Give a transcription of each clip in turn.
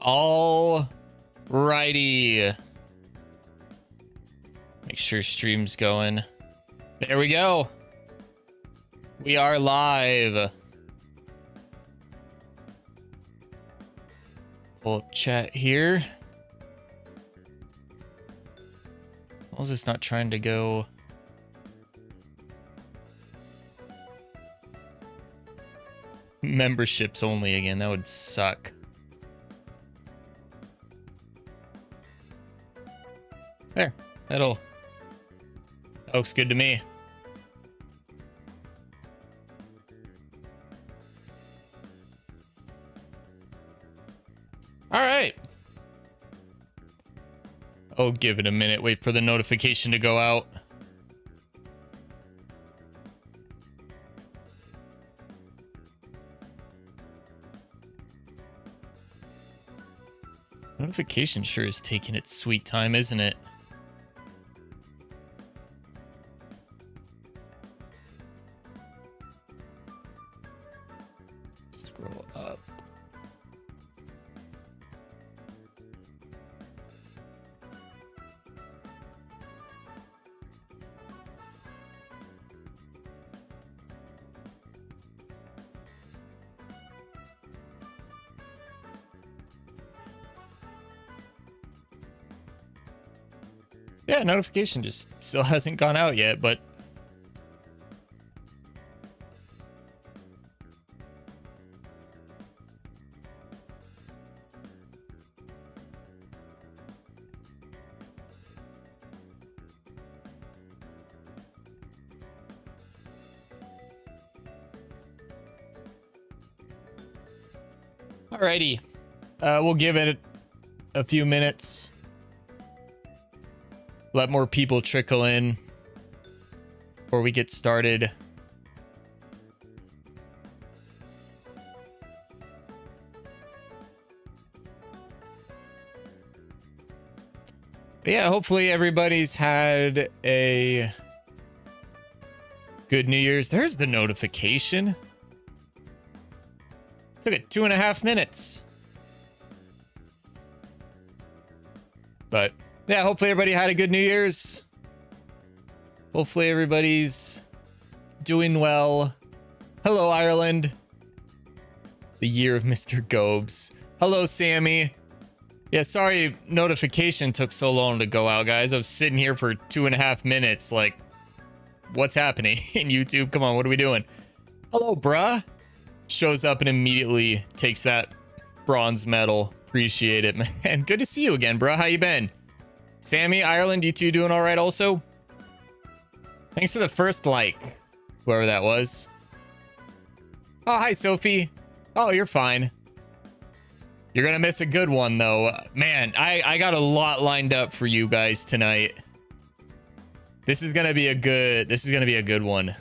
All righty. Make sure stream's going. There we go. We are live. Pull up chat here. Why is this not trying to go? Memberships only again. That would suck. There. That looks good to me. All right. Oh, give it a minute. Wait for the notification to go out. Notification sure is taking its sweet time, isn't it? Scroll up. Yeah, notification just still hasn't gone out yet, but alrighty. We'll give it a few minutes. Let more people trickle in before we get started. But yeah, hopefully everybody's had a good New Year's. There's the notification. Took it 2.5 minutes. But yeah, hopefully everybody had a good New Year's. Hopefully everybody's doing well. Hello, Ireland. The year of Mr. Gobes. Hello, Sammy. Yeah, sorry notification took so long to go out, guys. I was sitting here for 2.5 minutes. Like, what's happening in YouTube? Come on, what are we doing? Hello, bruh. Shows up and immediately takes that bronze medal. Appreciate it, man. Good to see you again, bruh. How you been? Sammy, Ireland, you two doing all right also? Thanks for the first like, whoever that was. Oh, hi, Sophie. Oh, you're fine. You're gonna miss a good one, though. Man, I got a lot lined up for you guys tonight. This is gonna be a good one.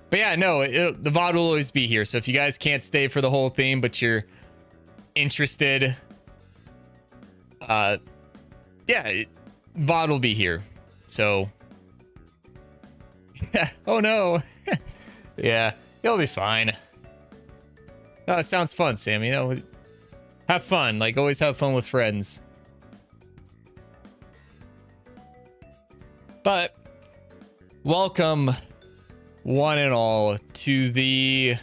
But yeah, no, the VOD will always be here. So if you guys can't stay for the whole thing, but you're interested, yeah, VOD will be here. So oh no. Yeah, it'll be fine. Oh, it sounds fun, Sammy. You know, have fun. Like, always have fun with friends. But welcome one and all to the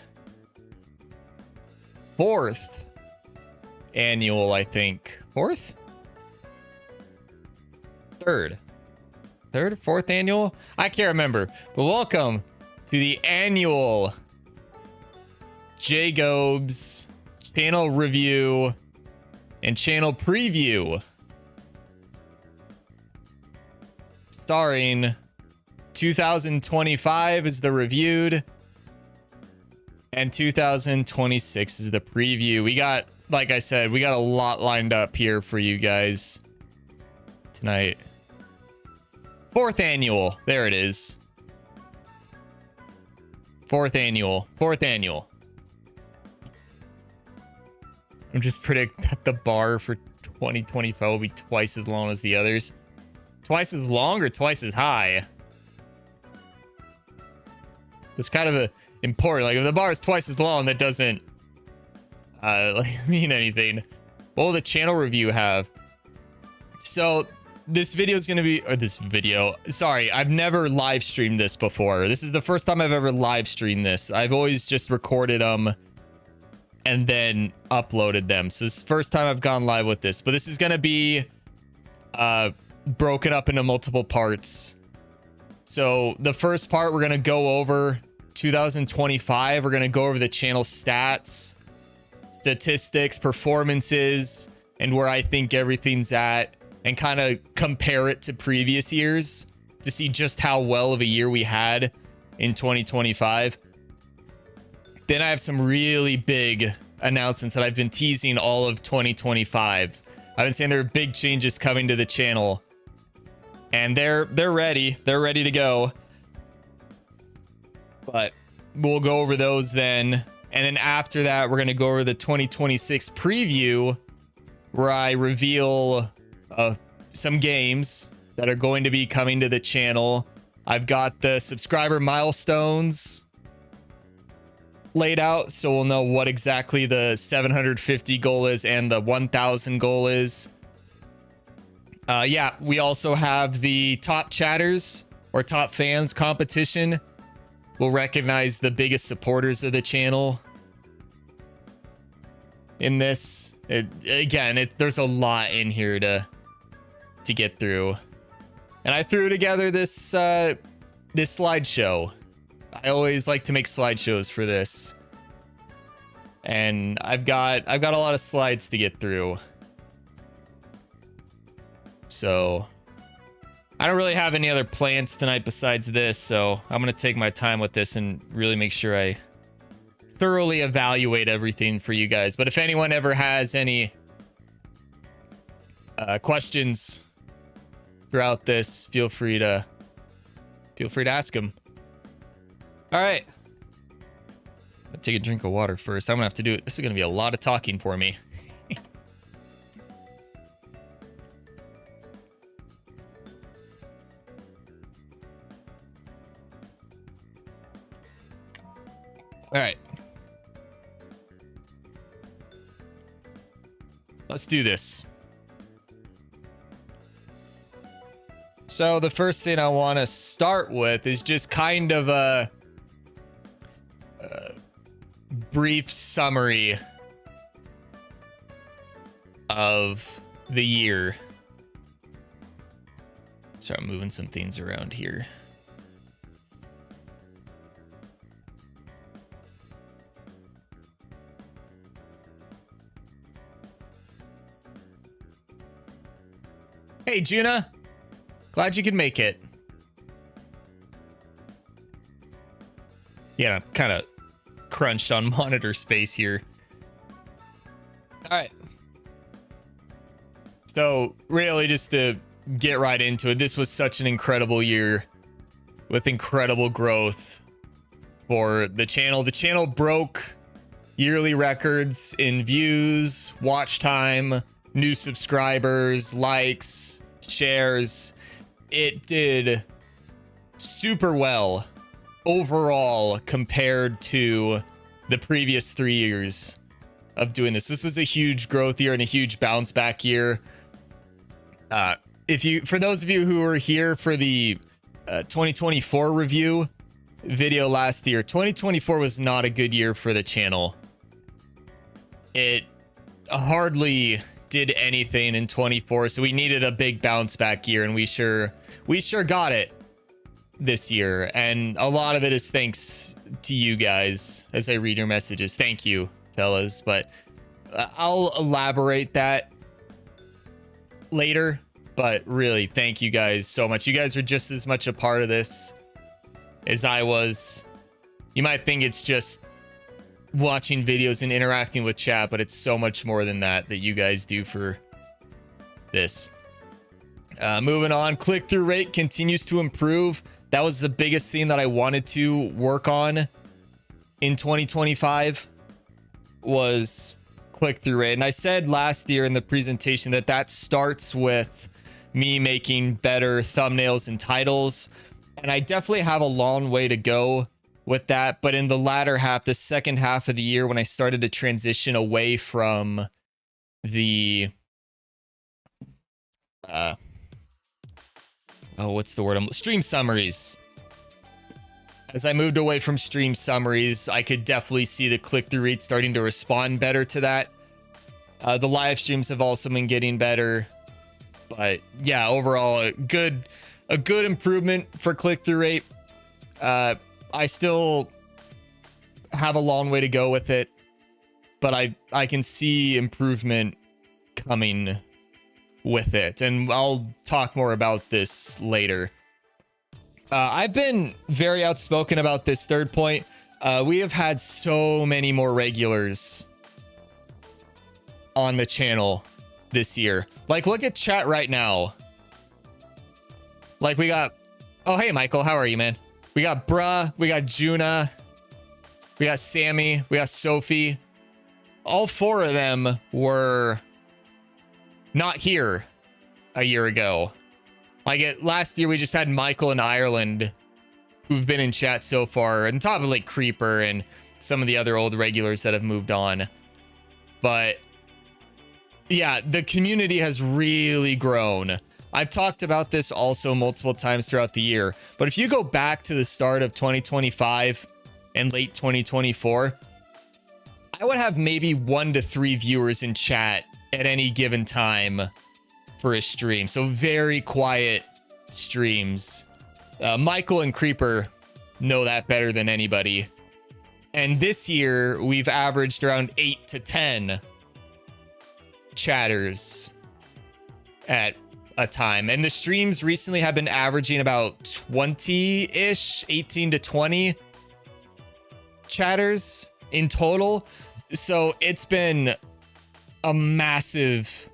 4th annual, I think. 4th? 3rd? 4th annual? I can't remember. But welcome to the annual Jacobs channel review and channel preview. Starring 2025 is the reviewed and 2026 is the preview. We got, like I said, we got a lot lined up here for you guys tonight. 4th annual. There it is. 4th annual. I'm just predict that the bar for 2025 will be twice as long as the others. Twice as long or twice as high? It's kind of important. Like, if the bar is twice as long, that doesn't like mean anything. What will the channel review have? So this video is going to be, or this video, sorry, I've never live streamed this before. This is the first time I've ever live streamed this. I've always just recorded them and then uploaded them. So this is the first time I've gone live with this, but this is going to be broken up into multiple parts. So the first part, we're going to go over 2025. We're going to go over the channel stats, statistics, performances, and where I think everything's at, and kind of compare it to previous years to see just how well of a year we had in 2025. Then I have some really big announcements that I've been teasing all of 2025. I've been saying there are big changes coming to the channel, and they're ready. They're ready to go. But we'll go over those then. And then after that, we're going to go over the 2026 preview, where I reveal some games that are going to be coming to the channel. I've got the subscriber milestones laid out, so we'll know what exactly the 750 goal is and the 1000 goal is. Yeah, we also have the top chatters or top fans competition. We'll recognize the biggest supporters of the channel in this. There's a lot in here to get through, and I threw together this slideshow. I always like to make slideshows for this, and I've got a lot of slides to get through. So I don't really have any other plans tonight besides this, so I'm gonna take my time with this and really make sure I thoroughly evaluate everything for you guys. But if anyone ever has any questions throughout this, feel free to ask them. All right, I'll take a drink of water first. I'm gonna have to do it. This is gonna be a lot of talking for me. All right, let's do this. So the first thing I want to start with is just kind of a brief summary of the year. Sorry, I'm moving some things around here. Hey, Juna. Glad you could make it. Yeah, I'm kind of crunched on monitor space here. All right. So really, just to get right into it, this was such an incredible year with incredible growth for the channel. The channel broke yearly records in views, watch time, new subscribers, likes, shares. It did super well overall compared to the previous 3 years of doing this. This was a huge growth year and a huge bounce back year. For those of you who were here for the 2024 review video last year, 2024 was not a good year for the channel. It hardly did anything in 24, so we needed a big bounce back year, and we sure got it this year. And a lot of it is thanks to you guys. As I read your messages, thank you, fellas. But I'll elaborate that later. But really, thank you guys so much. You guys are just as much a part of this as I was. You might think it's just watching videos and interacting with chat, but it's so much more than that you guys do for this. Moving on, click-through rate continues to improve. That was the biggest thing that I wanted to work on in 2025 was click-through rate. And I said last year in the presentation that starts with me making better thumbnails and titles. And I definitely have a long way to go with that. But in the latter half, the second half of the year, when I started to transition away from the what's the word? Stream summaries. As I moved away from stream summaries, I could definitely see the click-through rate starting to respond better to that. The live streams have also been getting better, but yeah, overall a good improvement for click-through rate. I still have a long way to go with it, but I can see improvement coming with it, and I'll talk more about this later. I've been very outspoken about this third point. We have had so many more regulars on the channel this year. Like, look at chat right now. Like, we got, oh hey Michael, how are you, man? We got Bruh, we got Juna, we got Sammy, we got Sophie. All four of them were not here a year ago. Like, last year we just had Michael and Ireland, who've been in chat so far, on top of like Creeper and some of the other old regulars that have moved on. But yeah, the community has really grown. I've talked about this also multiple times throughout the year, but if you go back to the start of 2025 and late 2024, I would have maybe 1 to 3 viewers in chat at any given time for a stream. So very quiet streams. Michael and Creeper know that better than anybody. And this year we've averaged around 8 to 10 chatters at a time. And the streams recently have been averaging about 20-ish, 18 to 20 chatters in total. So it's been a massive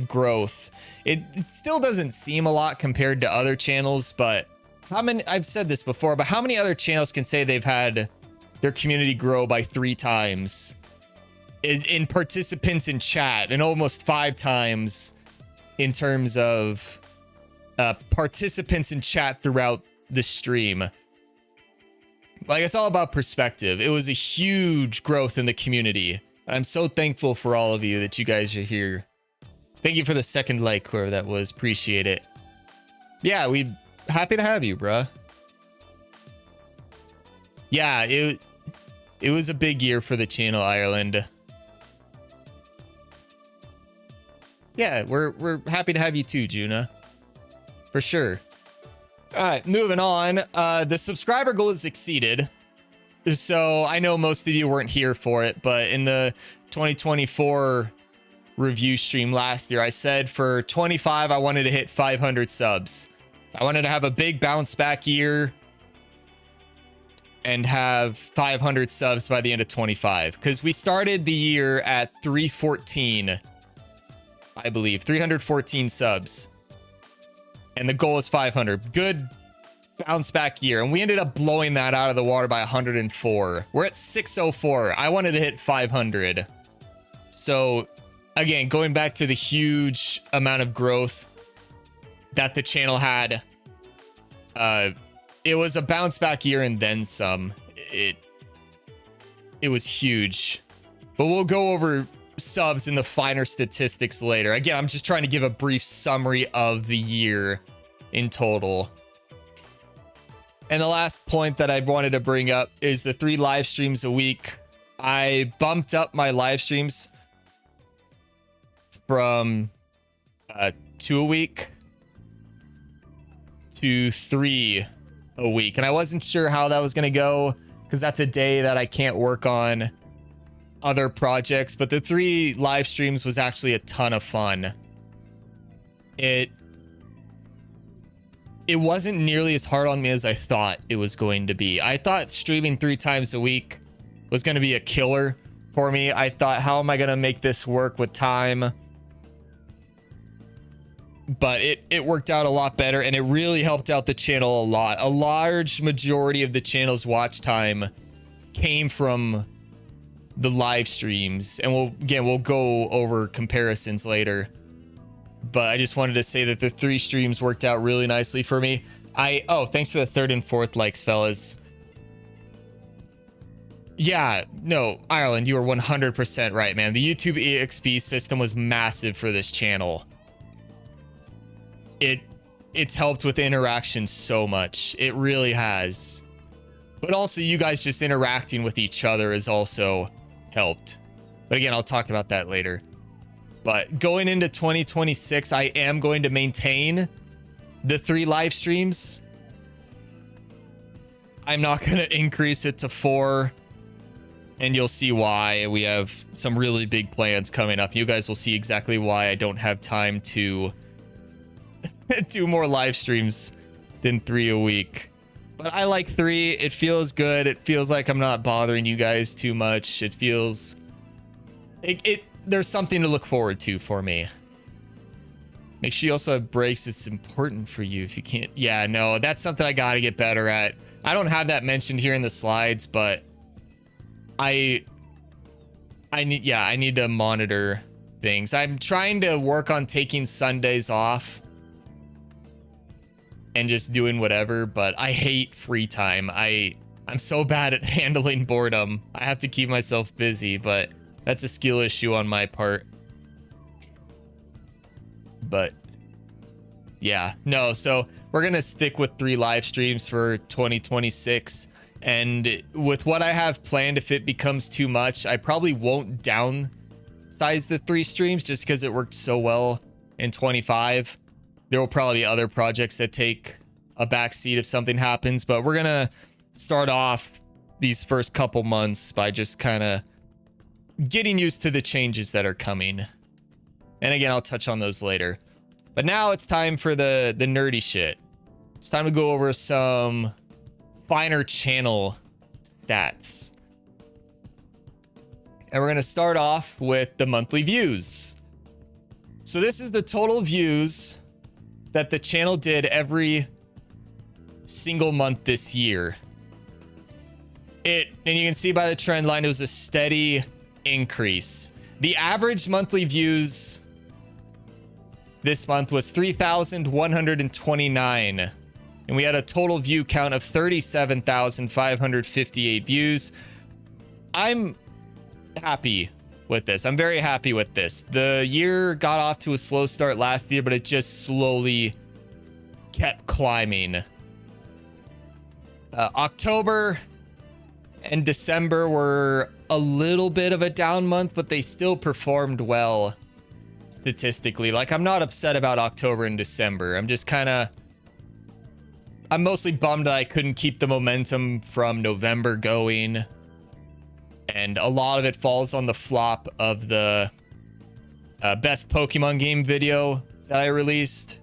growth. It still doesn't seem a lot compared to other channels, but how many, I've said this before, but how many other channels can say they've had their community grow by 3 times in participants in chat, and almost 5 times in terms of participants in chat throughout the stream? Like, it's all about perspective. It was a huge growth in the community. I'm so thankful for all of you that you guys are here. Thank you for the second like, whoever that was. Appreciate it. Yeah, we happy to have you, bruh. Yeah, it was a big year for the channel, Ireland. Yeah, we're happy to have you too, Juna. For sure. All right, moving on. The subscriber goal is exceeded. So I know most of you weren't here for it, but in the 2024 review stream last year, I said for 25, I wanted to hit 500 subs. I wanted to have a big bounce back year and have 500 subs by the end of 25, because we started the year at 314, I believe, 314 subs. And the goal is 500. Good bounce back year, and we ended up blowing that out of the water by 104. We're at 604. I wanted to hit 500. So again, going back to the huge amount of growth that the channel had, it was a bounce back year and then some. It was huge, but we'll go over subs and the finer statistics later. Again, I'm just trying to give a brief summary of the year in total. And the last point that I wanted to bring up is the 3 live streams a week. I bumped up my live streams from 2 a week to 3 a week. And I wasn't sure how that was going to go, because that's a day that I can't work on other projects. But the 3 live streams was actually a ton of fun. It wasn't nearly as hard on me as I thought it was going to be. I thought streaming 3 times a week was going to be a killer for me. I thought, how am I going to make this work with time? But it worked out a lot better, and it really helped out the channel a lot. A large majority of the channel's watch time came from the live streams, and we'll go over comparisons later. But I just wanted to say that the 3 streams worked out really nicely for me. Oh, thanks for the 3rd and 4th likes, fellas. Yeah, no, Ireland, you are 100% right, man. The YouTube EXP system was massive for this channel. It's helped with interaction so much. It really has. But also you guys just interacting with each other has also helped. But again, I'll talk about that later. But going into 2026, I am going to maintain the 3 live streams. I'm not going to increase it to 4. And you'll see why. We have some really big plans coming up. You guys will see exactly why I don't have time to do more live streams than 3 a week. But I like 3. It feels good. It feels like I'm not bothering you guys too much. It feels... there's something to look forward to for me. Make sure you also have breaks. It's important for you if you can't... Yeah, no, that's something I got to get better at. I don't have that mentioned here in the slides, but I need to monitor things. I'm trying to work on taking Sundays off and just doing whatever, but I hate free time. I'm so bad at handling boredom. I have to keep myself busy, but that's a skill issue on my part. But yeah, no, so we're gonna stick with 3 live streams for 2026. And with what I have planned, if it becomes too much, I probably won't downsize the 3 streams just because it worked so well in 25. There will probably be other projects that take a backseat if something happens, but we're gonna start off these first couple months by just kind of getting used to the changes that are coming. And again, I'll touch on those later. But now it's time for the nerdy shit. It's time to go over some finer channel stats. And we're going to start off with the monthly views. So this is the total views that the channel did every single month this year. And you can see by the trend line, it was a steady increase. The average monthly views this month was 3,129. And we had a total view count of 37,558 views. I'm happy with this. I'm very happy with this. The year got off to a slow start last year, but it just slowly kept climbing. October and December were a little bit of a down month, but they still performed well statistically. Like, I'm not upset about October and December. I'm just I'm mostly bummed that I couldn't keep the momentum from November going. And a lot of it falls on the flop of the best Pokemon game video that I released.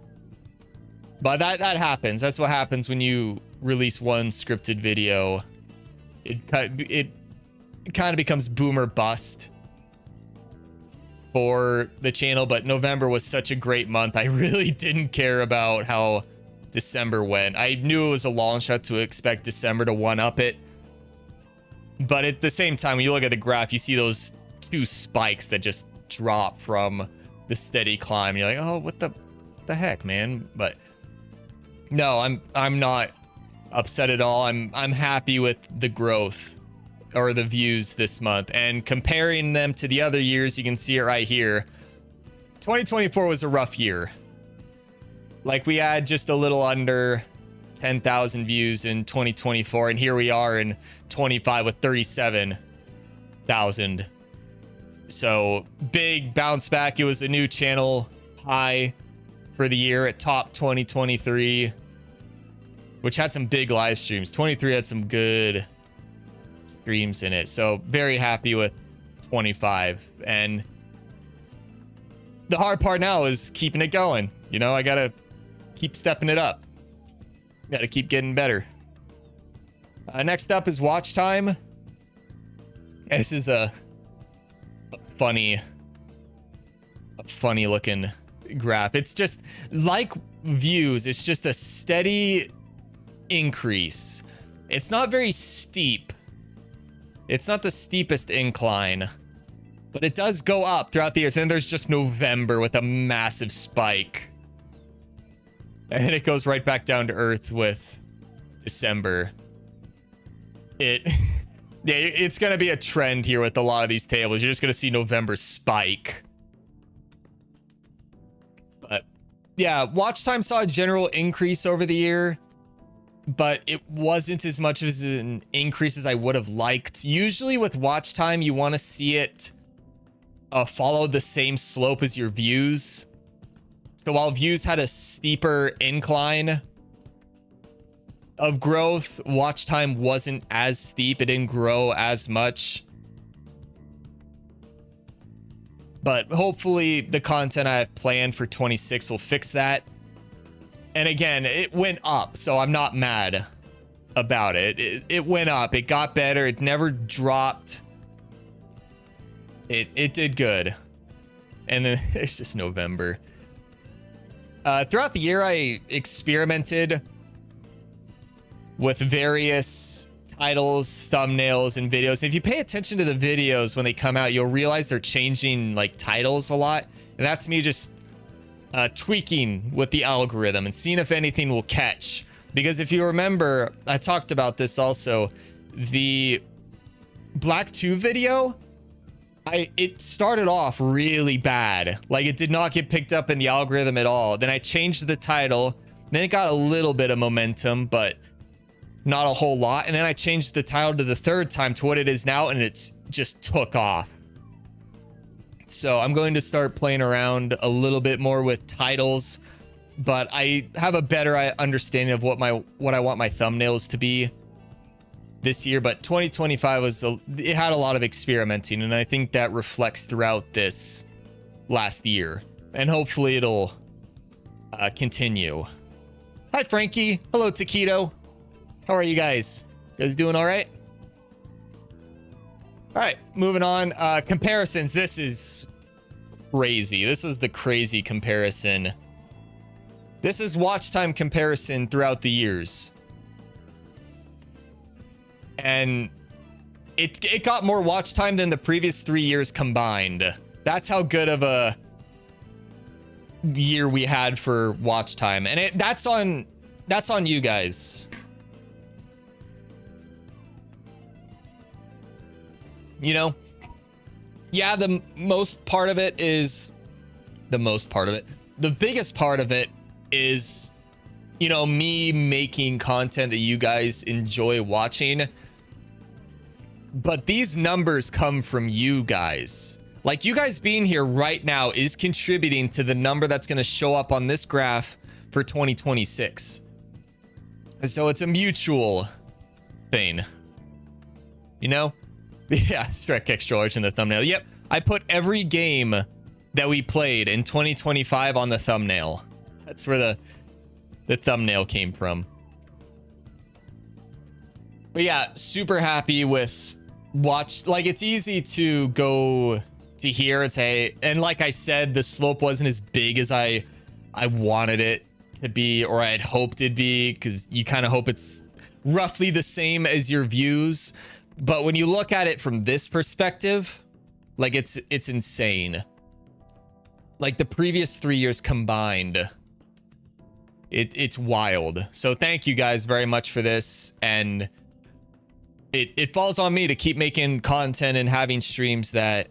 But that happens. That's what happens when you release one scripted video. It kind of becomes boom or bust for the channel. But November was such a great month. I really didn't care about how December went. I knew it was a long shot to expect December to one-up it. But at the same time, when you look at the graph, you see those 2 spikes that just drop from the steady climb. You're like, oh, what the heck, man? But no, I'm not upset at all. I'm happy with the growth or the views this month. And comparing them to the other years, you can see it right here. 2024 was a rough year. Like, we had just a little under 10,000 views in 2024, and here we are in 25 with 37,000. So big bounce back. It was a new channel high for the year at top 2023, which had some big live streams. 23 had some good streams in it. So very happy with 25. And the hard part now is keeping it going. You know, I gotta keep stepping it up. Got to keep getting better. Next up is watch time. This is a funny looking graph. It's just like views. It's just a steady increase. It's not very steep. It's not the steepest incline, but it does go up throughout the years. And then there's just November with a massive spike. And it goes right back down to earth with December. Yeah, it's going to be a trend here with a lot of these tables. You're just going to see November spike. But yeah, watch time saw a general increase over the year, but it wasn't as much as an increase as I would have liked. Usually with watch time, you want to see it follow the same slope as your views. So while views had a steeper incline of growth, watch time wasn't as steep. It didn't grow as much. But hopefully the content I have planned for 26 will fix that. And again, it went up, so I'm not mad about it. It went up. It got better. It never dropped. It did good. And then it's just November. Throughout the year, I experimented with various titles, thumbnails, and videos. If you pay attention to the videos when they come out, you'll realize they're changing like titles a lot. And that's me just tweaking with the algorithm and seeing if anything will catch. Because if you remember, I talked about this also, the Black 2 video, it started off really bad. Like it did not get picked up in the algorithm at all. Then I changed the title. Then it got a little bit of momentum, but not a whole lot. And then I changed the title to the third time to what it is now, and it's just took off. So I'm going to start playing around a little bit more with titles, but I have a better understanding of what I want my thumbnails to be this year. But 2025 it had a lot of experimenting, and I think that reflects throughout this last year, and hopefully it'll continue. Hi Frankie. Hello Taquito. How are you guys? You guys doing all right? All right, moving on. Comparisons. This is crazy. This is the crazy comparison. This is watch time comparison throughout the years. And it got more watch time than the previous 3 years combined. That's how good of a year we had for watch time. And that's on you guys. You know, yeah, the biggest part of it is, you know, me making content that you guys enjoy watching. But these numbers come from you guys. Like, you guys being here right now is contributing to the number that's going to show up on this graph for 2026. So it's a mutual thing, you know? Yeah, Strike Extra Large in the thumbnail. Yep, I put every game that we played in 2025 on the thumbnail. That's where the thumbnail came from. But yeah, super happy with watch. Like, it's easy to go to here and say, and like I said, the slope wasn't as big as I wanted it to be, or I had hoped it'd be, because you kind of hope it's roughly the same as your views. But when you look at it from this perspective, like it's insane. Like the previous 3 years combined, it's wild. So thank you guys very much for this, and it falls on me to keep making content and having streams that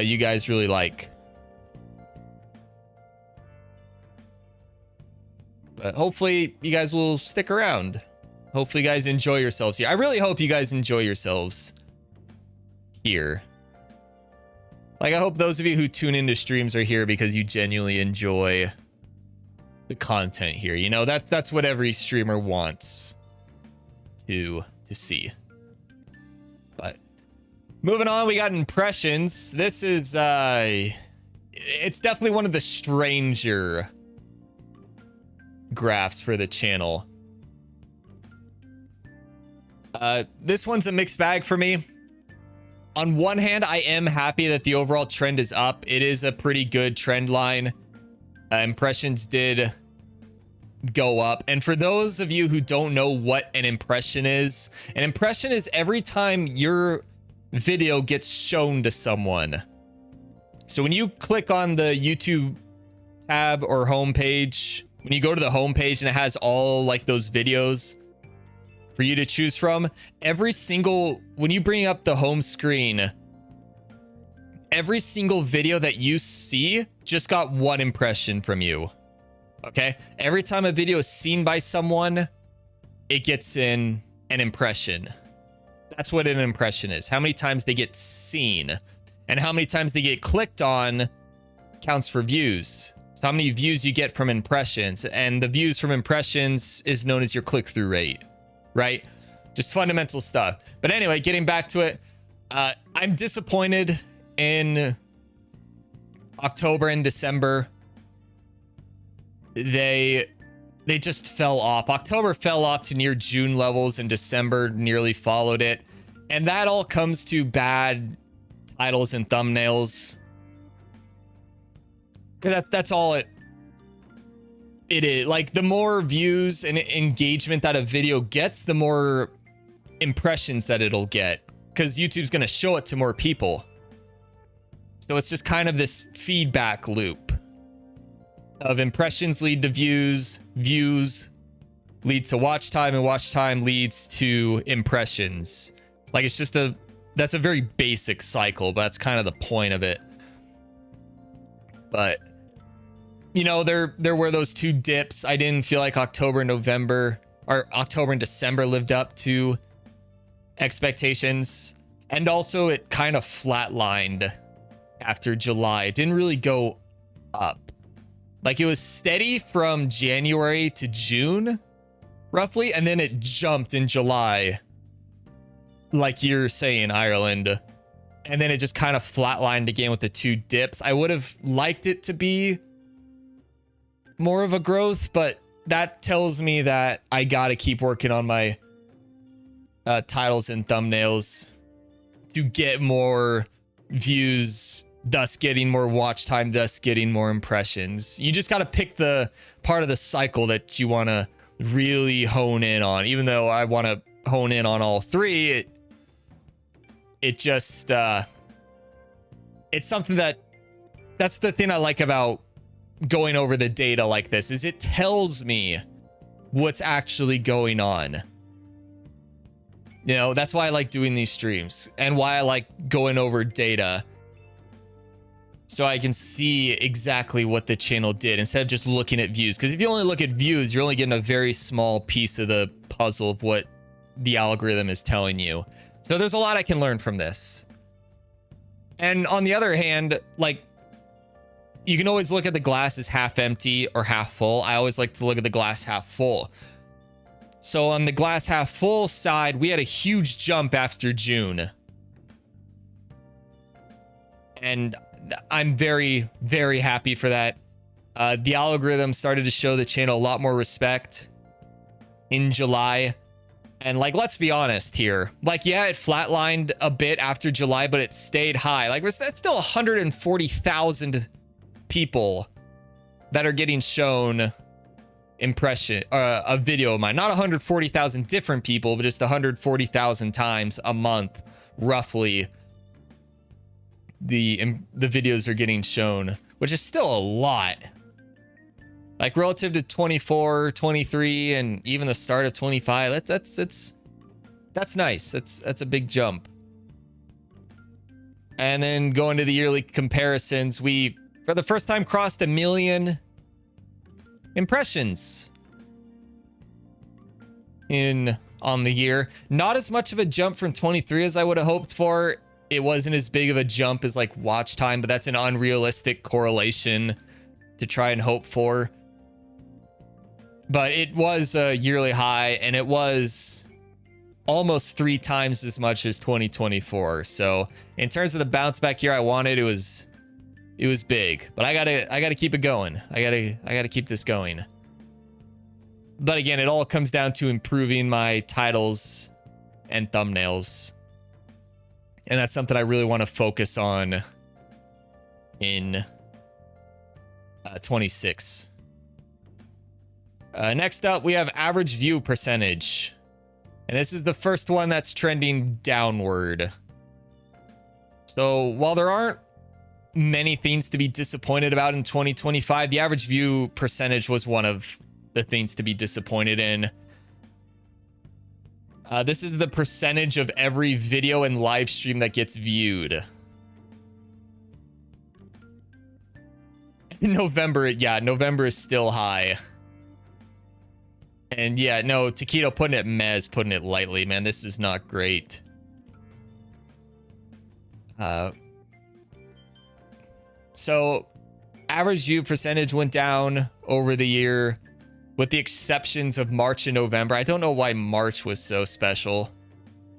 you guys really like. But hopefully you guys will stick around. Hopefully you guys enjoy yourselves here. I really hope you guys enjoy yourselves here. Like, I hope those of you who tune into streams are here because you genuinely enjoy the content here. You know, that's what every streamer wants to see. But moving on, we got impressions. This is it's definitely one of the stranger graphs for the channel. This one's a mixed bag for me. On one hand, I am happy that the overall trend is up. It is a pretty good trend line. Impressions did go up. And for those of you who don't know what an impression is every time your video gets shown to someone. So when you click on the YouTube tab or homepage, when you go to the homepage and it has all like those videos, for you to choose from. When you bring up the home screen, every single video that you see just got 1 impression from you. Okay? Every time a video is seen by someone, it gets in an impression. That's what an impression is. How many times they get seen and how many times they get clicked on counts for views. So how many views you get from impressions, and the views from impressions is known as your click-through rate, right? Just fundamental stuff. But anyway, getting back to it, I'm disappointed in October and December. They just fell off. October fell off to near June levels, and December nearly followed it. And that all comes to bad titles and thumbnails. That's all it is. Like, the more views and engagement that a video gets, the more impressions that it'll get, because YouTube's going to show it to more people. So it's just kind of this feedback loop of impressions lead to views, views lead to watch time, and watch time leads to impressions. Like, it's just that's a very basic cycle, but that's kind of the point of it. But you know, there were those 2 dips. I didn't feel like October and December lived up to expectations. And also it kind of flatlined after July. It didn't really go up. Like, it was steady from January to June, roughly, and then it jumped in July, like you're saying, Ireland. And then it just kind of flatlined again with the 2 dips. I would have liked it to be more of a growth, but that tells me that I gotta keep working on my titles and thumbnails to get more views, thus getting more watch time, thus getting more impressions. You just gotta pick the part of the cycle that you want to really hone in on. Even though I want to hone in on all 3, it just it's something that's the thing I like about going over the data like this, is it tells me what's actually going on. You know, that's why I like doing these streams and why I like going over data, so I can see exactly what the channel did instead of just looking at views. Because if you only look at views, you're only getting a very small piece of the puzzle of what the algorithm is telling you. So there's a lot I can learn from this. And on the other hand, like, you can always look at the glass as half empty or half full. I always like to look at the glass half full. So on the glass half full side, we had a huge jump after June. And I'm very, very happy for that. The algorithm started to show the channel a lot more respect in July. And like, let's be honest here. Like, yeah, it flatlined a bit after July, but it stayed high. Like, that's still 140,000 people that are getting shown a video of mine. Not 140,000 different people, but just 140,000 times a month, roughly. The videos are getting shown, which is still a lot. Like, relative to 24, 23, and even the start of 25, that's nice. That's a big jump. And then going to the yearly comparisons, we, for the first time, crossed 1 million impressions on the year. Not as much of a jump from 23 as I would have hoped for. It wasn't as big of a jump as like watch time, but that's an unrealistic correlation to try and hope for. But it was a yearly high, and it was almost 3 times as much as 2024. So in terms of the bounce back year I wanted, it was big. But I gotta keep it going. I gotta keep this going. But again, it all comes down to improving my titles and thumbnails. And that's something I really want to focus on in 26. Next up, we have average view percentage. And this is the first one that's trending downward. So while there aren't many things to be disappointed about in 2025, the average view percentage was one of the things to be disappointed in. This is the percentage of every video and live stream that gets viewed. In November, yeah, November is still high. And yeah, no, Taquito putting it mez, putting it lightly, man. This is not great. So average view percentage went down over the year, with the exceptions of March and November. I don't know why March was so special,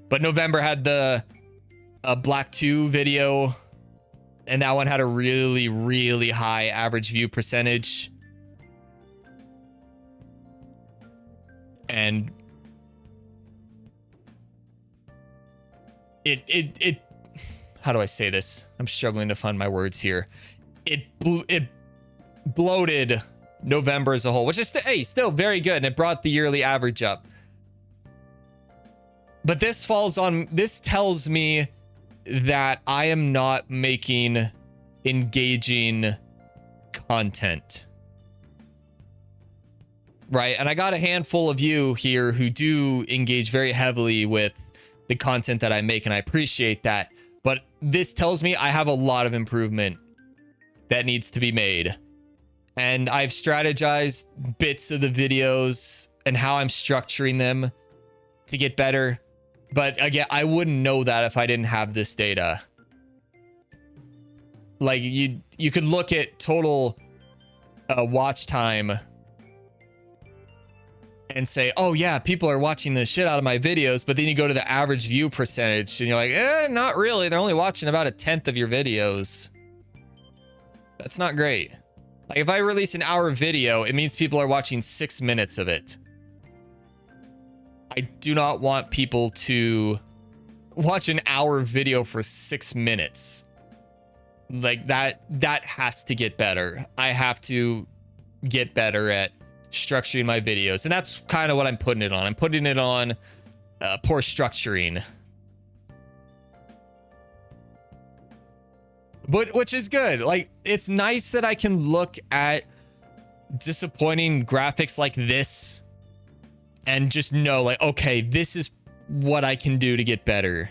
but November had the Black 2 video, and that one had a really, really high average view percentage. And it how do I say this? I'm struggling to find my words here. It bloated November as a whole, which is still very good, and it brought the yearly average up. But this tells me that I am not making engaging content. Right? And I got a handful of you here who do engage very heavily with the content that I make, and I appreciate that. But this tells me I have a lot of improvement that needs to be made. And I've strategized bits of the videos and how I'm structuring them to get better. But again, I wouldn't know that if I didn't have this data. Like you could look at total watch time and say, oh yeah, people are watching the shit out of my videos, but then you go to the average view percentage and you're like, not really. They're only watching about 1/10 of your videos. That's not great. Like if I release an hour video, it means people are watching 6 minutes of it. I do not want people to watch an hour video for 6 minutes. Like that has to get better. I have to get better at structuring my videos, and that's kind of what I'm putting it on. I'm putting it on poor structuring, but which is good. Like it's nice that I can look at disappointing graphics like this and just know, like, okay, this is what I can do to get better.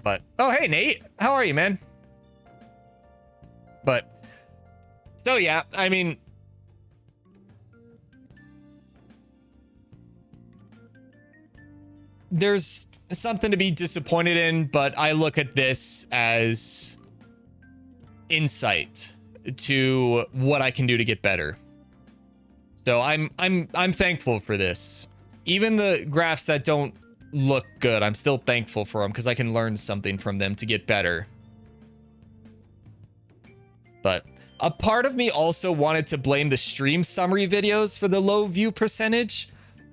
But oh, hey Nate, how are you, man? But so yeah, I mean, there's something to be disappointed in, but I look at this as insight to what I can do to get better. So I'm thankful for this. Even the graphs that don't look good, I'm still thankful for them because I can learn something from them to get better. But a part of me also wanted to blame the stream summary videos for the low view percentage,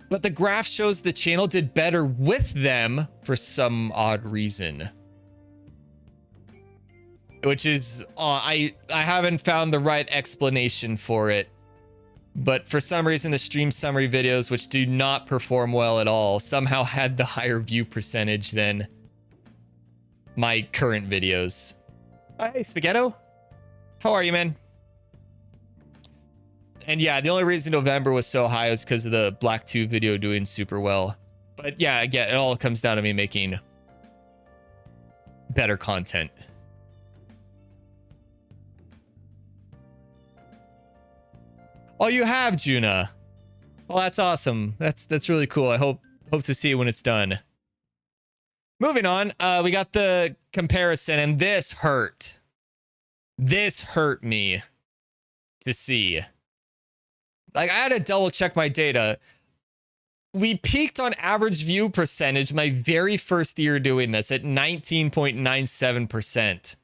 but the graph shows the channel did better with them for some odd reason. Which is, I haven't found the right explanation for it. But for some reason, the stream summary videos, which do not perform well at all, somehow had the higher view percentage than my current videos. Hey, Spaghetto. How are you, man? And yeah, the only reason November was so high was because of the Black 2 video doing super well. But yeah, again, it all comes down to me making better content. Oh, you have, Juna. Well, that's awesome. That's really cool. I hope to see it when it's done. Moving on, we got the comparison, and this hurt. This hurt me to see. Like, I had to double check my data. We peaked on average view percentage my very first year doing this at 19.97%.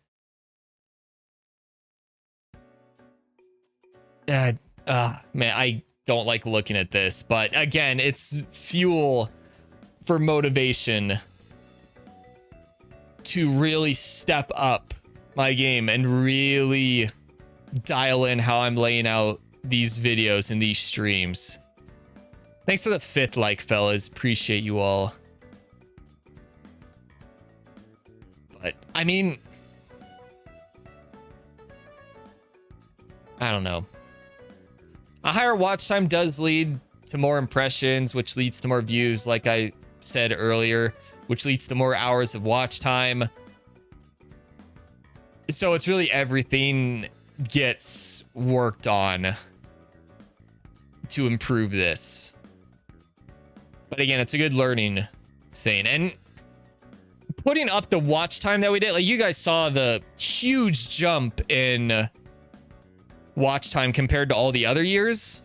Man, I don't like looking at this, but again, it's fuel for motivation to really step up my game and really dial in how I'm laying out these videos and these streams. Thanks for the 5th like, fellas. Appreciate you all. mean, I don't know. A higher watch time does lead to more impressions, which leads to more views, like I said earlier, which leads to more hours of watch time. So it's really everything gets worked on to improve this. But again, it's a good learning thing. And putting up the watch time that we did, like you guys saw the huge jump in watch time compared to all the other years.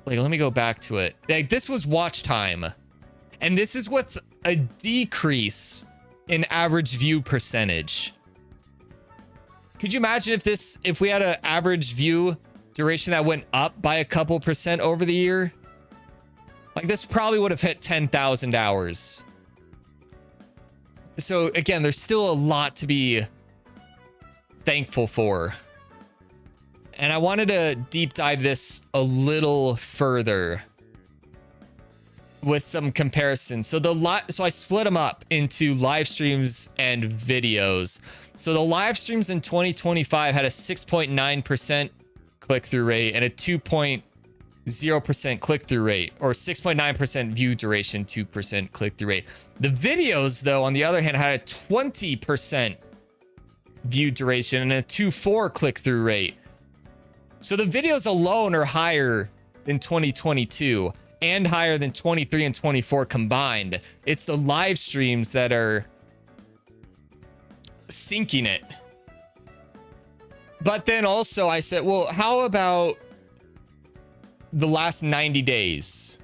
Like, let me go back to it. Like, this was watch time, and this is with a decrease in average view percentage. Could you imagine if we had an average view duration that went up by a couple percent over the year? Like, this probably would have hit 10,000 hours. So again, there's still a lot to be thankful for. And I wanted to deep dive this a little further with some comparisons. So I split them up into live streams and videos. So the live streams in 2025 had a 6.9% click-through rate and a 2.0% click-through rate, or 6.9% view duration, 2% click-through rate. The videos, though, on the other hand, had a 20% view duration and a 2.4 click-through rate. So the videos alone are higher than 2022 and higher than 23 and 24 combined. It's the live streams that are sinking it. But then also I said, well, how about the last 90 days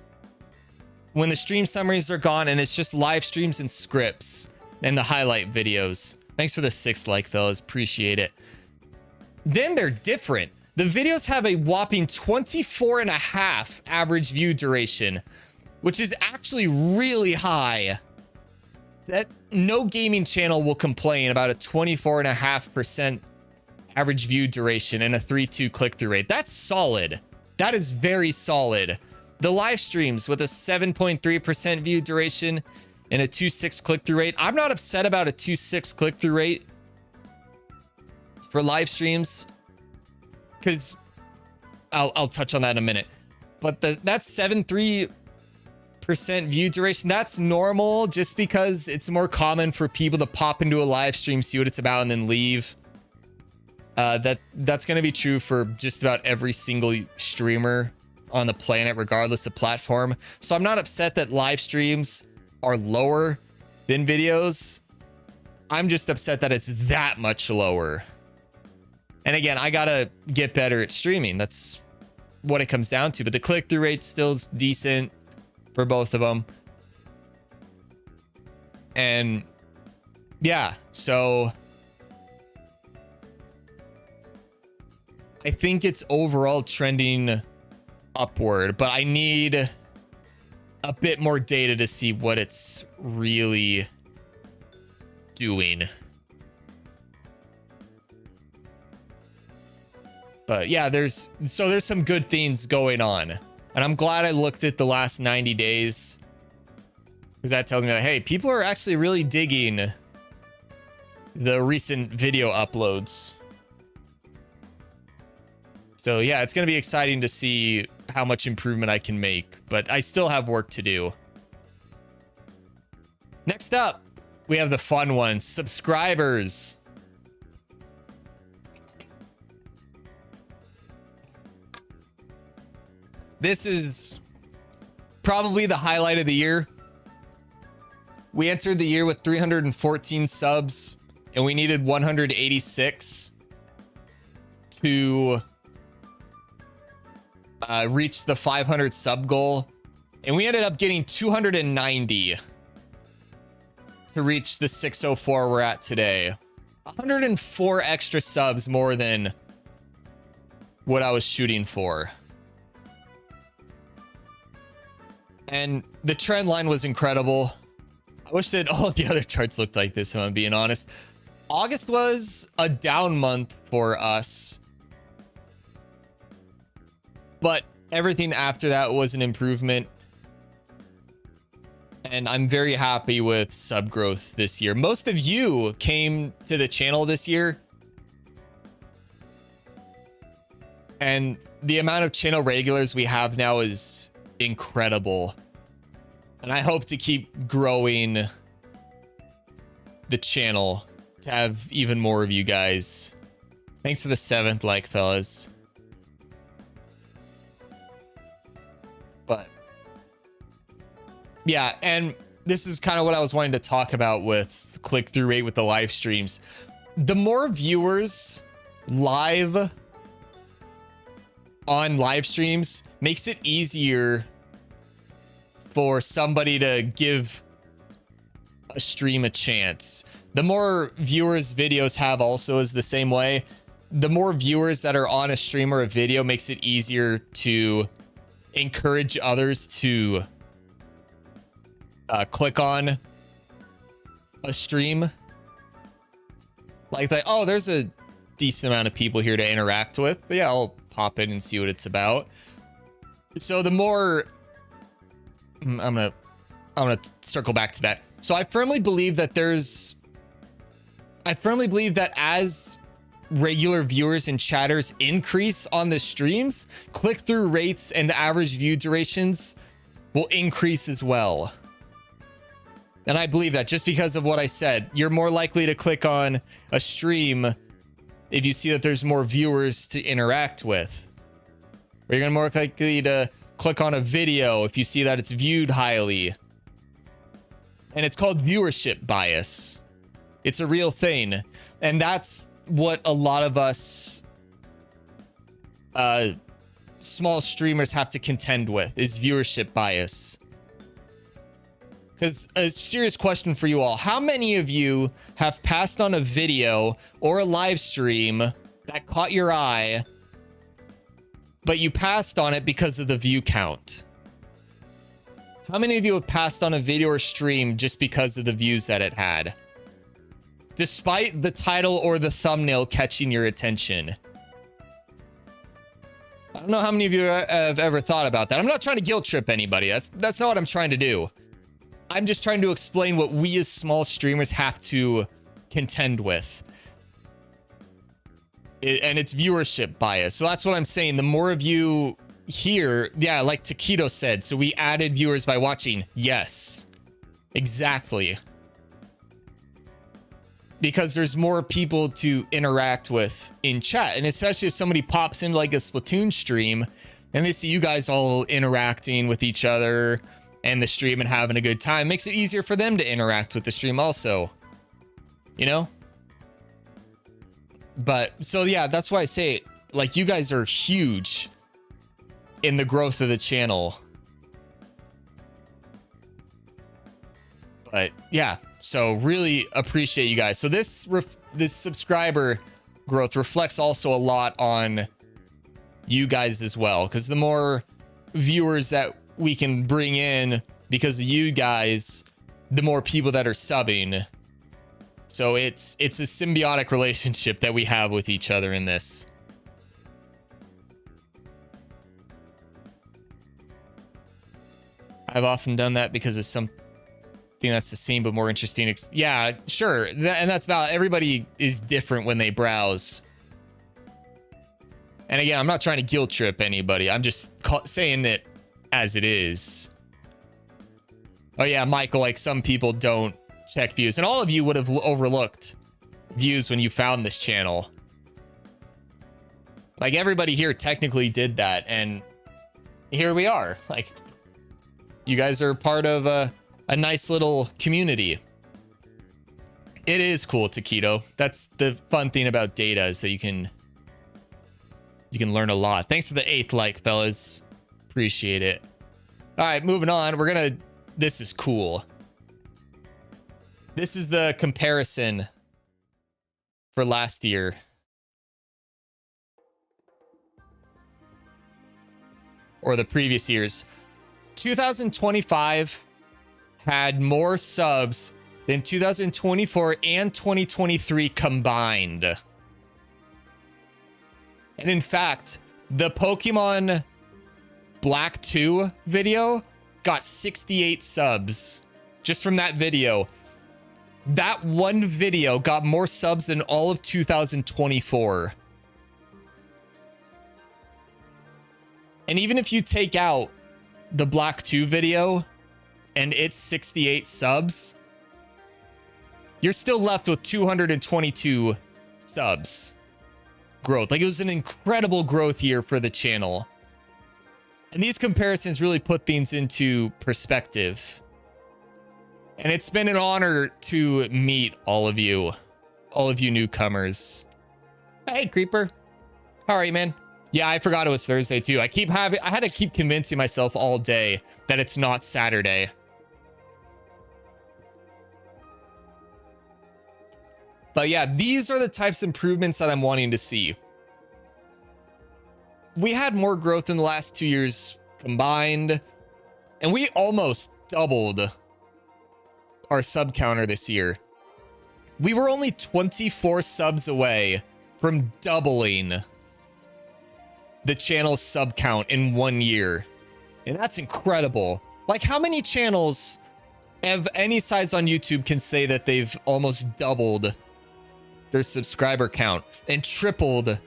when the stream summaries are gone and it's just live streams and scripts and the highlight videos? Thanks for the 6 like, fellas. Appreciate it. Then they're different. The videos have a whopping 24.5 average view duration, which is actually really high. That no gaming channel will complain about a 24.5% average view duration and a 3.2 click-through rate. That's solid. That is very solid. The live streams with a 7.3% view duration and a 2.6 click-through rate. I'm not upset about a 2.6 click-through rate for live streams, because I'll touch on that in a minute. But that's 7.3% view duration. That's normal, just because it's more common for people to pop into a live stream, see what it's about, and then leave. That's going to be true for just about every single streamer on the planet, regardless of platform. So I'm not upset that live streams are lower than videos. I'm just upset that it's that much lower. And again, I gotta get better at streaming. That's what it comes down to. But the click-through rate still is decent for both of them. And yeah, so I think it's overall trending upward, but I need a bit more data to see what it's really doing. But yeah, there's some good things going on. And I'm glad I looked at the last 90 days, because that tells me that, hey, people are actually really digging the recent video uploads. So yeah, it's going to be exciting to see how much improvement I can make, but I still have work to do. Next up, we have the fun ones, subscribers. This is probably the highlight of the year. We entered the year with 314 subs, and we needed 186 to reach the 500 sub goal. And we ended up getting 290 to reach the 604 we're at today. 104 extra subs more than what I was shooting for. And the trend line was incredible. I wish that all the other charts looked like this, if I'm being honest. August was a down month for us, but everything after that was an improvement. And I'm very happy with sub growth this year. Most of you came to the channel this year, and the amount of channel regulars we have now is incredible. And I hope to keep growing the channel to have even more of you guys. Thanks for the 7th like, fellas. But yeah, and this is kind of what I was wanting to talk about with click-through rate with the live streams. The more viewers live on live streams makes it easier for somebody to give a stream a chance. The more viewers videos have also is the same way. The more viewers that are on a stream or a video makes it easier to encourage others to click on a stream. Like, oh, there's a decent amount of people here to interact with. But yeah, I'll pop in and see what it's about. So the more I'm gonna circle back to that. So I firmly believe that as regular viewers and chatters increase on the streams, click-through rates and average view durations will increase as well. And I believe that just because of what I said. You're more likely to click on a stream if you see that there's more viewers to interact with. Or you're more likely to click on a video if you see that it's viewed highly. And it's called viewership bias. It's a real thing. And that's what a lot of us small streamers have to contend with, is viewership bias. Because a serious question for you all: how many of you have passed on a video or a live stream that caught your eye, but you passed on it because of the view count? How many of you have passed on a video or stream just because of the views that it had, despite the title or the thumbnail catching your attention? I don't know how many of you have ever thought about that. I'm not trying to guilt trip anybody. That's not what I'm trying to do. I'm just trying to explain what we as small streamers have to contend with. And it's viewership bias. So that's what I'm saying. The more of you here, yeah, like Taquito said, so we added viewers by watching. Yes, exactly. Because there's more people to interact with in chat. And especially if somebody pops into like a Splatoon stream and they see you guys all interacting with each other and the stream and having a good time, makes it easier for them to interact with the stream also, you know? But so yeah, that's why I say, like, you guys are huge in the growth of the channel. But yeah, so really appreciate you guys. So this subscriber growth reflects also a lot on you guys as well, because the more viewers that we can bring in because of you guys, the more people that are subbing. So it's a symbiotic relationship that we have with each other in this. I've often done that because of something that's the same but more interesting. Yeah, sure. And that's valid. Everybody is different when they browse. And again, I'm not trying to guilt trip anybody. I'm just saying it as it is. Oh yeah, Michael, like, some people don't check views, and all of you would have overlooked views when you found this channel. Like, everybody here technically did that, and here we are. Like, you guys are part of a nice little community. It is cool, Taquito. That's the fun thing about data, is that you can learn a lot. Thanks for the 8th like, fellas. Appreciate it. All right, moving on. This is cool. This is the comparison for last year. Or the previous years. 2025 had more subs than 2024 and 2023 combined. And in fact, the Pokemon Black 2 video got 68 subs just from that video. That one video got more subs than all of 2024. And even if you take out the Black 2 video and it's 68 subs, you're still left with 222 subs growth. Like, it was an incredible growth year for the channel. And these comparisons really put things into perspective. And it's been an honor to meet all of you newcomers. Hey, Creeper. How are you, man? Yeah, I forgot it was Thursday too. I had to keep convincing myself all day that it's not Saturday. But yeah, these are the types of improvements that I'm wanting to see. We had more growth in the last 2 years combined, and we almost doubled our sub counter this year. We were only 24 subs away from doubling the channel's sub count in 1 year. And that's incredible. Like, how many channels of any size on YouTube can say that they've almost doubled their subscriber count and tripled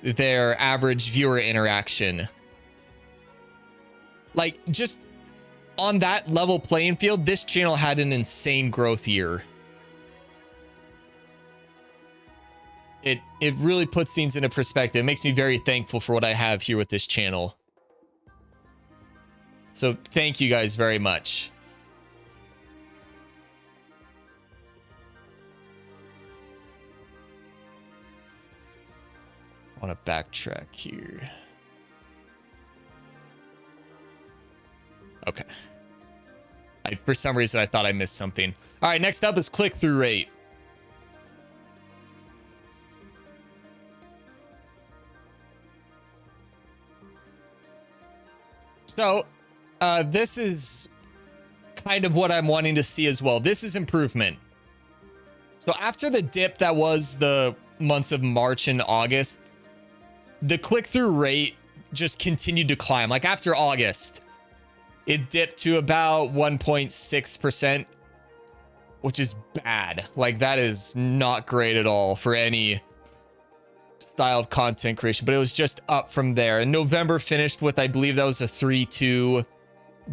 their average viewer interaction? Like, just on that level playing field, this channel had an insane growth year. It really puts things into perspective. It makes me very thankful for what I have here with this channel. So thank you guys very much. I want to backtrack here. Okay. For some reason, I thought I missed something. All right, next up is click-through rate. So, this is kind of what I'm wanting to see as well. This is improvement. So after the dip that was the months of March and August, the click-through rate just continued to climb. Like, after August, it dipped to about 1.6%, which is bad. Like, that is not great at all for any style of content creation, but it was just up from there. And November finished with, I believe that was a 3.2.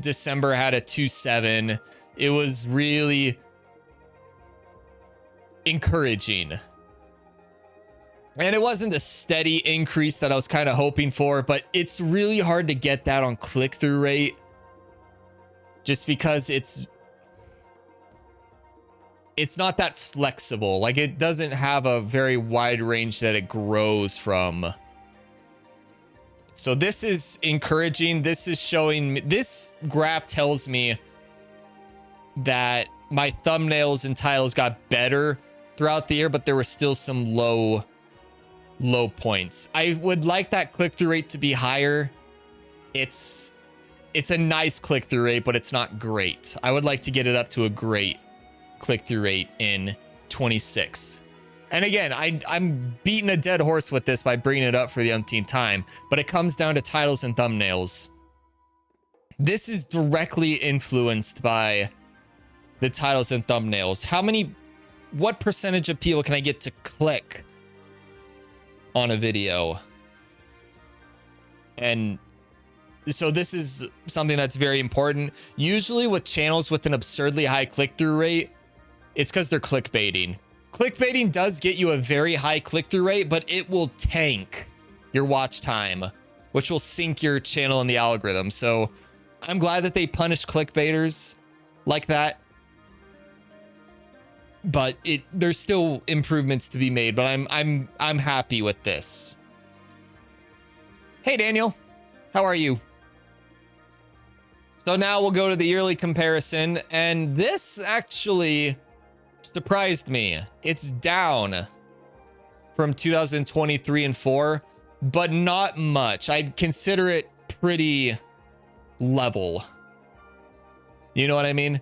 December had a 2.7. It was really encouraging. And it wasn't the steady increase that I was kind of hoping for, but it's really hard to get that on click-through rate just because it's not that flexible. Like, it doesn't have a very wide range that it grows from. So this is encouraging. This is showing me, this graph tells me that my thumbnails and titles got better throughout the year, but there were still some low points. I would like that click-through rate to be higher. It's a nice click-through rate, but it's not great. I would like to get it up to a great click-through rate in 26. And again, I'm beating a dead horse with this by bringing it up for the umpteenth time, but it comes down to titles and thumbnails. This is directly influenced by the titles and thumbnails. What percentage of people can I get to click on a video? And so this is something that's very important. Usually with channels with an absurdly high click-through rate, it's because they're clickbaiting. Clickbaiting does get you a very high click-through rate, but it will tank your watch time, which will sink your channel in the algorithm. So I'm glad that they punish clickbaiters like that. But there's still improvements to be made, but I'm happy with this. Hey Daniel, how are you? So now we'll go to the yearly comparison, and this actually surprised me. It's down from 2023 and 4, but not much. I'd consider it pretty level. You know what I mean?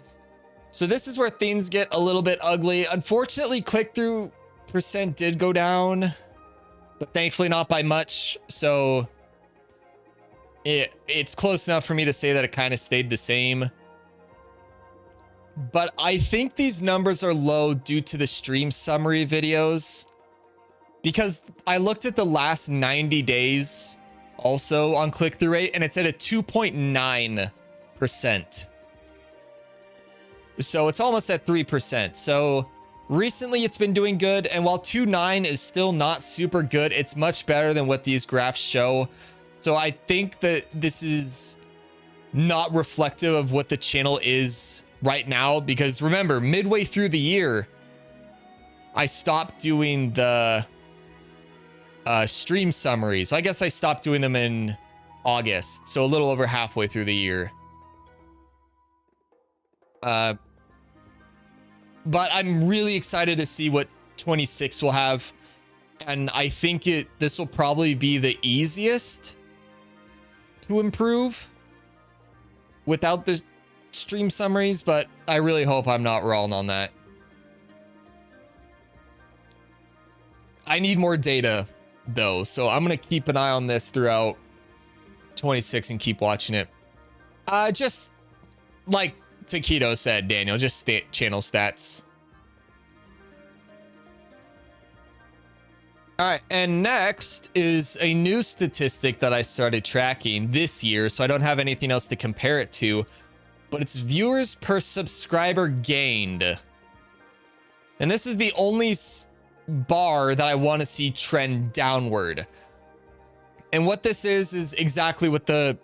So this is where things get a little bit ugly. Unfortunately, click-through percent did go down, but thankfully not by much. So it's close enough for me to say that it kind of stayed the same. but I think these numbers are low due to the stream summary videos, because I looked at the last 90 days also on click-through rate, and it's at a 2.9%. So it's almost at 3%. So recently it's been doing good, and while 2.9 is still not super good, it's much better than what these graphs show. So I think that this is not reflective of what the channel is right now, because remember, midway through the year, I stopped doing the stream summaries. I guess I stopped doing them in August, so a little over halfway through the year. But I'm really excited to see what 26 will have, and I think this will probably be the easiest to improve without the stream summaries, but I really hope I'm not wrong on that. I need more data though, so I'm gonna keep an eye on this throughout 26 and keep watching it. Just like Taquito said, Daniel, just channel stats. All right, and next is a new statistic that I started tracking this year, so I don't have anything else to compare it to, but it's viewers per subscriber gained. And this is the only bar that I want to see trend downward. And what this is exactly what the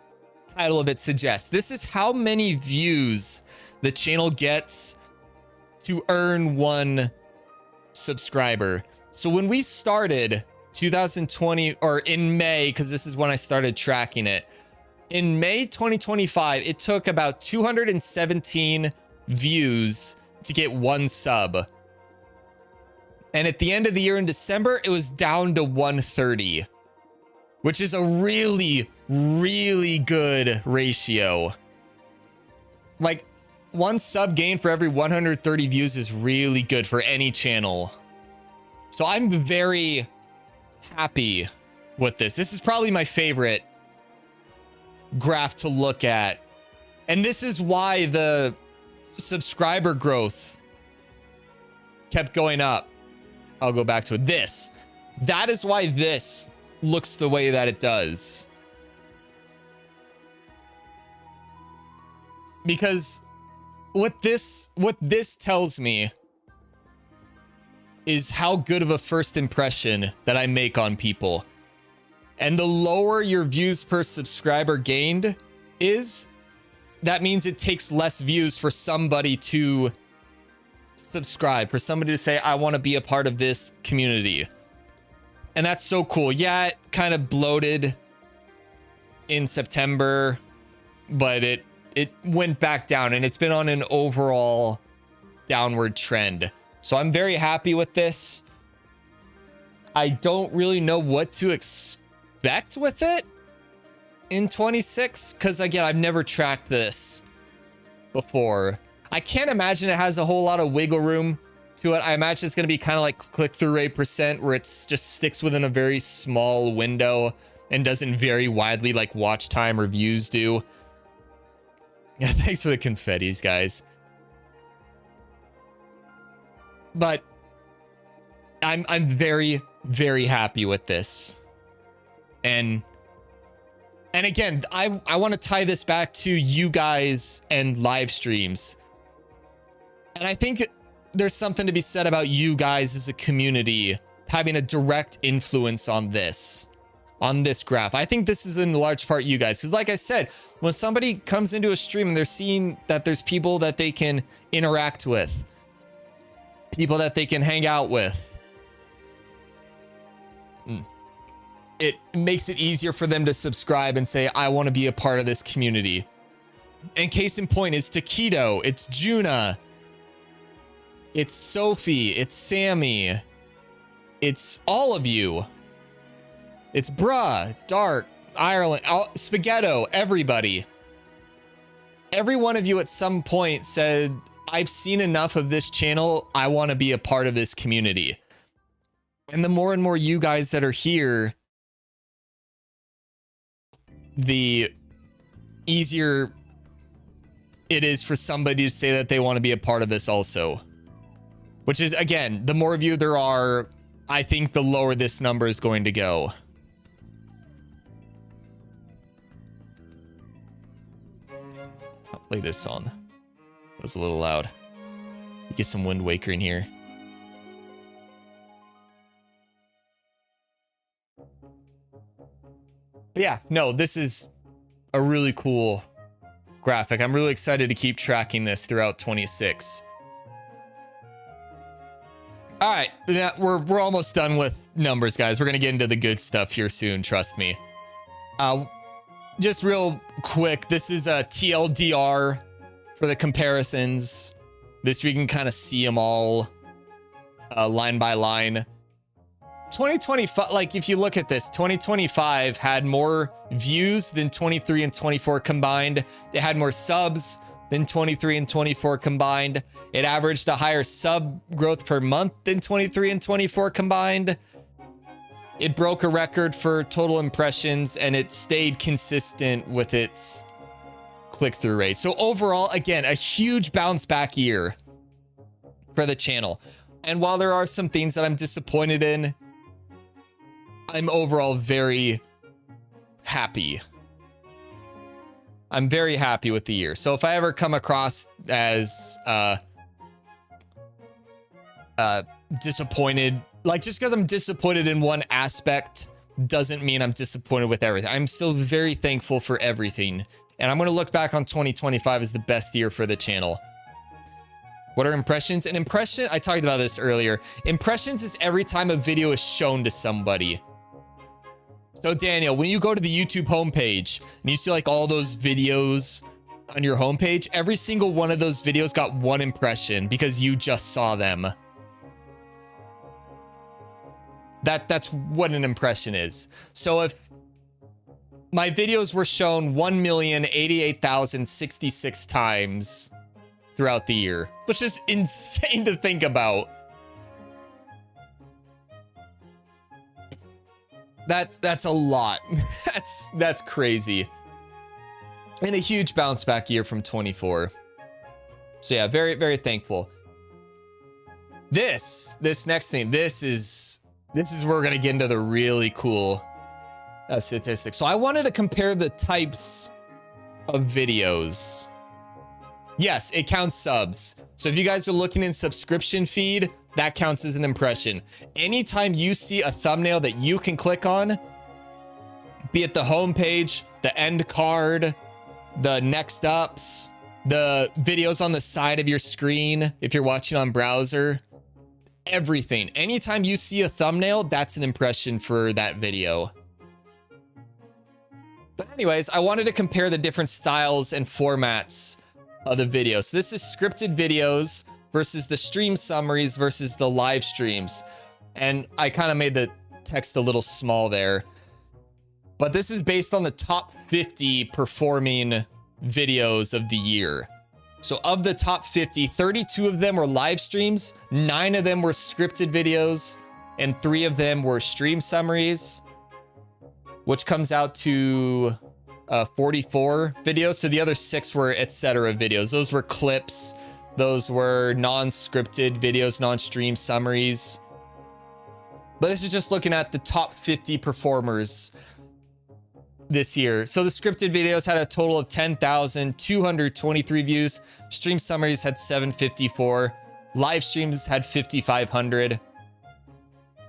title of it suggests. This is how many views the channel gets to earn one subscriber. So when we started 2020, or in May, because this is when I started tracking it, in May 2025, it took about 217 views to get one sub. And at the end of the year in December, it was down to 130, which is a really, really good ratio. Like, one sub gain for every 130 views is really good for any channel. So I'm very happy with this. This is probably my favorite graph to look at. And this is why the subscriber growth kept going up. I'll go back to it. That is why this looks the way that it does. Because what this tells me is how good of a first impression that I make on people. And the lower your views per subscriber gained is, that means it takes less views for somebody to subscribe, for somebody to say, I want to be a part of this community. And that's so cool. Yeah, it kind of bloated in September, but it went back down, and it's been on an overall downward trend. So I'm very happy with this. I don't really know what to expect with it in 26, because again, I've never tracked this before. I can't imagine it has a whole lot of wiggle room to it. I imagine it's going to be kind of like click-through rate percent, where it just sticks within a very small window and doesn't vary widely like watch time or views do. Yeah, thanks for the confettis, guys. But I'm very, very happy with this. And again, I want to tie this back to you guys and live streams. And I think there's something to be said about you guys as a community having a direct influence on this graph. I think this is in large part you guys, because like I said, when somebody comes into a stream and they're seeing that there's people that they can interact with, people that they can hang out with, it makes it easier for them to subscribe and say, I want to be a part of this community. And case in point is Taquito, it's Juna, it's Sophie, it's Sammy, it's all of you. It's Bruh, Dark, Ireland, Spaghetto, everybody. Every one of you at some point said, I've seen enough of this channel, I want to be a part of this community. And the more and more you guys that are here, the easier it is for somebody to say that they want to be a part of this also. Which is, again, the more of you there are, I think the lower this number is going to go. I'll play this song. It was a little loud. You get some Wind Waker in here. But yeah, no, this is a really cool graphic. I'm really excited to keep tracking this throughout 26. All right, yeah, we're almost done with numbers, guys. We're gonna get into the good stuff here soon, trust me. Just real quick, this is a TLDR for the comparisons. This we can kind of see them all line by line. 2025, like if you look at this, 2025 had more views than 23 and 24 combined. It had more subs than 23 and 24 combined. It averaged a higher sub growth per month than 23 and 24 combined. It broke a record for total impressions, and it stayed consistent with its click-through rate. So overall, again, a huge bounce back year for the channel. And while there are some things that I'm disappointed in, I'm overall very happy. I'm very happy with the year. So if I ever come across as disappointed, like just because I'm disappointed in one aspect doesn't mean I'm disappointed with everything. I'm still very thankful for everything. And I'm going to look back on 2025 as the best year for the channel. What are impressions? An impression, I talked about this earlier. Impressions is every time a video is shown to somebody. So Daniel, when you go to the YouTube homepage and you see like all those videos on your homepage, every single one of those videos got one impression because you just saw them. That's what an impression is. So if my videos were shown 1,088,066 times throughout the year, which is insane to think about. That's a lot. That's crazy. And a huge bounce back year from 24. So yeah, very, very thankful. This next thing, this is where we're gonna get into the really cool statistics. So I wanted to compare the types of videos. Yes, it counts subs. So if you guys are looking in subscription feed, that counts as an impression. Anytime you see a thumbnail that you can click on, be it the homepage, the end card, the next ups, the videos on the side of your screen, if you're watching on browser, everything. Anytime you see a thumbnail, that's an impression for that video. But anyways, I wanted to compare the different styles and formats of the video. So this is scripted videos versus the stream summaries versus the live streams. And I kind of made the text a little small there. But this is based on the top 50 performing videos of the year. So of the top 50, 32 of them were live streams, 9 of them were scripted videos, and 3 of them were stream summaries, which comes out to 44 videos. So the other 6 were etc. videos. Those were clips. Those were non-scripted videos, non-stream summaries. But this is just looking at the top 50 performers this year. So the scripted videos had a total of 10,223 views. Stream summaries had 754. Live streams had 5,500.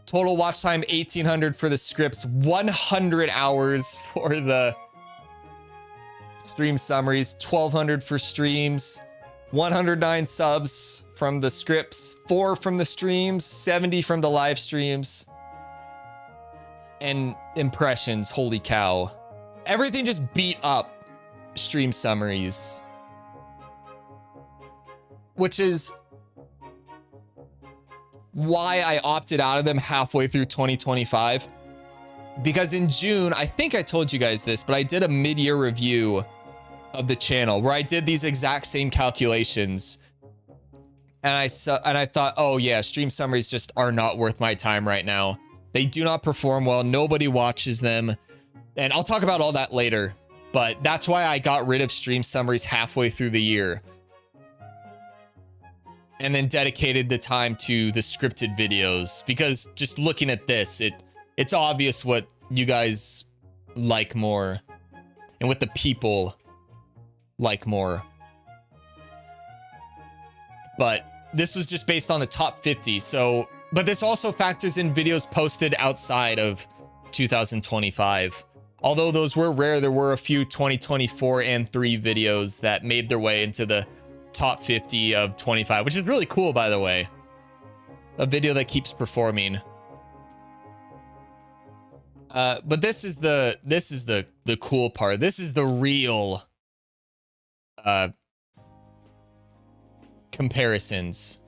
Total watch time 1,800 for the scripts. 100 hours for the stream summaries. 1,200 for streams. 109 subs from the scripts. 4 from the streams. 70 from the live streams. And impressions. Holy cow. Everything just beat up stream summaries, which is why I opted out of them halfway through 2025. Because in June, I think I told you guys this, but I did a mid-year review of the channel where I did these exact same calculations. And I thought, oh yeah, stream summaries just are not worth my time right now. They do not perform well. Nobody watches them. And I'll talk about all that later. But that's why I got rid of stream summaries halfway through the year. And then dedicated the time to the scripted videos, because just looking at this, it's obvious what you guys like more and what the people like more. But this was just based on the top 50. So, but this also factors in videos posted outside of 2025. Although those were rare, there were a few 2024 and 3 videos that made their way into the top 50 of 25, which is really cool, by the way. A video that keeps performing. But this is the cool part. This is the real comparisons.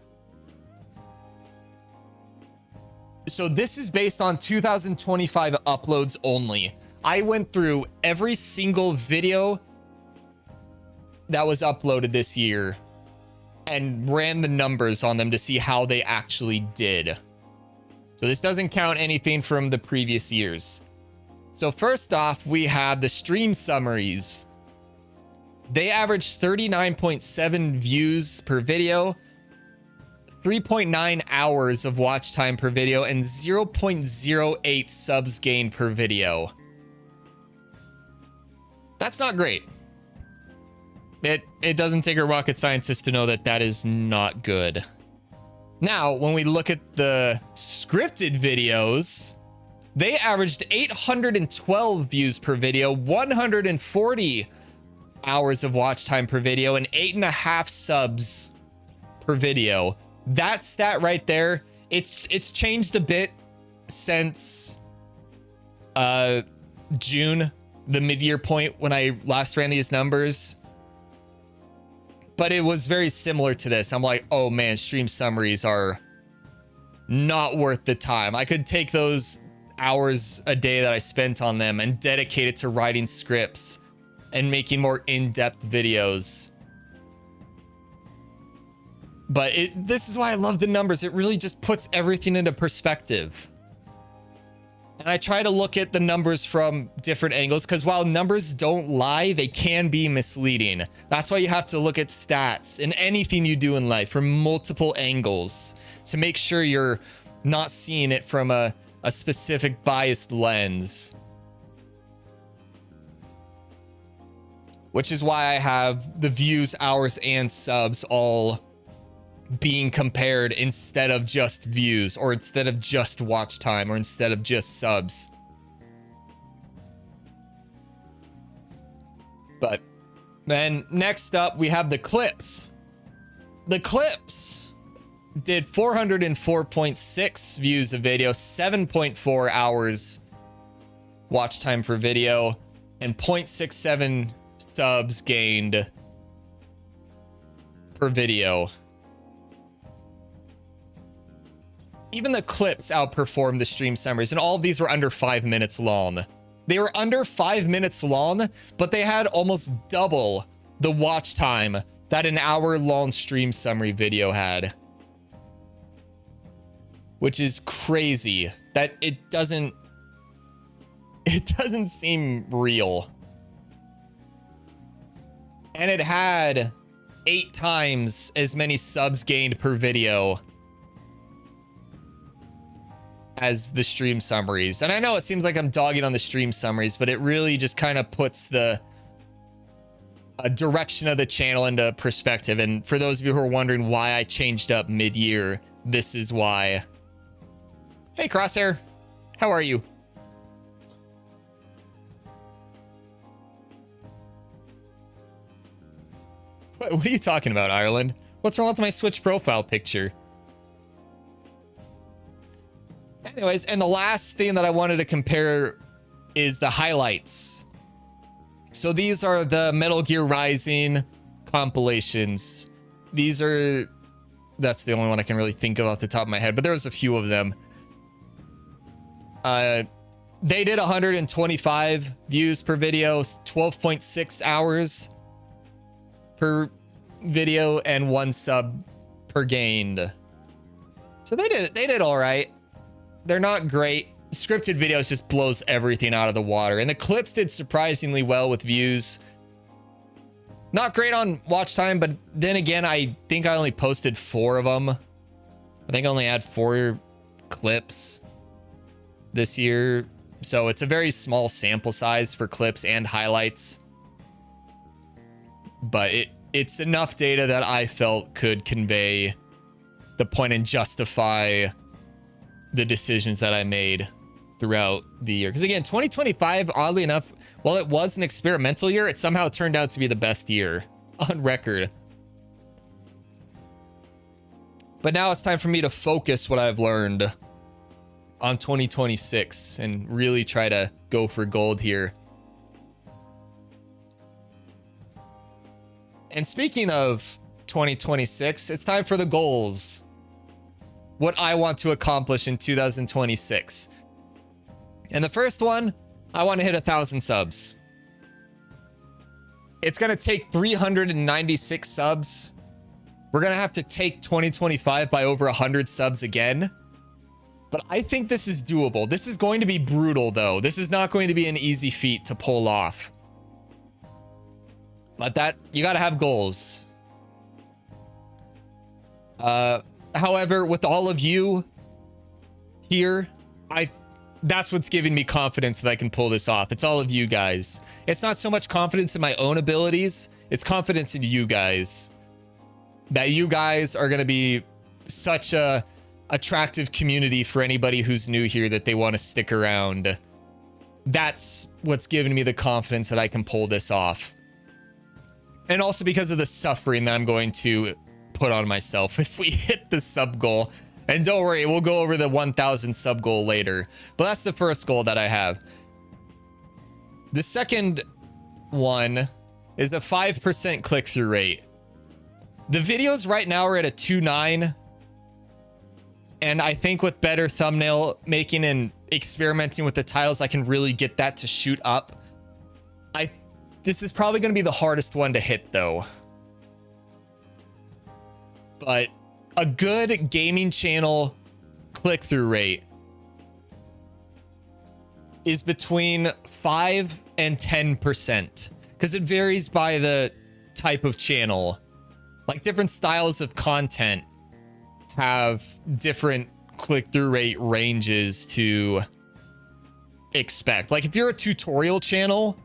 So this is based on 2025 uploads only. I went through every single video that was uploaded this year and ran the numbers on them to see how they actually did. So this doesn't count anything from the previous years. So first off, we have the stream summaries. They averaged 39.7 views per video, 3.9 hours of watch time per video, and 0.08 subs gained per video. That's not great. It doesn't take a rocket scientist to know that that is not good. Now, when we look at the scripted videos, they averaged 812 views per video, 140 hours of watch time per video, and 8.5 subs per video. That stat right there, it's changed a bit since June, the mid-year point when I last ran these numbers. But it was very similar to this. I'm like, oh man, stream summaries are not worth the time. I could take those hours a day that I spent on them and dedicate it to writing scripts and making more in-depth videos. But this is why I love the numbers. It really just puts everything into perspective. And I try to look at the numbers from different angles, because while numbers don't lie, they can be misleading. That's why you have to look at stats in anything you do in life from multiple angles to make sure you're not seeing it from a specific biased lens. Which is why I have the views, hours, and subs all being compared instead of just views, or instead of just watch time, or instead of just subs. But then next up, we have the clips. The clips did 404.6 views of video, 7.4 hours watch time for video, and 0.67 subs gained per video. Even the clips outperformed the stream summaries, and all of these were under 5 minutes long. They were under 5 minutes long, but they had almost double the watch time that an hour-long stream summary video had. Which is crazy that it doesn't seem real. And it had 8 times as many subs gained per video as the stream summaries. And I know it seems like I'm dogging on the stream summaries, but it really just kind of puts the direction of the channel into perspective. And for those of you who are wondering why I changed up mid-year, this is why. Hey, Crosshair. How are you? What are you talking about, Ireland? What's wrong with my Switch profile picture? Anyways, and the last thing that I wanted to compare is the highlights. So these are the Metal Gear Rising compilations. That's the only one I can really think of off the top of my head, but there's a few of them. They did 125 views per video, 12.6 hours per video, and 1 sub per gained. So they did all right. They're not great. scripted videos just blows everything out of the water. And the clips did surprisingly well with views. Not great on watch time, but then again, I think I only posted 4 of them. I think I only had 4 clips this year. So it's a very small sample size for clips and highlights. But it's enough data that I felt could convey the point and justify the decisions that I made throughout the year. Because again, 2025, oddly enough, while it was an experimental year, it somehow turned out to be the best year on record. But now it's time for me to focus what I've learned on 2026 and really try to go for gold here. And speaking of 2026, it's time for the goals. What I want to accomplish in 2026. And the first one, I want to hit 1,000 subs. It's going to take 396 subs. We're going to have to take 2025 by over 100 subs again. But I think this is doable. This is going to be brutal, though. This is not going to be an easy feat to pull off. But that, you got to have goals. However, with all of you here, that's what's giving me confidence that I can pull this off. It's all of you guys. It's not so much confidence in my own abilities. It's confidence in you guys. That you guys are going to be such a attractive community for anybody who's new here that they want to stick around. That's what's giving me the confidence that I can pull this off. And also because of the suffering that I'm going to put on myself if we hit the sub goal. And don't worry, we'll go over the 1,000 sub goal later. But that's the first goal that I have. The second one is a 5% click-through rate. The videos right now are at a 2.9. And I think with better thumbnail making and experimenting with the titles, I can really get that to shoot up. This is probably going to be the hardest one to hit, though. But a good gaming channel click-through rate is between 5 and 10%, because it varies by the type of channel. Like different styles of content have different click-through rate ranges to expect. Like if you're a tutorial channel,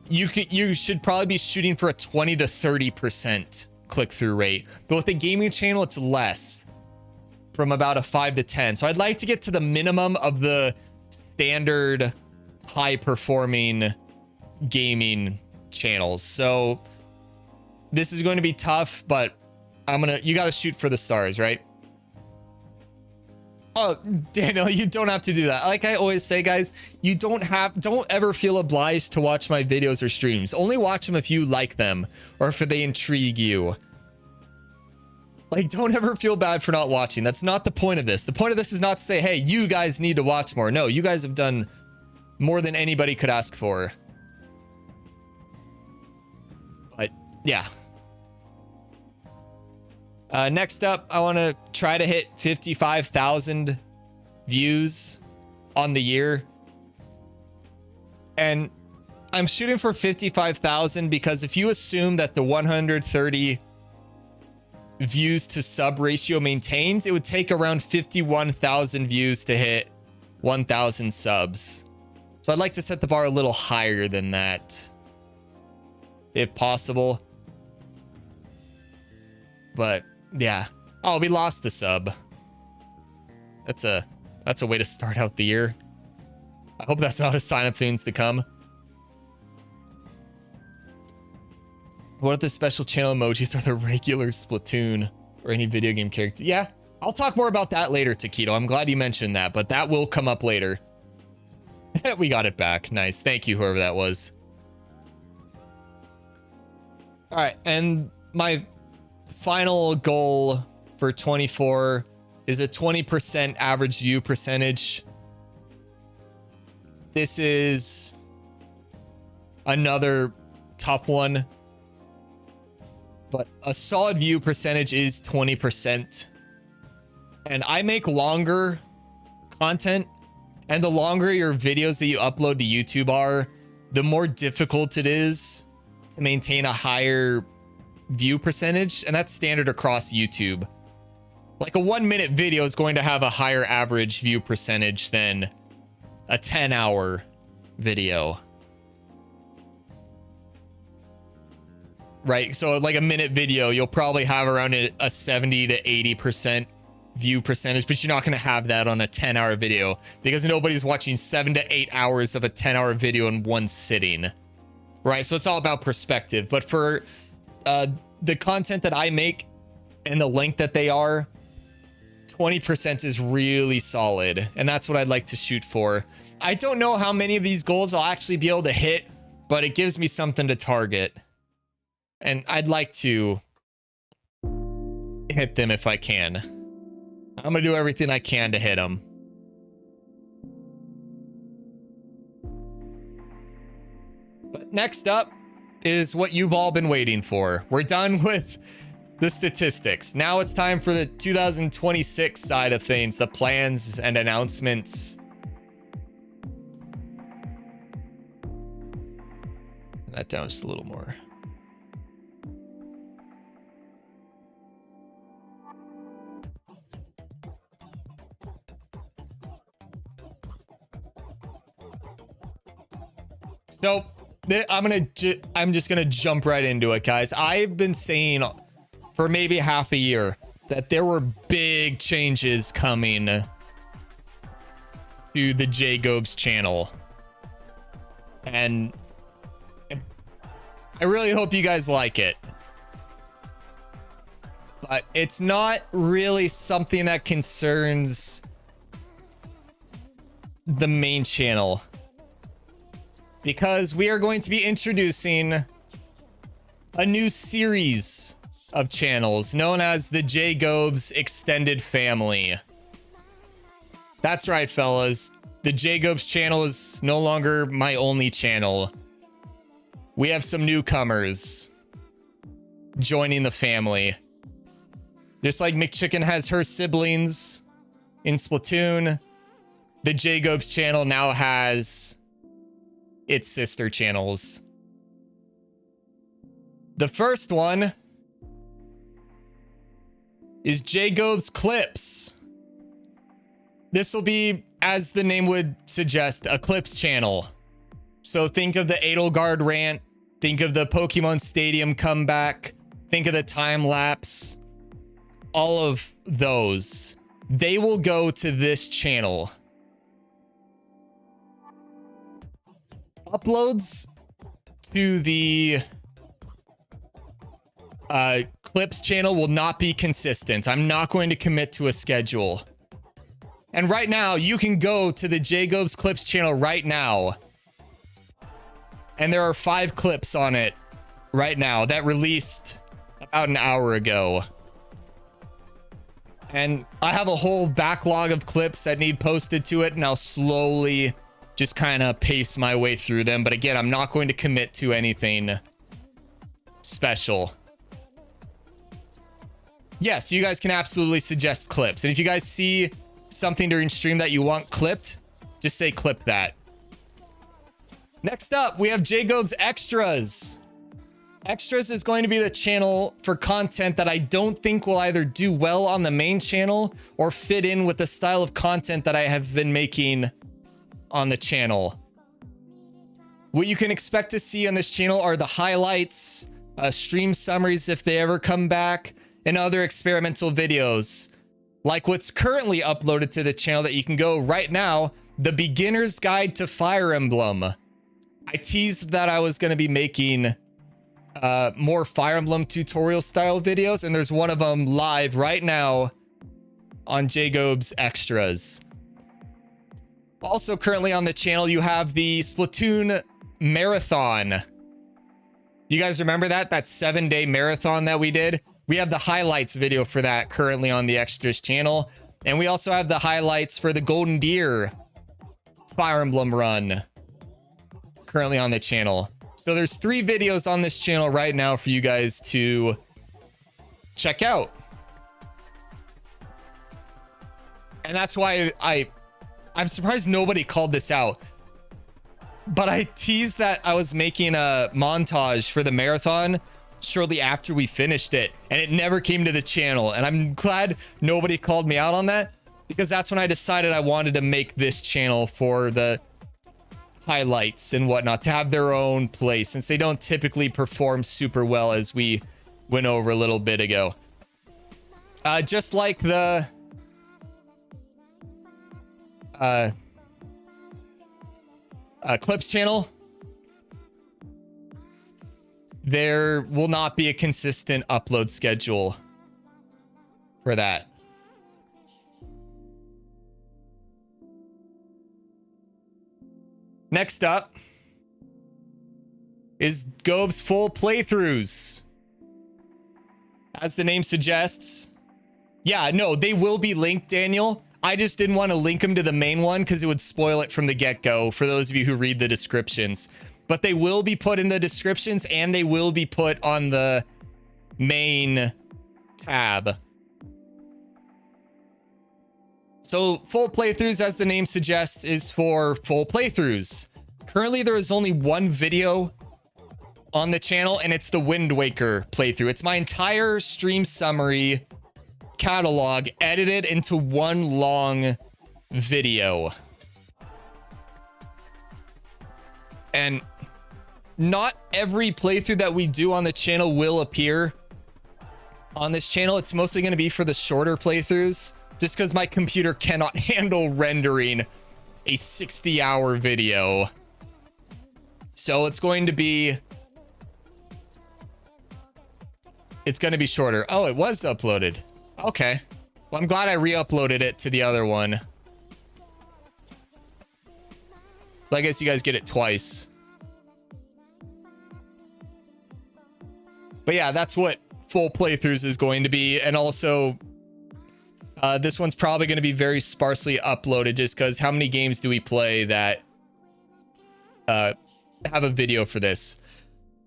you should probably be shooting for a 20 to 30% click-through rate. But with a gaming channel, it's less, from about a 5 to 10. So I'd like to get to the minimum of the standard high-performing gaming channels. So this is going to be tough, but you got to shoot for the stars, right? Oh, Daniel, you don't have to do that. Like I always say, guys, don't ever feel obliged to watch my videos or streams. Only watch them if you like them or if they intrigue you. Like, don't ever feel bad for not watching. That's not the point of this. The point of this is not to say, hey, you guys need to watch more. No, you guys have done more than anybody could ask for. But yeah. Next up, I want to try to hit 55,000 views on the year. And I'm shooting for 55,000 because if you assume that the 130 views to sub ratio maintains, it would take around 51,000 views to hit 1,000 subs. So I'd like to set the bar a little higher than that, if possible. But yeah. Oh, we lost a sub. That's a way to start out the year. I hope that's not a sign of things to come. What if the special channel emojis are the regular Splatoon or any video game character? Yeah, I'll talk more about that later, Taquito. I'm glad you mentioned that, but that will come up later. We got it back. Nice. Thank you, whoever that was. All right, and my final goal for 24 is a 20% average view percentage. This is another tough one, but a solid view percentage is 20%. And I make longer content And the longer your videos that you upload to YouTube are, the more difficult it is to maintain a higher view percentage. And that's standard across YouTube. Like a 1 minute video is going to have a higher average view percentage than a 10-hour video. Right? So like a minute video, you'll probably have around a 70 to 80% view percentage, but you're not going to have that on a 10-hour video because nobody's watching 7 to 8 hours of a 10-hour video in one sitting. Right? So it's all about perspective. But for the content that I make and the length that they are, 20% is really solid, and that's what I'd like to shoot for. I don't know how many of these goals I'll actually be able to hit, but it gives me something to target, and I'd like to hit them if I can. I'm gonna do everything I can to hit them. But next up is what you've all been waiting for. We're done with the statistics. Now it's time for the 2026 side of things, the plans and announcements. That down just a little more. So I'm just gonna jump right into it, guys. I've been saying for maybe half a year that there were big changes coming to the Jacobs channel, and I really hope you guys like it. But it's not really something that concerns the main channel, because we are going to be introducing a new series of channels known as the Jacobs Extended Family. That's right, fellas. The Jacobs channel is no longer my only channel. We have some newcomers joining the family. Just like McChicken has her siblings in Splatoon, the Jacobs channel now has its sister channels. The first one is Jacobs Clips. This will be, as the name would suggest, a clips channel. So think of the Edelgard rant, think of the Pokemon Stadium comeback, think of the time lapse, all of those. They will go to this channel. Uploads to the clips channel will not be consistent. I'm not going to commit to a schedule. And right now, you can go to the Jacobs Clips channel right now, and there are 5 clips on it right now that released about an hour ago. And I have a whole backlog of clips that need posted to it, and I'll slowly just kind of pace my way through them. But again, I'm not going to commit to anything special. Yes, you guys can absolutely suggest clips. And if you guys see something during stream that you want clipped, just say clip that. Next up, we have Jacobs Extras. Extras is going to be the channel for content that I don't think will either do well on the main channel or fit in with the style of content that I have been making on the channel. What you can expect to see on this channel are the highlights, stream summaries if they ever come back, and other experimental videos like what's currently uploaded to the channel that you can go right now, the Beginner's Guide to Fire Emblem. I teased that I was going to be making more Fire Emblem tutorial style videos, and there's one of them live right now on Jacobs Extras. Also currently on the channel, you have the Splatoon Marathon. You guys remember that 7-day marathon that we did? We have the highlights video for that currently on the Extras channel. And we also have the highlights for the Golden Deer Fire Emblem run currently on the channel. So there's 3 videos on this channel right now for you guys to check out. And that's why I'm surprised nobody called this out, but I teased that I was making a montage for the marathon shortly after we finished it, and it never came to the channel. And I'm glad nobody called me out on that, because that's when I decided I wanted to make this channel for the highlights and whatnot, to have their own place, since they don't typically perform super well, as we went over a little bit ago. Just like the Clips channel, there will not be a consistent upload schedule for that. Next up is Gobe's full playthroughs. As the name suggests. Yeah, no, they will be linked, Daniel. I just didn't want to link them to the main one because it would spoil it from the get-go for those of you who read the descriptions. But they will be put in the descriptions, and they will be put on the main tab. So full playthroughs, as the name suggests, is for full playthroughs. Currently, there is only one video on the channel, and it's the Wind Waker playthrough. It's my entire stream summary catalog edited into one long video. And not every playthrough that we do on the channel will appear on this channel. It's mostly going to be for the shorter playthroughs, just because my computer cannot handle rendering a 60-hour video. So it's going to be shorter. Oh, it was uploaded. Okay. Well, I'm glad I re-uploaded it to the other one. So I guess you guys get it twice. But yeah, that's what full playthroughs is going to be. And also, this one's probably going to be very sparsely uploaded, just because how many games do we play that have a video for this?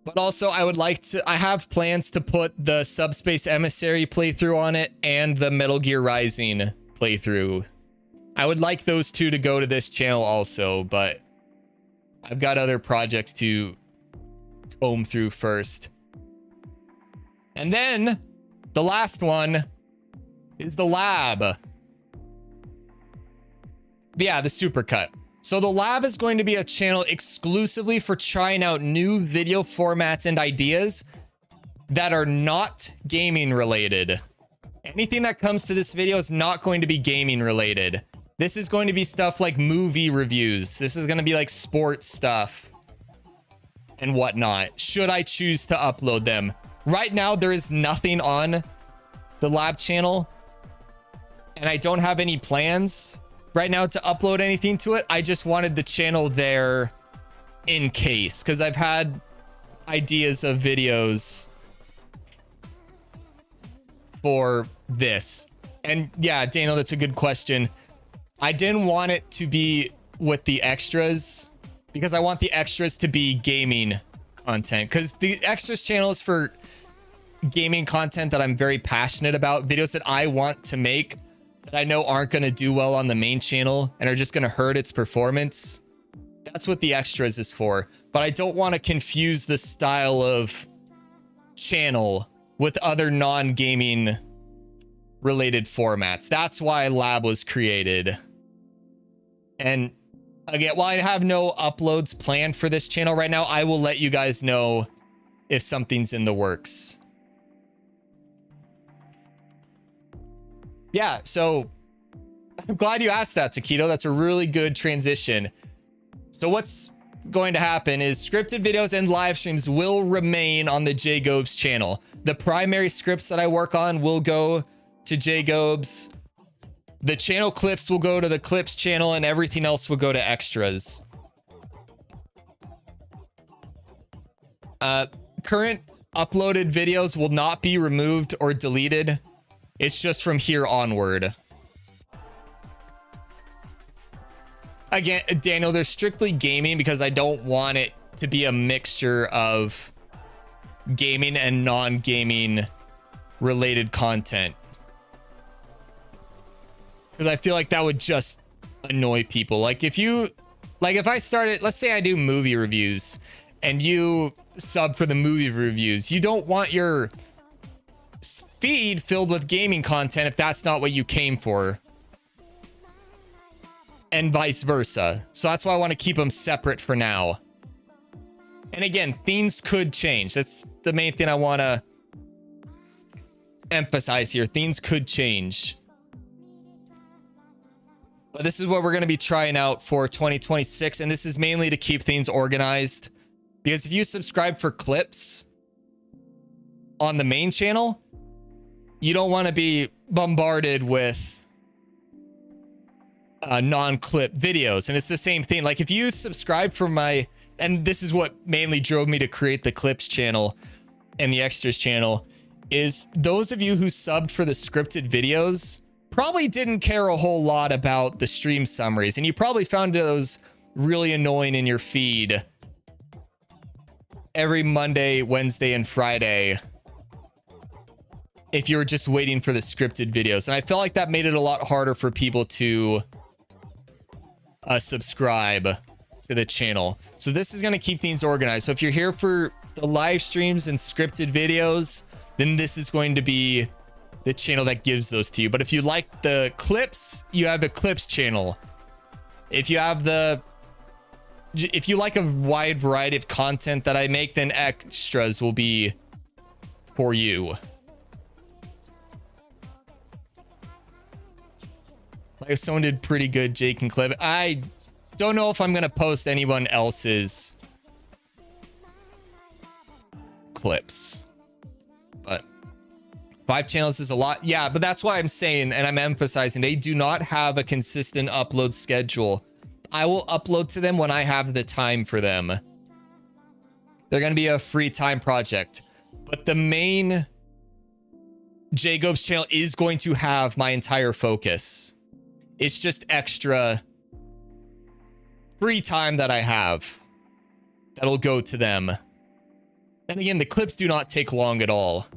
But also, I have plans to put the Subspace Emissary playthrough on it and the Metal Gear Rising playthrough. I would like those two to go to this channel also, but I've got other projects to comb through first. And then the last one is the lab. Yeah, the supercut. So the lab is going to be a channel exclusively for trying out new video formats and ideas that are not gaming related. Anything that comes to this video is not going to be gaming related. This is going to be stuff like movie reviews. This is going to be like sports stuff and whatnot, should I choose to upload them. Right now, there is nothing on the lab channel, and I don't have any plans right now to upload anything to it. I just wanted the channel there in case, because I've had ideas of videos for this. And yeah, Daniel, that's a good question. I didn't want it to be with the extras, because I want the extras to be gaming content, because the extras channel is for gaming content that I'm very passionate about, videos that I want to make that I know aren't going to do well on the main channel and are just going to hurt its performance. That's what the extras is for. But I don't want to confuse the style of channel with other non-gaming related formats. That's why Lab was created. And again, while I have no uploads planned for this channel right now, I will let you guys know if something's in the works. Yeah, so I'm glad you asked that, Taquito. That's a really good transition. So what's going to happen is scripted videos and live streams will remain on the JGobes channel. The primary scripts that I work on will go to JGobes. The channel clips will go to the Clips channel, and everything else will go to extras. Current uploaded videos will not be removed or deleted. It's just from here onward. Again, Daniel, they're strictly gaming because I don't want it to be a mixture of gaming and non-gaming related content. Because I feel like that would just annoy people. Like if I started, let's say I do movie reviews and you sub for the movie reviews, you don't want your feed filled with gaming content if that's not what you came for, and vice versa. So that's why I want to keep them separate for now. And again, things could change. That's the main thing I want to emphasize here. Things could change. But this is what we're going to be trying out for 2026. And this is mainly to keep things organized. Because if you subscribe for clips on the main channel, you don't want to be bombarded with non-clip videos. And it's the same thing. Like if you subscribe for my, and this is what mainly drove me to create the clips channel and the extras channel, is those of you who subbed for the scripted videos probably didn't care a whole lot about the stream summaries, and you probably found those really annoying in your feed every Monday, Wednesday, and Friday if you were just waiting for the scripted videos. And I felt like that made it a lot harder for people to subscribe to the channel. So this is going to keep things organized. So if you're here for the live streams and scripted videos, then this is going to be the channel that gives those to you. But if you like the clips, you have the clips channel. If you like a wide variety of content that I make, then extras will be for you. Like if someone did pretty good Jake and Clip. I don't know if I'm going to post anyone else's clips, but 5 channels is a lot. Yeah, but that's why I'm saying, and I'm emphasizing, they do not have a consistent upload schedule. I will upload to them when I have the time for them. They're going to be a free time project, but the main Jacob's channel is going to have my entire focus. It's just extra free time that I have that'll go to them. And again, the clips do not take long at all.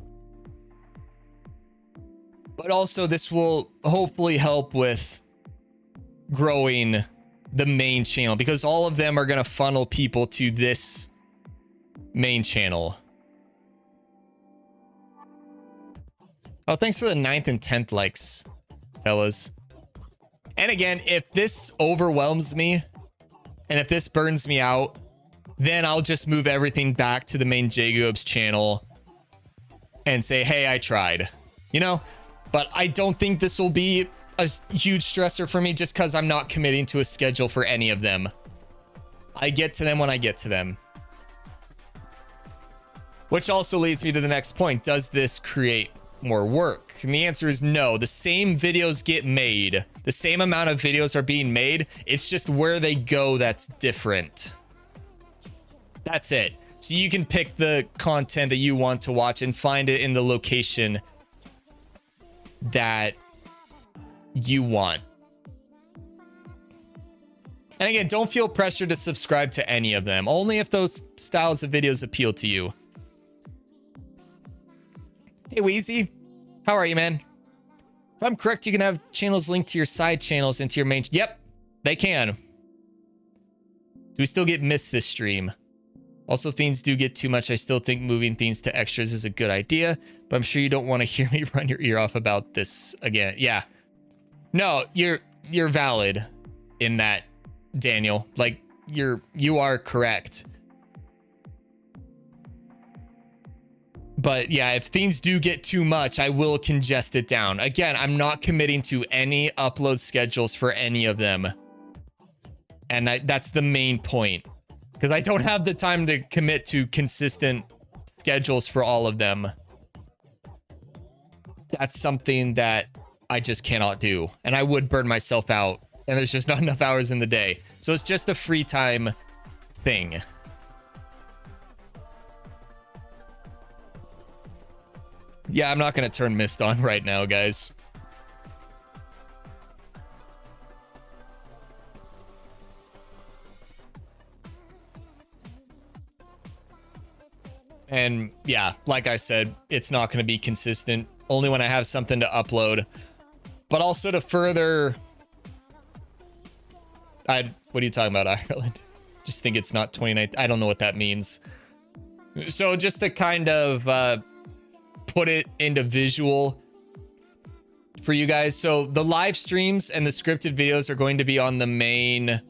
But also this will hopefully help with growing the main channel, because all of them are going to funnel people to this main channel. Oh, thanks for the 9th and 10th likes, fellas. And again, if this overwhelms me and if this burns me out, then I'll just move everything back to the main Jacobs channel and say, hey, I tried, you know? But I don't think this will be a huge stressor for me, just because I'm not committing to a schedule for any of them. I get to them when I get to them. Which also leads me to the next point. Does this create more work? And the answer is no. The same videos get made. The same amount of videos are being made. It's just where they go that's different. That's it. So you can pick the content that you want to watch and find it in the location that you want. And again, don't feel pressure to subscribe to any of them. Only if those styles of videos appeal to you. Hey, Wheezy. How are you, man? If I'm correct, you can have channels linked to your side channels into your main... Yep, they can. Do we still get missed this stream? Also, if things do get too much, I still think moving things to extras is a good idea, but I'm sure you don't want to hear me run your ear off about this again. Yeah. No, you're valid in that, Daniel. Like, you are correct. But yeah, if things do get too much, I will congest it down. Again, I'm not committing to any upload schedules for any of them. And that's the main point. Because I don't have the time to commit to consistent schedules for all of them. That's something that I just cannot do. And I would burn myself out. And there's just not enough hours in the day. So it's just a free time thing. Yeah, I'm not going to turn Mist on right now, guys. And yeah, like I said, it's not going to be consistent. Only when I have something to upload. But also to further What are you talking about, Ireland? Just think it's not 29. I don't know what that means. So just to kind of put it into visual for you guys. So the live streams and the scripted videos are going to be on the main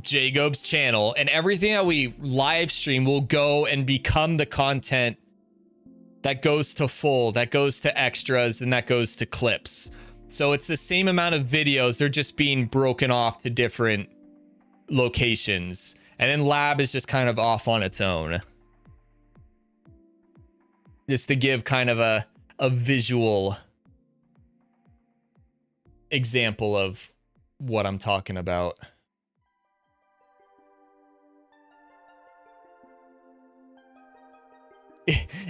Jacob's channel, and everything that we live stream will go and become the content that goes to full, that goes to extras, and that goes to clips. So it's the same amount of videos, they're just being broken off to different locations. And then lab is just kind of off on its own. Just to give kind of a visual example of what I'm talking about.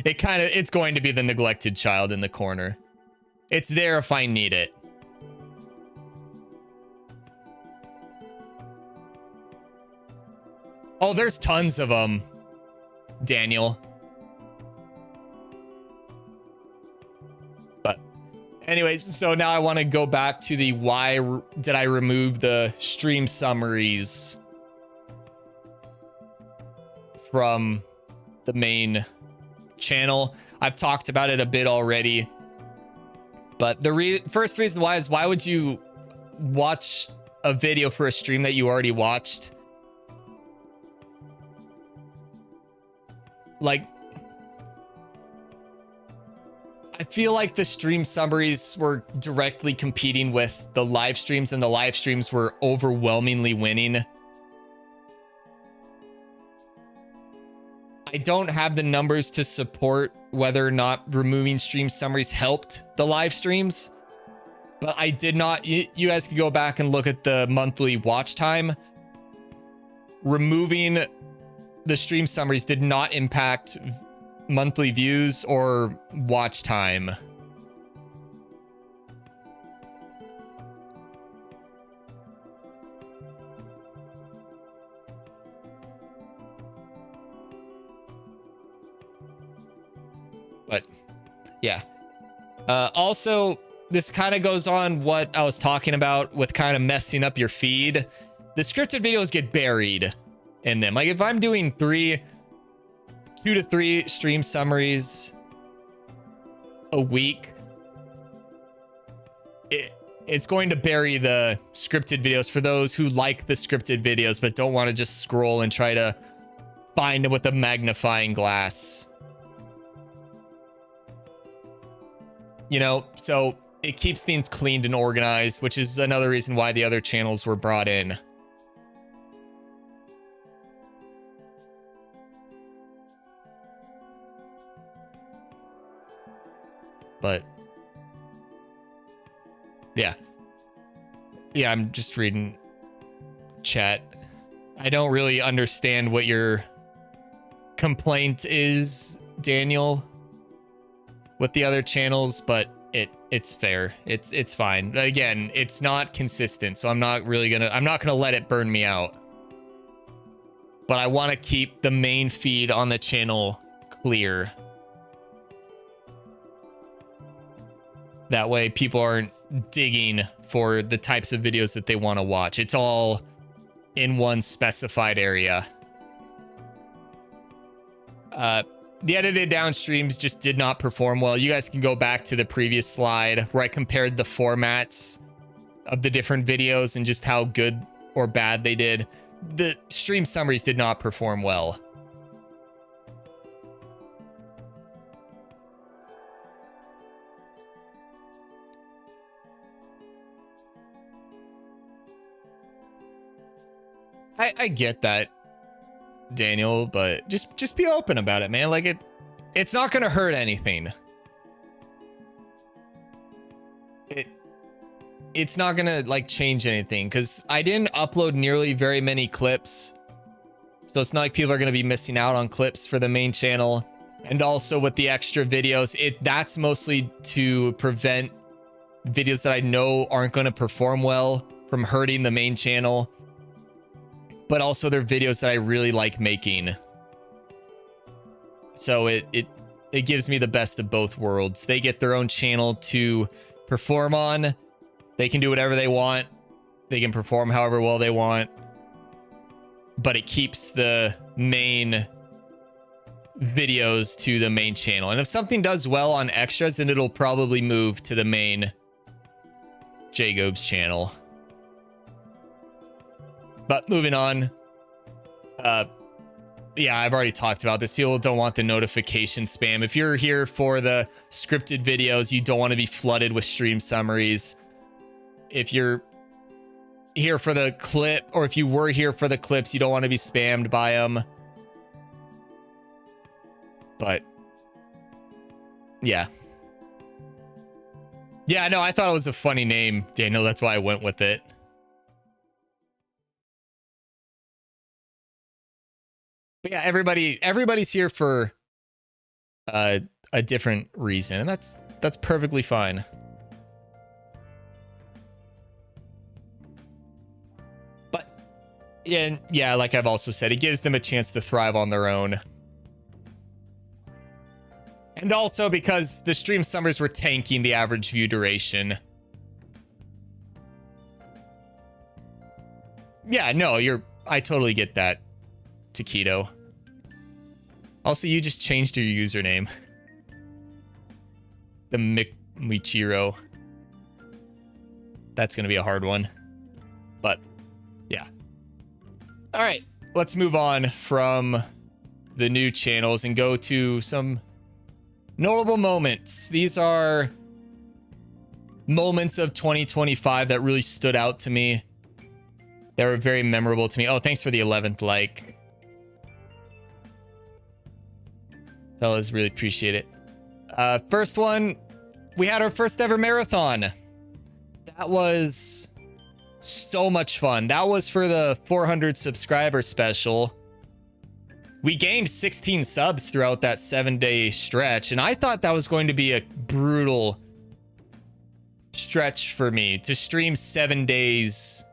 It's going to be the neglected child in the corner. It's there if I need it. Oh, there's tons of them, Daniel. But anyways, so now I want to go back to the why did I remove the stream summaries from the main channel. I've talked about it a bit already, but the first reason why is, why would you watch a video for a stream that you already watched? Like, I feel like the stream summaries were directly competing with the live streams, and the live streams were overwhelmingly winning. I don't have the numbers to support whether or not removing stream summaries helped the live streams, but I did not. You guys could go back and look at the monthly watch time. Removing the stream summaries did not impact monthly views or watch time. But yeah. Also, this kind of goes on what I was talking about with kind of messing up your feed. The scripted videos get buried in them. Like if I'm doing 2 to 3 stream summaries a week, it's going to bury the scripted videos for those who like the scripted videos but don't want to just scroll and try to find them with a magnifying glass. You know, so it keeps things cleaned and organized, which is another reason why the other channels were brought in. But yeah, I'm just reading chat. I don't really understand what your complaint is, Daniel, with the other channels, but it's fair. It's fine. Again, it's not consistent, so I'm not gonna let it burn me out. But I want to keep the main feed on the channel clear. That way people aren't digging for the types of videos that they want to watch. It's all in one specified area. The edited down streams just did not perform well. You guys can go back to the previous slide where I compared the formats of the different videos and just how good or bad they did. The stream summaries did not perform well. I get that, Daniel, but just be open about it, man. Like it's not gonna hurt anything. It's not gonna like change anything, because I didn't upload nearly very many clips, so it's not like people are gonna be missing out on clips for the main channel. And also with the extra videos, that's mostly to prevent videos that I know aren't gonna perform well from hurting the main channel. But also they're videos that I really like making. So it gives me the best of both worlds. They get their own channel to perform on. They can do whatever they want. They can perform however well they want, but it keeps the main videos to the main channel. And if something does well on extras, then it'll probably move to the main Jacob's channel. But moving on. Yeah, I've already talked about this. People don't want the notification spam. If you're here for the scripted videos, you don't want to be flooded with stream summaries. If you're here for the clip, or if you were here for the clips, you don't want to be spammed by them. But yeah. Yeah, no, I thought it was a funny name, Daniel. That's why I went with it. But yeah, everybody's here for a different reason, and that's perfectly fine. But yeah, like I've also said, it gives them a chance to thrive on their own. And also because the stream summers were tanking the average view duration. Yeah, no, I totally get that, Taquito. Also, you just changed your username. The Michiro. That's going to be a hard one. But, yeah. All right, let's move on from the new channels and go to some notable moments. These are moments of 2025 that really stood out to me. They were very memorable to me. Oh, thanks for the 11th like. Fellas, really appreciate it. First one, we had our first ever marathon. That was so much fun. That was for the 400 subscriber special. We gained 16 subs throughout that 7-day stretch, and I thought that was going to be a brutal stretch for me to stream 7 days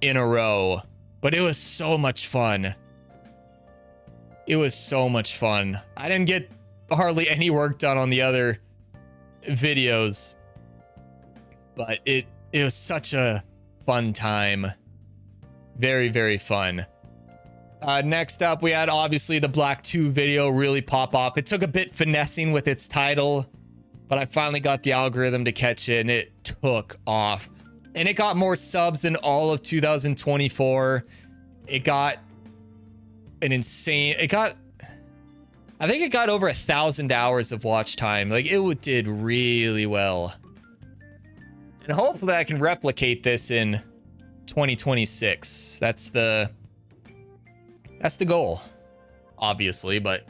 in a row, but it was so much fun. It was so much fun. I didn't get hardly any work done on the other videos, but it was such a fun time. Very, very fun. Next up, we had obviously the Black 2 video really pop off. It took a bit finessing with its title, but I finally got the algorithm to catch it, and it took off. And it got more subs than all of 2024. It got an insane... I think it got over 1,000 hours of watch time. Like, it did really well. And hopefully I can replicate this in 2026. That's the goal, obviously, but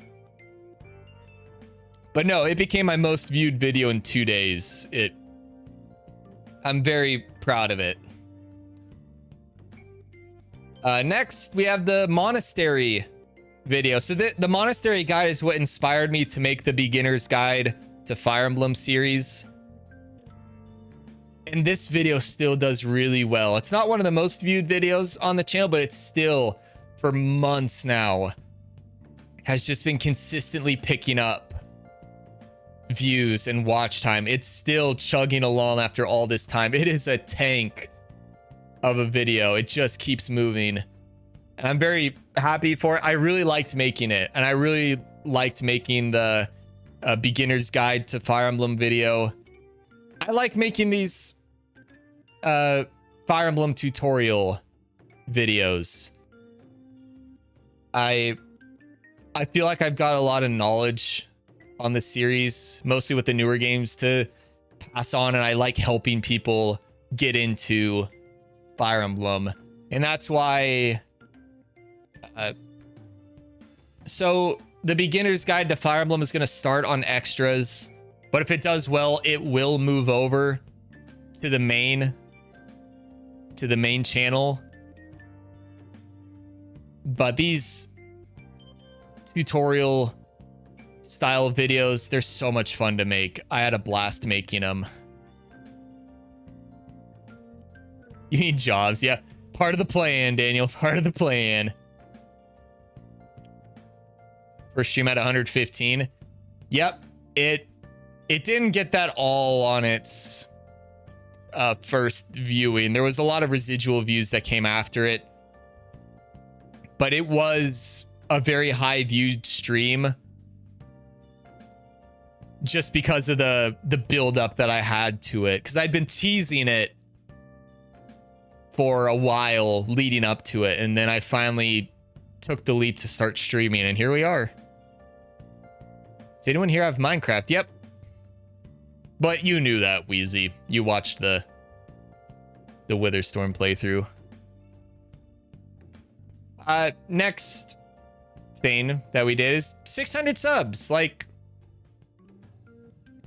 no, it became my most viewed video in 2 days. I'm very proud of it. Next, we have the monastery video. So the monastery guide is what inspired me to make the beginner's guide to Fire Emblem series. And this video still does really well. It's not one of the most viewed videos on the channel, but it's still, for months now, has just been consistently picking up views and watch time. It's still chugging along after all this time. It is a tank of a video. It just keeps moving. And I'm very happy for it. I really liked making it, and I really liked making the beginner's guide to Fire Emblem video. I like making these Fire Emblem tutorial videos. I feel like I've got a lot of knowledge on the series, mostly with the newer games, to pass on, and I like helping people get into Fire Emblem. And that's why so the beginner's guide to Fire Emblem is going to start on extras, but if it does well, it will move over to the main channel. But these tutorial style videos, they're so much fun to make. I had a blast making them. You need jobs. Yeah, part of the plan, Daniel. Part of the plan. First stream at 115. Yep, it didn't get that all on its first viewing. There was a lot of residual views that came after it, but it was a very high viewed stream just because of the build up that I had to it, because I'd been teasing it for a while leading up to it, and then I finally took the leap to start streaming, and here we are. Does anyone here have Minecraft? Yep. But you knew that, Wheezy. You watched the Witherstorm playthrough. Next thing that we did is 600 subs. Like,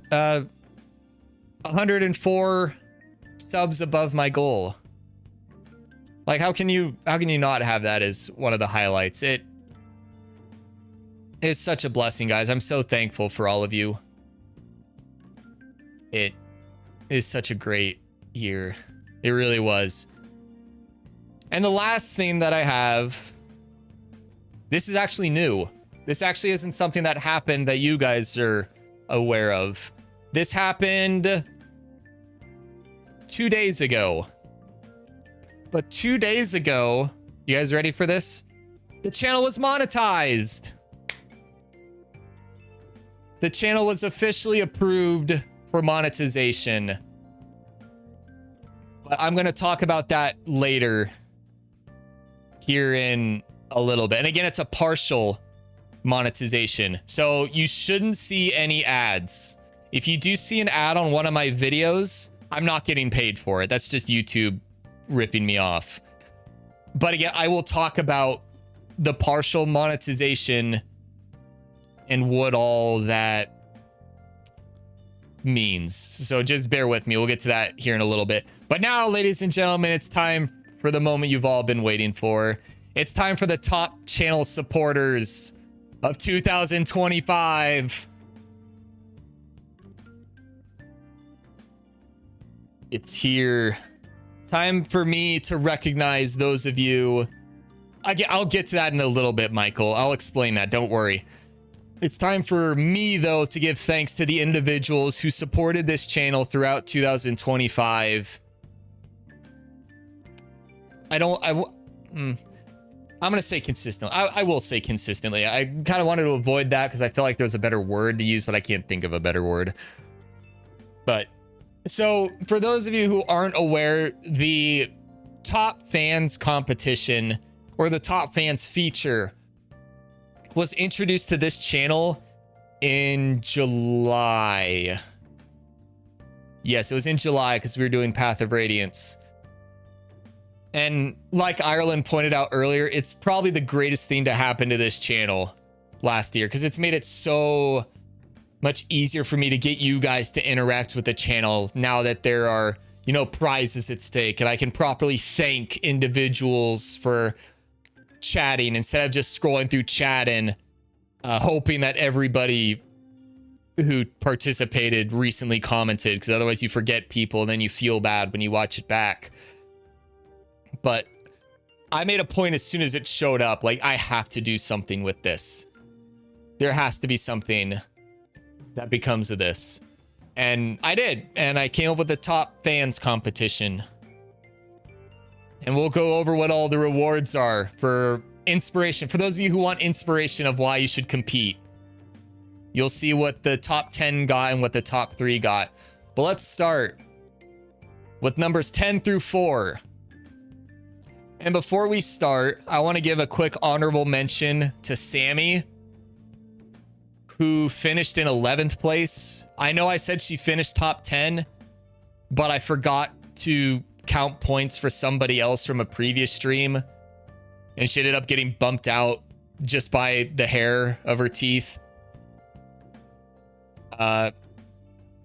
104 subs above my goal. Like, how can you not have that as one of the highlights? It is such a blessing, guys. I'm so thankful for all of you. It is such a great year. It really was. And the last thing that I have, this is actually new. This actually isn't something that happened that you guys are aware of. This happened 2 days ago. But 2 days ago, you guys ready for this? The channel was monetized. The channel was officially approved for monetization. But I'm going to talk about that later here in a little bit. And again, it's a partial monetization. So you shouldn't see any ads. If you do see an ad on one of my videos, I'm not getting paid for it. That's just YouTube ripping me off. But again, I will talk about the partial monetization and what all that means. So just bear with me. We'll get to that here in a little bit. But now, ladies and gentlemen, it's time for the moment you've all been waiting for. It's time for the top channel supporters of 2025. It's here. Time for me to recognize those of you. I'll get to that in a little bit, Michael. I'll explain that. Don't worry. It's time for me, though, to give thanks to the individuals who supported this channel throughout 2025. I'm going to say consistently. I will say consistently. I kind of wanted to avoid that because I feel like there's a better word to use, but I can't think of a better word. But so for those of you who aren't aware, the Top Fans competition or the Top Fans feature was introduced to this channel in July. Yes, it was in July because we were doing Path of Radiance. And like Ireland pointed out earlier, it's probably the greatest thing to happen to this channel last year because it's made it so much easier for me to get you guys to interact with the channel now that there are, you know, prizes at stake, and I can properly thank individuals for chatting instead of just scrolling through chat and hoping that everybody who participated recently commented, because otherwise you forget people and then you feel bad when you watch it back. But I made a point as soon as it showed up, like, I have to do something with this. There has to be something that becomes of this. And I did. And I came up with the Top Fans competition. And we'll go over what all the rewards are for inspiration. For those of you who want inspiration of why you should compete, you'll see what the top 10 got and what the top 3 got. But let's start with numbers 10 through 4. And before we start, I want to give a quick honorable mention to Sammy, who finished in 11th place. I know I said she finished top 10, but I forgot to count points for somebody else from a previous stream, and she ended up getting bumped out just by the hair of her teeth.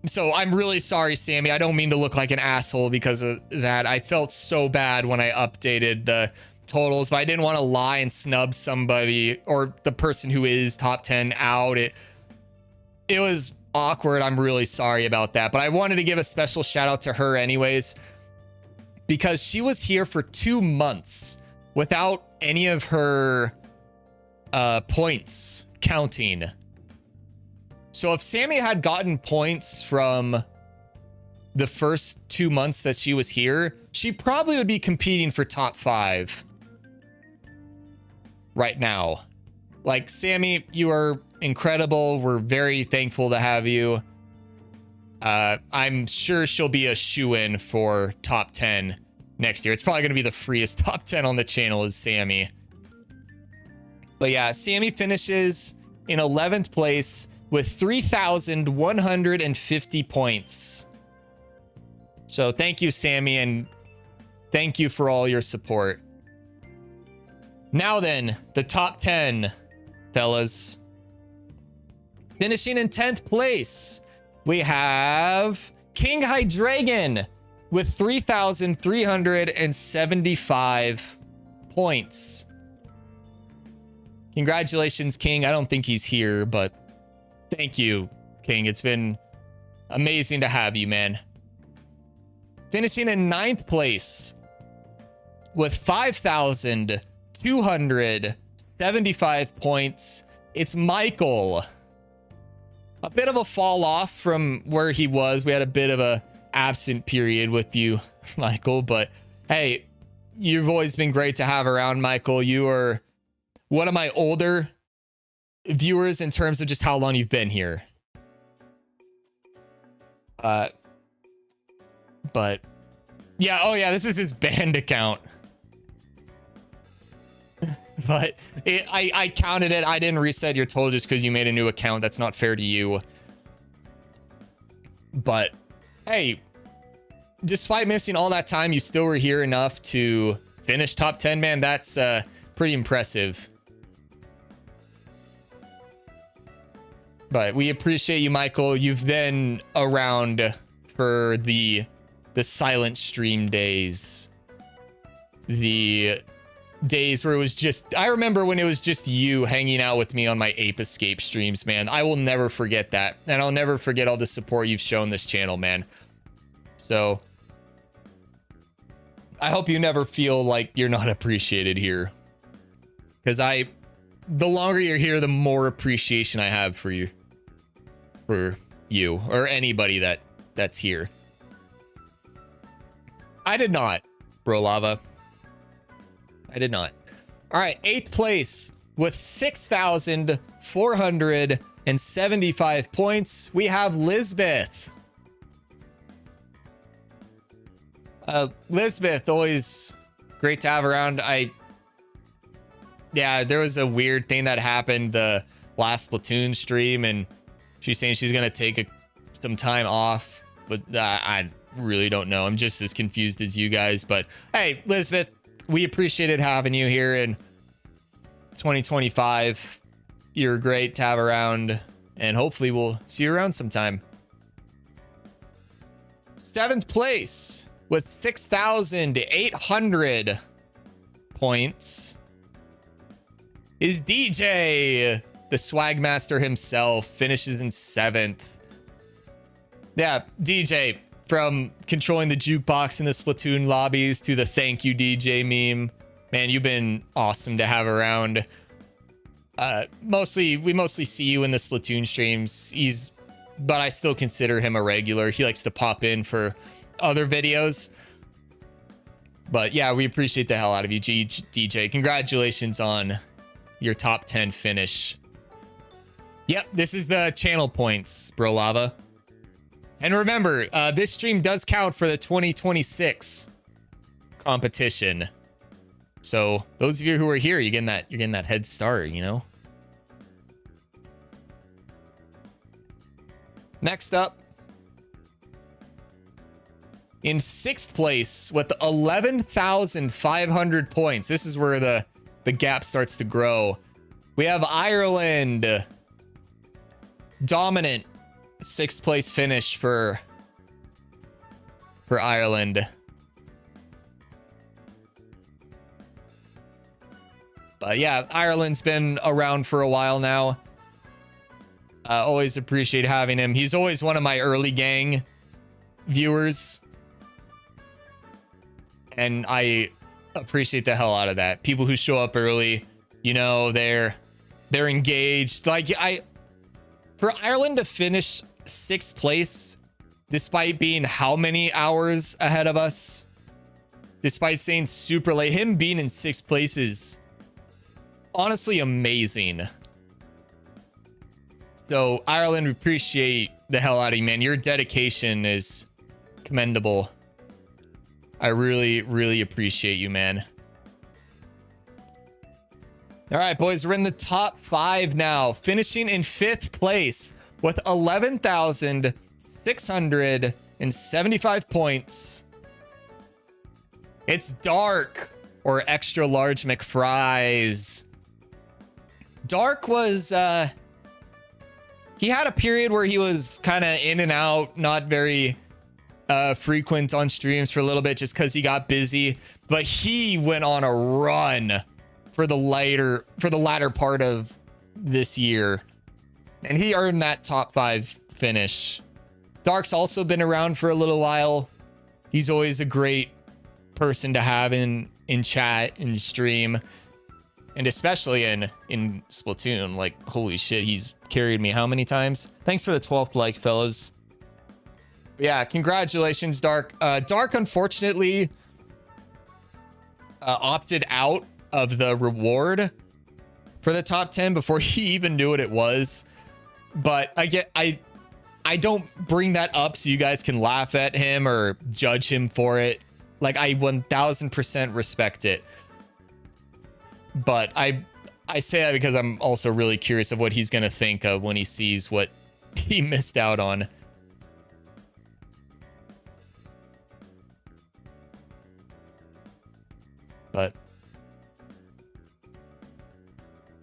So I'm really sorry, Sammy. I don't mean to look like an asshole because of that. I felt so bad when I updated the totals, but I didn't want to lie and snub somebody or the person who is top 10 out. It was awkward. I'm really sorry about that, but I wanted to give a special shout out to her anyways, because she was here for 2 months without any of her points counting. So if Sammy had gotten points from the first 2 months that she was here, she probably would be competing for top 5 right now. Like, Sammy, you are incredible. We're very thankful to have you. I'm sure she'll be a shoo-in for top 10 next year. It's probably going to be the freest top 10 on the channel is Sammy. But yeah, Sammy finishes in 11th place with 3,150 points. So thank you, Sammy, and thank you for all your support. Now then, the top 10, fellas. Finishing in 10th place, we have King Hydreigon with 3,375 points. Congratulations, King. I don't think he's here, but thank you, King. It's been amazing to have you, man. Finishing in 9th place with 5,275 points, it's Michael. A bit of a fall off from where he was. We had a bit of a absent period with you, Michael, but hey, you've always been great to have around, Michael. You are one of my older viewers in terms of just how long you've been here. But yeah, oh yeah, this is his banned account. But I counted it. I didn't reset your total just because you made a new account. That's not fair to you. But hey, despite missing all that time, you still were here enough to finish top 10, man. That's pretty impressive. But we appreciate you, Michael. You've been around for the silent stream days. The days where it was just, I remember when it was just you hanging out with me on my Ape Escape streams, man. I will never forget that. And I'll never forget all the support you've shown this channel, man. So I hope you never feel like you're not appreciated here. Because the longer you're here, the more appreciation I have for you. For you or anybody that's here. I did not, Bro Lava. I did not. All right, 8th place with 6,475 points. We have Lisbeth. Lisbeth, always great to have around. Yeah, there was a weird thing that happened the last Splatoon stream, and she's saying she's gonna take some time off, but I really don't know. I'm just as confused as you guys. But hey, Lisbeth, we appreciated having you here in 2025. You're great to have around, and hopefully we'll see you around sometime. 7th place with 6,800 points is DJ. The Swagmaster himself finishes in 7th. Yeah, DJ, from controlling the jukebox in the Splatoon lobbies to the thank you DJ meme. Man, you've been awesome to have around. We mostly see you in the Splatoon streams. But I still consider him a regular. He likes to pop in for other videos. But yeah, we appreciate the hell out of you, DJ. Congratulations on your top 10 finish. Yep, this is the channel points, Bro Lava. And remember, this stream does count for the 2026 competition. So those of you who are here, you're getting that head start, you know? Next up, in 6th place with 11,500 points. This is where the gap starts to grow. We have Ireland. Dominant 6th place finish for Ireland. But yeah, Ireland's been around for a while now. Always appreciate having him. He's always one of my early gang viewers. And I appreciate the hell out of that. People who show up early, you know, they're engaged. Like for Ireland to finish 6th place despite being how many hours ahead of us, despite staying super late. Him being in 6th place is honestly amazing. So Ireland, we appreciate the hell out of you, man. Your dedication is commendable. I really, really appreciate you, man. All right, boys, we're in the top 5 now, finishing in 5th place with 11,675 points. It's Dark, or Extra Large McFries. Dark was, he had a period where he was kind of in and out, not very frequent on streams for a little bit just because he got busy, but he went on a run for the latter part of this year, and he earned that top 5 finish. Dark's also been around for a little while. He's always a great person to have in chat and stream, and especially in Splatoon. Like, holy shit, he's carried me how many times? Thanks for the 12th like, fellas. But yeah, congratulations, Dark. Dark unfortunately opted out of the reward for the top 10 before he even knew what it was. But I don't bring that up so you guys can laugh at him or judge him for it. Like, I 1000% respect it. But I say that because I'm also really curious of what he's going to think of when he sees what he missed out on. But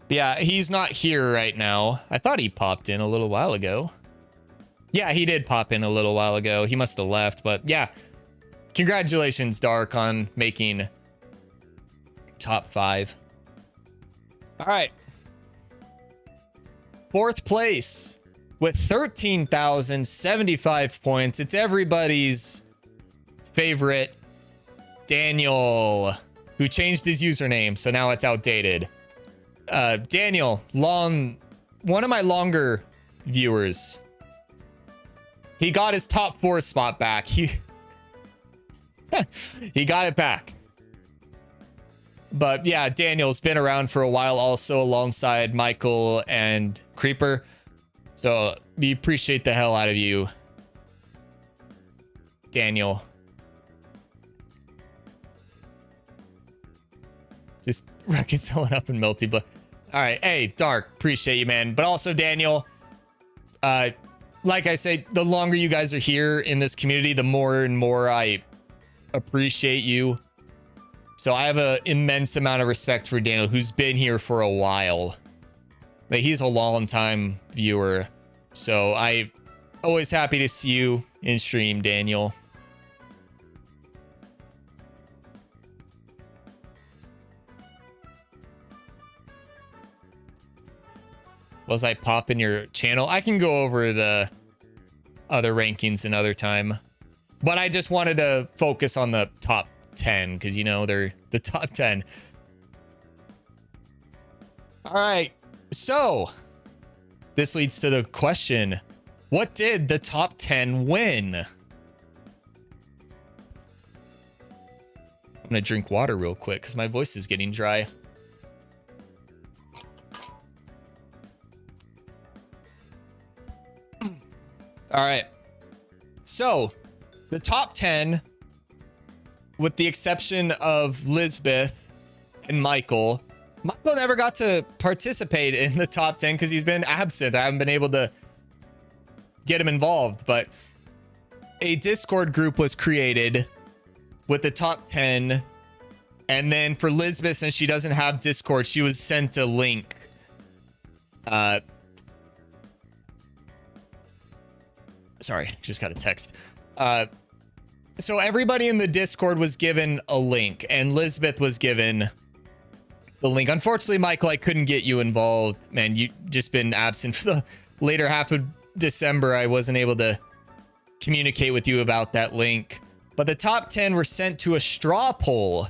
yeah, he's not here right now. I thought he popped in a little while ago. Yeah, he did pop in a little while ago. He must have left, but yeah. Congratulations, Dark, on making top 5. All right. 4th place with 13,075 points. It's everybody's favorite Daniel, who changed his username, so now it's outdated. Daniel, one of my longer viewers. He got his top 4 spot back. He got it back. But yeah, Daniel's been around for a while, also alongside Michael and Creeper. So we appreciate the hell out of you, Daniel. Just wrecking someone up in Multi, but all right. Hey, Dark, appreciate you, man. But also, Daniel, like I say, the longer you guys are here in this community, the more and more I appreciate you. So I have an immense amount of respect for Daniel, who's been here for a while. Like, he's a long time viewer. So I always happy to see you in stream, Daniel. Was I popping your channel? I can go over the other rankings another time, but I just wanted to focus on the top 10 because, you know, they're the top 10. All right, so this leads to the question: what did the top 10 win? I'm gonna drink water real quick because my voice is getting dry. All right, so the top 10, with the exception of Lisbeth and Michael never got to participate in the top 10 because he's been absent. I haven't been able to get him involved, but a Discord group was created with the top 10. And then for Lisbeth, since she doesn't have Discord, she was sent a link. Sorry, just got a text. So everybody in the Discord was given a link, and Lisbeth was given the link. Unfortunately, Michael, I couldn't get you involved, man. You just been absent for the later half of December. I wasn't able to communicate with you about that link. But the top 10 were sent to a straw poll,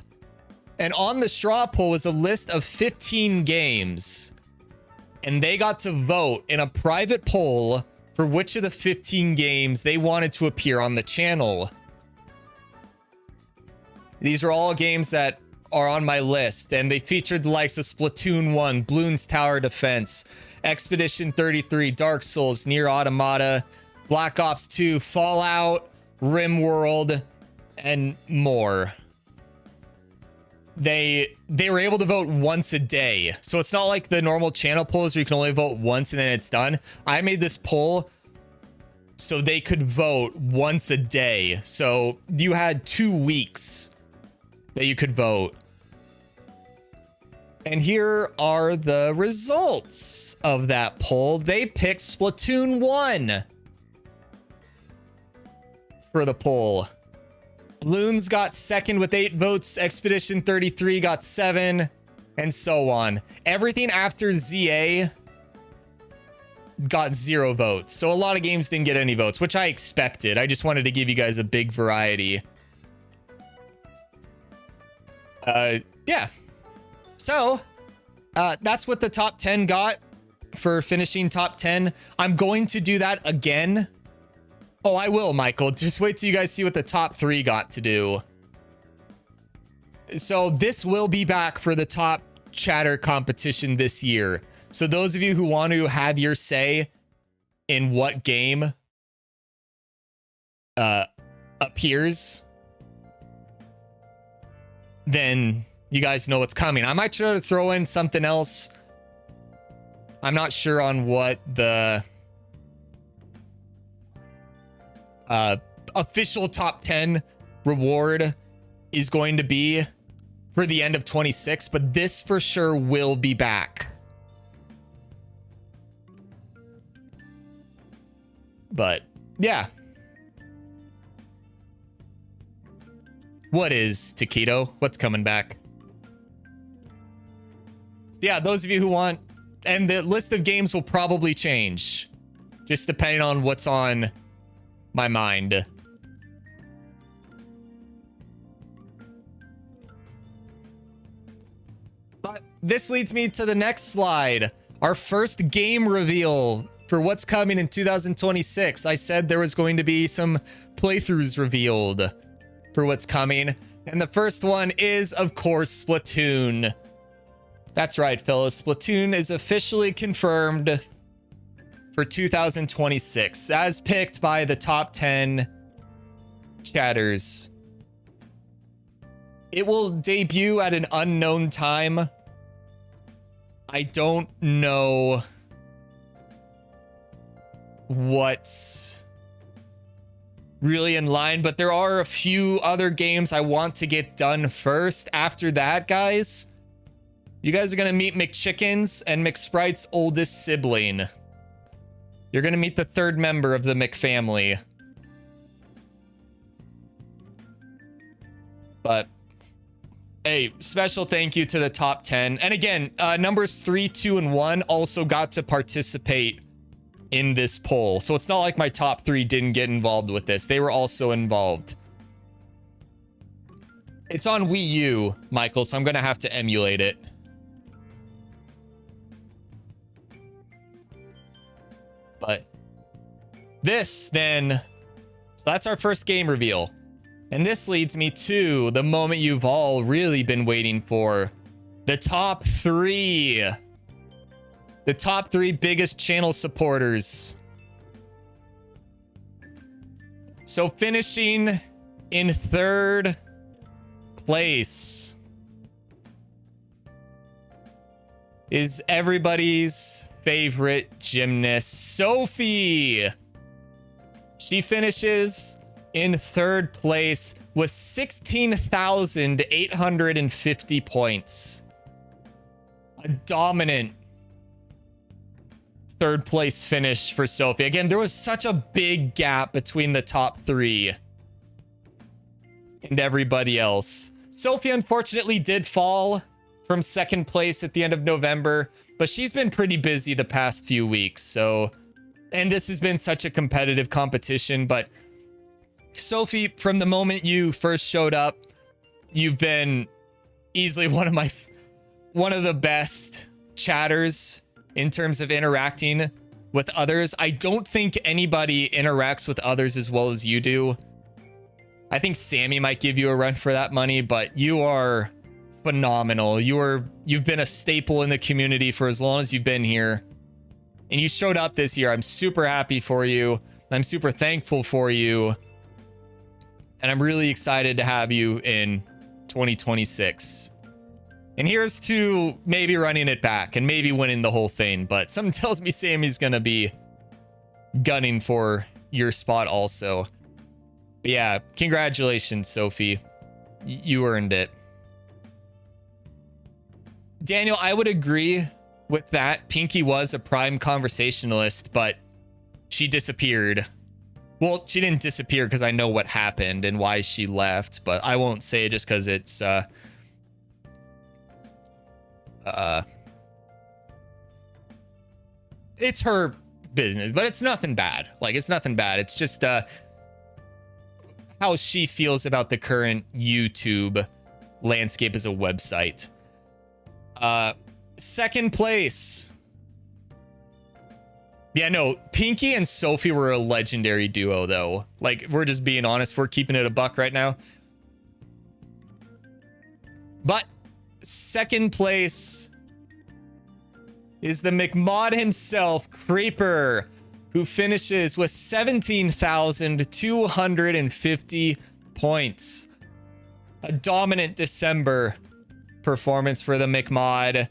and on the straw poll was a list of 15 games, and they got to vote in a private poll for which of the 15 games they wanted to appear on the channel. These are all games that are on my list, and they featured the likes of Splatoon 1, Bloons Tower Defense, Expedition 33, Dark Souls, Nier Automata, Black Ops 2, Fallout, RimWorld, and more. They were able to vote once a day, so it's not like the normal channel polls where you can only vote once and then it's done. I made this poll so they could vote once a day, so you had 2 weeks that you could vote. And here are the results of that poll. They picked Splatoon 1 for the poll. Bloons got second with 8 votes. Expedition 33 got 7, and so on. Everything after ZA got 0 votes. So a lot of games didn't get any votes, which I expected. I just wanted to give you guys a big variety. Yeah. So, that's what the top 10 got for finishing top 10. I'm going to do that again. Oh, I will, Michael. Just wait till you guys see what the top 3 got to do. So this will be back for the top chatter competition this year. So those of you who want to have your say in what game appears, then you guys know what's coming. I might try to throw in something else. I'm not sure on what the official top 10 reward is going to be for the end of 26, but this for sure will be back. But yeah. What is Taquito? What's coming back? Yeah, those of you who want, and the list of games will probably change, just depending on what's on my mind. But this leads me to the next slide. Our first game reveal for what's coming in 2026. I said there was going to be some playthroughs revealed for what's coming. And the first one is, of course, Splatoon. That's right, fellas. Splatoon is officially confirmed for 2026, as picked by the top 10 chatters. It will debut at an unknown time. I don't know what's really in line, but there are a few other games I want to get done first. After that, guys, you guys are going to meet McChickens and McSprite's oldest sibling. You're going to meet the third member of the McFamily. But hey, special thank you to the top 10. And again, numbers 3, 2, and 1 also got to participate in this poll. So it's not like my top 3 didn't get involved with this. They were also involved. It's on Wii U, Michael, so I'm going to have to emulate it. But this then, so that's our first game reveal. And this leads me to the moment you've all really been waiting for. The top 3. The top 3 biggest channel supporters. So finishing in 3rd place is everybody's favorite gymnast, Sophie. She finishes in 3rd place with 16,850 points. A dominant 3rd place finish for Sophie. Again, there was such a big gap between the top 3 and everybody else. Sophie unfortunately did fall from 2nd place at the end of November, but she's been pretty busy the past few weeks. So, and this has been such a competitive competition, but Sophie, from the moment you first showed up, you've been easily one of the best chatters in terms of interacting with others. I don't think anybody interacts with others as well as you do. I think Sammy might give you a run for that money, but you are phenomenal. You've been a staple in the community for as long as you've been here. And you showed up this year. I'm super happy for you. I'm super thankful for you. And I'm really excited to have you in 2026. And here's to maybe running it back and maybe winning the whole thing. But something tells me Sammy's going to be gunning for your spot also. But yeah, congratulations, Sophie. You earned it. Daniel, I would agree with that. Pinky was a prime conversationalist, but she disappeared. Well, she didn't disappear because I know what happened and why she left, but I won't say it just because it's her business, but it's nothing bad. Like, it's nothing bad. It's just how she feels about the current YouTube landscape as a website. Second place. Yeah, no, Pinky and Sophie were a legendary duo, though. Like, we're just being honest. We're keeping it a buck right now. But second place is the McMod himself, Creeper, who finishes with 17,250 points. A dominant December performance for the McMod.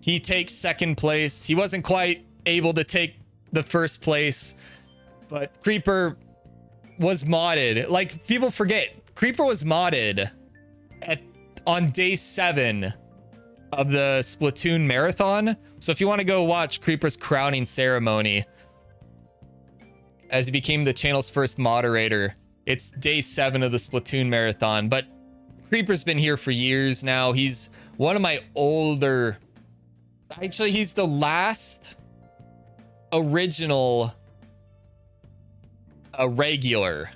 He takes second place. He wasn't quite able to take the first place, but Creeper was modded. Like, people forget, Creeper was modded on day 7 of the Splatoon marathon. So if you want to go watch Creeper's crowning ceremony as he became the channel's first moderator, it's day 7 of the Splatoon marathon. But Creeper's been here for years now. He's one of my older, actually he's the last original regular.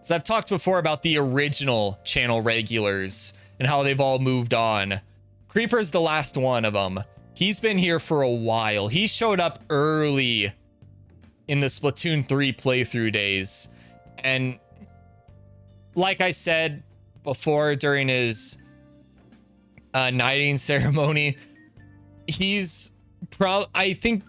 So I've talked before about the original channel regulars and how they've all moved on. Creeper's the last one of them. He's been here for a while. He showed up early in the Splatoon 3 playthrough days. And like I said before during his knighting ceremony, he's I think,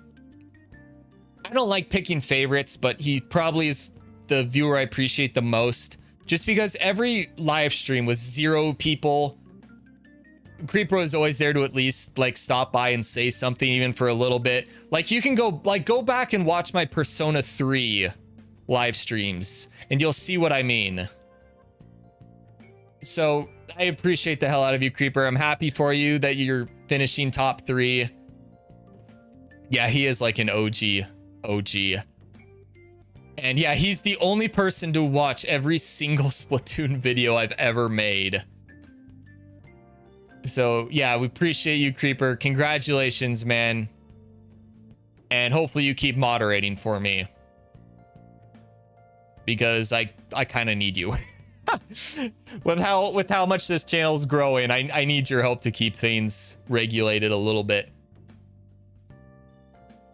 I don't like picking favorites, but he probably is the viewer I appreciate the most, just because every live stream with 0 people, Creeper was always there to at least like stop by and say something, even for a little bit. Like, you can go back and watch my Persona 3 live streams and you'll see what I mean. So I appreciate the hell out of you, Creeper. I'm happy for you that you're finishing top 3. Yeah, he is like an OG. And yeah, he's the only person to watch every single Splatoon video I've ever made. So yeah, we appreciate you, Creeper. Congratulations, man. And hopefully you keep moderating for me, because I kind of need you. with how much this channel's growing, I need your help to keep things regulated a little bit.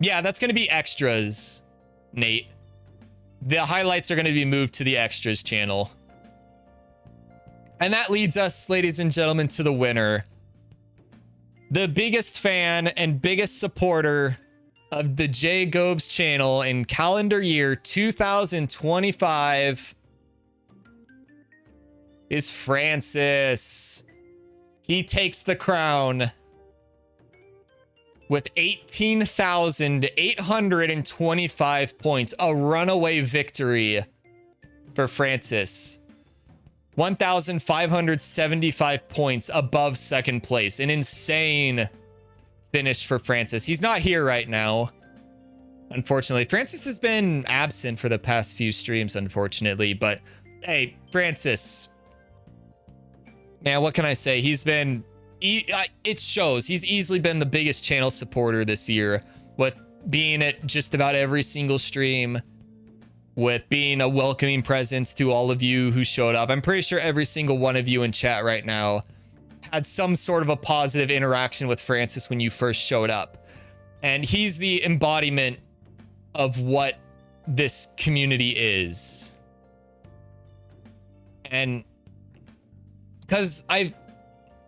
Yeah, that's going to be extras, Nate. The highlights are going to be moved to the extras channel. And that leads us, ladies and gentlemen, to the winner. The biggest fan and biggest supporter of the J Gobes channel in calendar year 2025 is Francis. He takes the crown with 18,825 points. A runaway victory for Francis. 1,575 points above second place. An insane finish for Francis. He's not here right now, unfortunately. Francis has been absent for the past few streams, unfortunately. But hey, Francis, man, what can I say? He's been... it shows. He's easily been the biggest channel supporter this year, with being at just about every single stream, with being a welcoming presence to all of you who showed up. I'm pretty sure every single one of you in chat right now had some sort of a positive interaction with Francis when you first showed up. And he's the embodiment of what this community is. And because I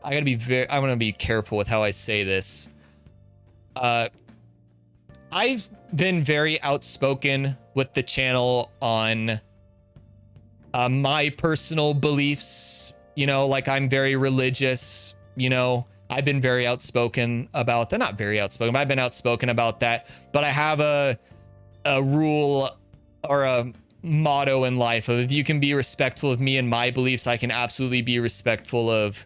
want to be careful with how I say this. I've been very outspoken with the channel on my personal beliefs, you know, like I'm very religious, you know, I've been very outspoken about that. Not very outspoken, but I've been outspoken about that. But I have a rule or a motto in life of, if you can be respectful of me and my beliefs, I can absolutely be respectful of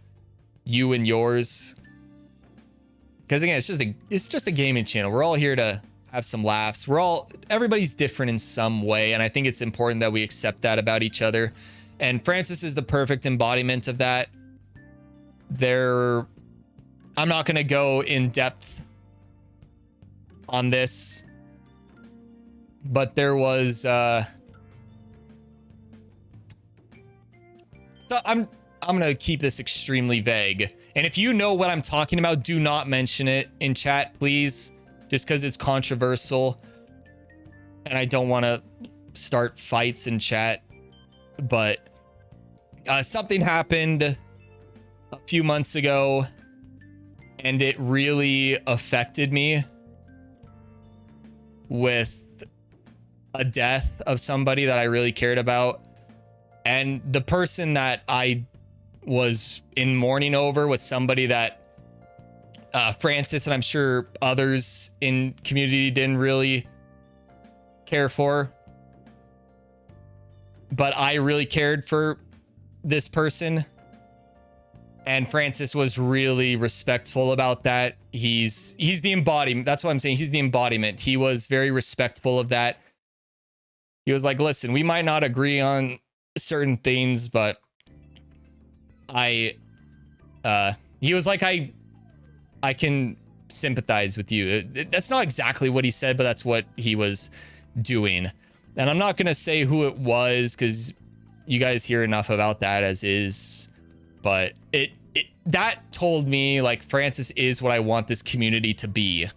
you and yours. Because again, it's just a gaming channel. We're all here to have some laughs. Everybody's different in some way, and I think it's important that we accept that about each other. And Francis is the perfect embodiment of that. I'm not going to go in depth on this, but there was so I'm going to keep this extremely vague. And if you know what I'm talking about, do not mention it in chat, please. Just because it's controversial. And I don't want to start fights in chat. But something happened a few months ago. And it really affected me. With a death of somebody that I really cared about. And the person that I was in mourning over was somebody that Francis and I'm sure others in community didn't really care for. But I really cared for this person. And Francis was really respectful about that. He's the embodiment. That's what I'm saying. He's the embodiment. He was very respectful of that. He was like, listen, we might not agree on certain things, but he was like, I can sympathize with you. That's not exactly what he said, but that's what he was doing. And I'm not going to say who it was because you guys hear enough about that as is. But that told me, like, Francis is what I want this community to be.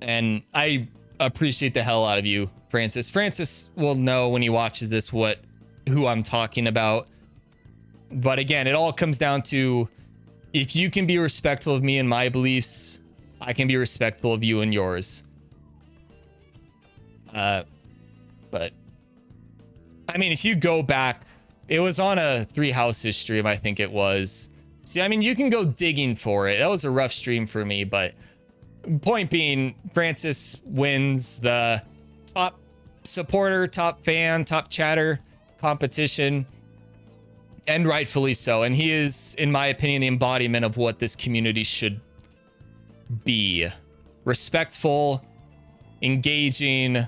And I appreciate the hell out of you, Francis. Francis will know when he watches this who I'm talking about. But again, it all comes down to, if you can be respectful of me and my beliefs, I can be respectful of you and yours. But I mean, if you go back, it was on a Three Houses stream, I think it was. See, I mean, you can go digging for it. That was a rough stream for me, but point being, Francis wins the top supporter, top fan, top chatter competition, and rightfully so. And he is, in my opinion, the embodiment of what this community should be. Respectful, engaging,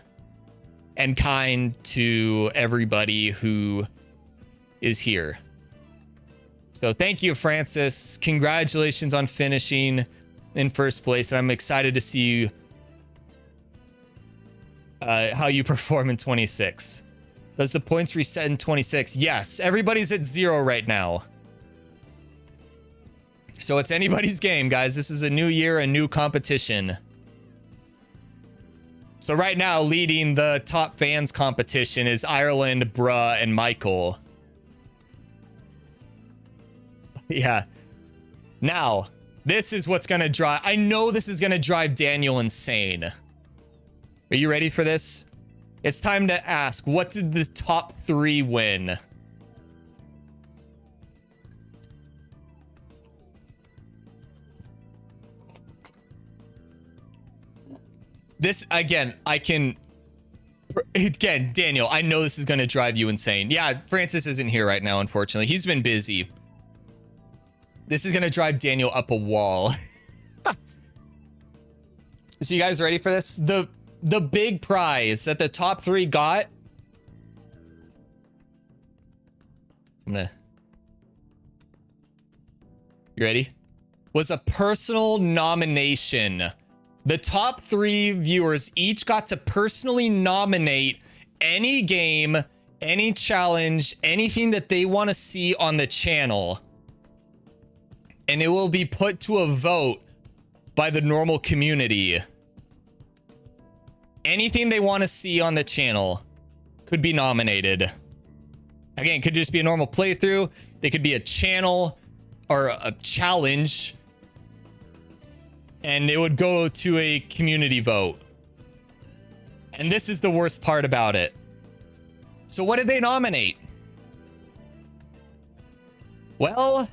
and kind to everybody who is here. So thank you, Francis. Congratulations on finishing in first place. And I'm excited to see how you perform in 26. Does the points reset in 26? Yes, everybody's at 0 right now. So it's anybody's game, guys. This is a new year, a new competition. So right now, leading the top fans competition is Ireland, Bruh, and Michael. Yeah. Now, this is what's going to drive... I know this is going to drive Daniel insane. Are you ready for this? It's time to ask, what did the top 3 win? This, again, Again, Daniel, I know this is going to drive you insane. Yeah, Francis isn't here right now, unfortunately. He's been busy. This is going to drive Daniel up a wall. So you guys ready for this? The big prize that the top 3 got. You ready? Was a personal nomination. The top 3 viewers each got to personally nominate any game, any challenge, anything that they want to see on the channel. And it will be put to a vote by the normal community. anything they want to see on the channel could be nominated. Again, it could just be a normal playthrough. It could be a channel or a challenge. And it would go to a community vote. And this is the worst part about it. So what did they nominate? Well,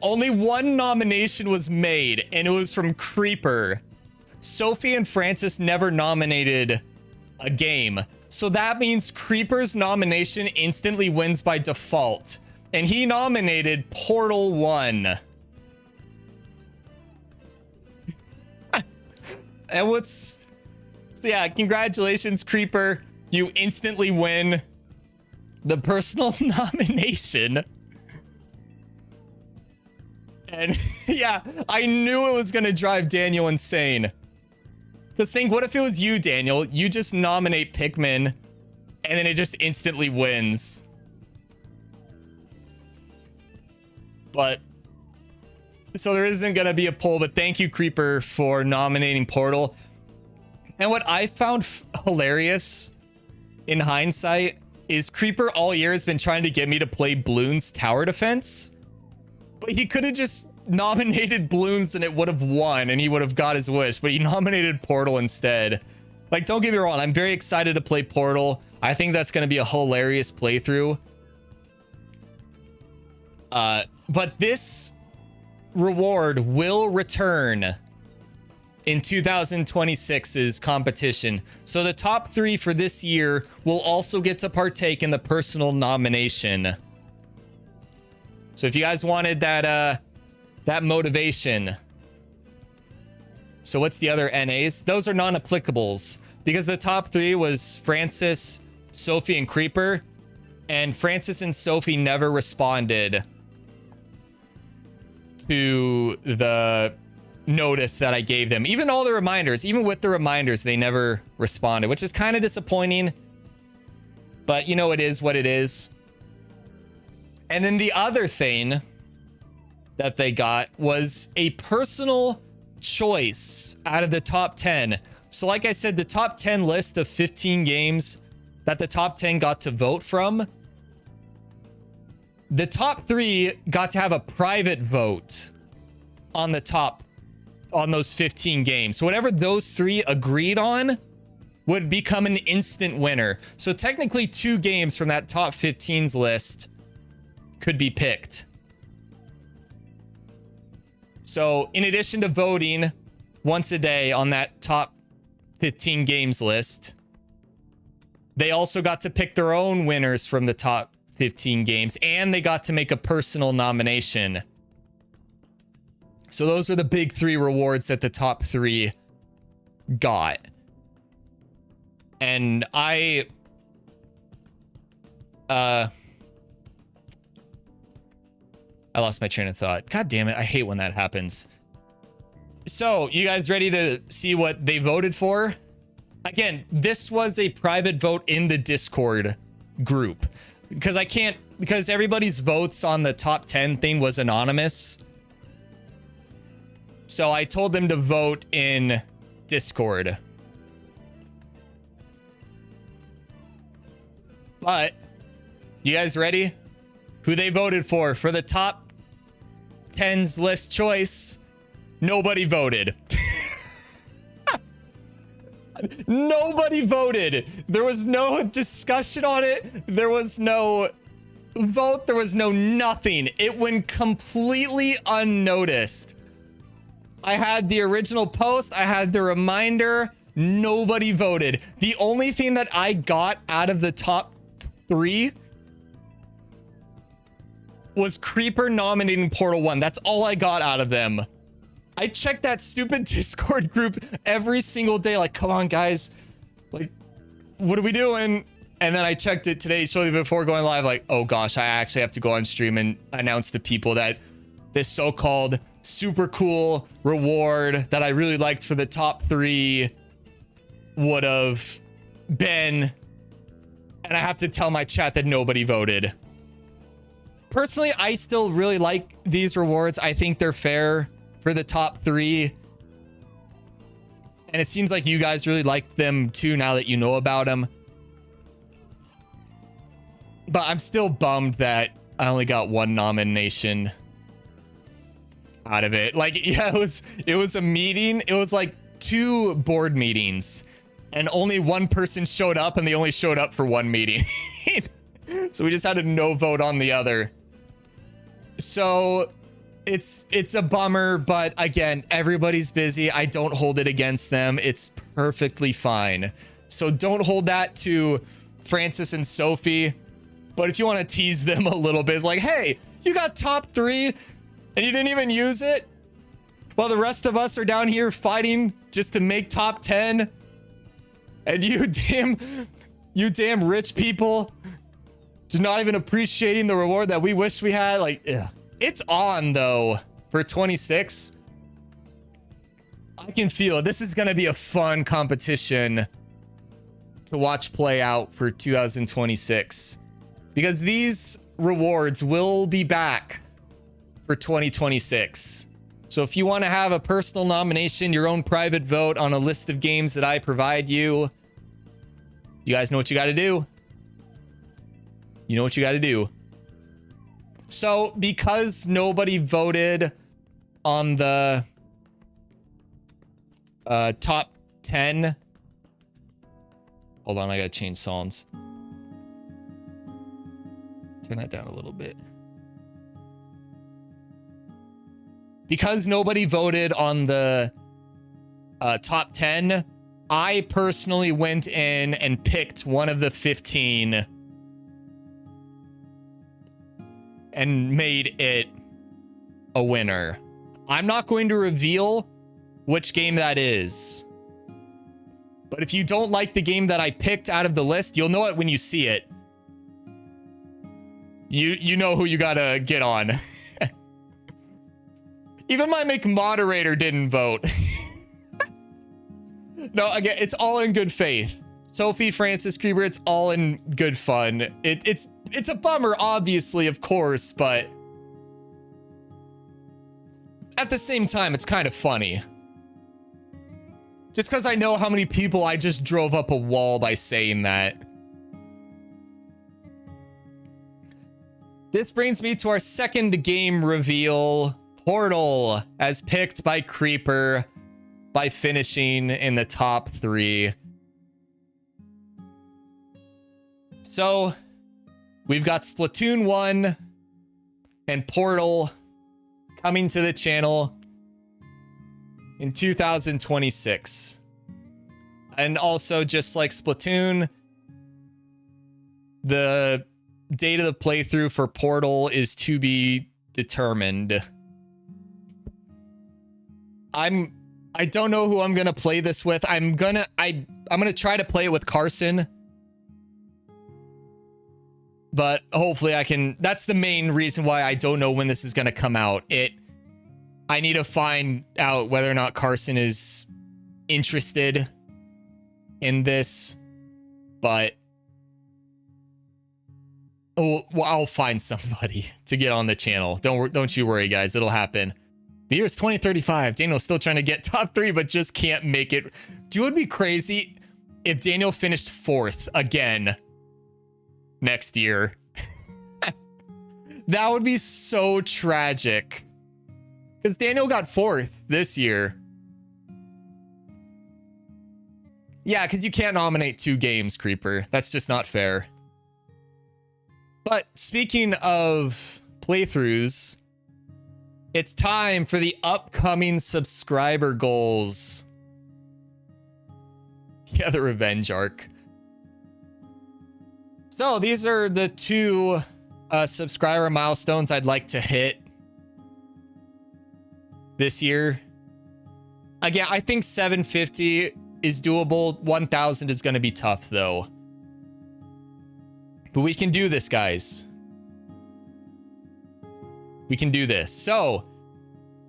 only one nomination was made, and it was from Creeper. Sophie and Francis never nominated a game. So that means Creeper's nomination instantly wins by default. And he nominated Portal 1. And what's... So yeah, congratulations, Creeper. You instantly win the personal nomination. And yeah, I knew it was going to drive Daniel insane. Because think, what if it was you, Daniel? You just nominate Pikmin, and then it just instantly wins. But, so there isn't going to be a poll, but thank you, Creeper, for nominating Portal. And what I found hilarious in hindsight is Creeper all year has been trying to get me to play Bloons Tower Defense. But he could have just nominated Bloons and it would have won and he would have got his wish. But he nominated Portal instead. Like, don't get me wrong. I'm very excited to play Portal. I think that's going to be a hilarious playthrough. But this reward will return in 2026's competition. So the top 3 for this year will also get to partake in the personal nomination. So if you guys wanted that that motivation. So what's the other NAs? Those are non-applicables because the top 3 was Francis, Sophie, and Creeper. And Francis and Sophie never responded to the notice that I gave them. Even all the reminders, even with the reminders, they never responded, which is kind of disappointing. But you know, it is what it is. And then the other thing that they got was a personal choice out of the top 10. So like I said, the top 10 list of 15 games that the top 10 got to vote from, the top 3 got to have a private vote on those 15 games. So whatever those 3 agreed on would become an instant winner. So technically 2 games from that top 15's list could be picked. So in addition to voting once a day on that top 15 games list, they also got to pick their own winners from the top 15 games, and they got to make a personal nomination. So those are the big 3 rewards that the top 3 got. And I lost my train of thought. God damn it. I hate when that happens. So you guys ready to see what they voted for? Again, this was a private vote in the Discord group because everybody's votes on the top 10 thing was anonymous. So I told them to vote in Discord. But you guys ready? Who they voted for the top 10's list choice? Nobody voted. Nobody voted. There was no discussion on it. There was no vote. There was no nothing. It went completely unnoticed. I had the original post. I had the reminder. Nobody voted. The only thing that I got out of the top 3 was Creeper nominating Portal 1. That's all I got out of them. I checked that stupid Discord group every single day. Like, come on, guys. Like, what are we doing? And then I checked it today shortly before going live. Like, oh gosh, I actually have to go on stream and announce to people that this so-called super cool reward that I really liked for the top 3 would have been. And I have to tell my chat that nobody voted. Personally, I still really like these rewards. I think they're fair for the top 3. And it seems like you guys really liked them too now that you know about them. But I'm still bummed that I only got one nomination out of it. Like, yeah, it was a meeting. It was like 2 board meetings and only one person showed up, and they only showed up for one meeting. So we just had a no vote on the other. So it's a bummer, but again, everybody's busy. I don't hold it against them. It's perfectly fine. So don't hold that to Francis and Sophie. But if you want to tease them a little bit, it's like, hey, you got top 3 and you didn't even use it, while the rest of us are down here fighting just to make top 10. And you damn rich people just not even appreciating the reward that we wish we had. Like, yeah. It's on though for 26. I can feel this is going to be a fun competition to watch play out for 2026, because these rewards will be back for 2026. So if you want to have a personal nomination, your own private vote on a list of games that I provide you, you guys know what you got to do. You know what you got to do. So because nobody voted on the top 10. Hold on, I got to change songs. Turn that down a little bit. Because nobody voted on the top 10, I personally went in and picked one of the 15 and made it a winner. I'm not going to reveal which game that is. But if you don't like the game that I picked out of the list, you'll know it when you see it. You know who you gotta get on. Even my make moderator didn't vote. No, again, it's all in good faith. Sophie, Francis, Creeper, it's all in good fun. It's a bummer, obviously, of course, but at the same time, it's kind of funny. Just because I know how many people I just drove up a wall by saying that. This brings me to our second game reveal. Portal, as picked by Creeper, by finishing in the top 3. So, we've got Splatoon 1 and Portal coming to the channel in 2026. And also, just like Splatoon, the date of the playthrough for Portal is to be determined. I don't know who I'm gonna play this with. I'm gonna try to play it with Carson. But hopefully I can. That's the main reason why I don't know when this is gonna come out. I need to find out whether or not Carson is interested in this. But I'll find somebody to get on the channel. Don't you worry, guys. It'll happen. The year is 2035. Daniel's still trying to get top 3, but just can't make it. Dude, it would be crazy if Daniel finished 4th again next year. That would be so tragic. Because Daniel got 4th this year. Yeah, because you can't nominate 2 games, Creeper. That's just not fair. But speaking of playthroughs, it's time for the upcoming subscriber goals. Yeah, the revenge arc. So these are the 2 subscriber milestones I'd like to hit this year. Again, I think 750 is doable. 1,000 is going to be tough, though. But we can do this, guys. We can do this. So,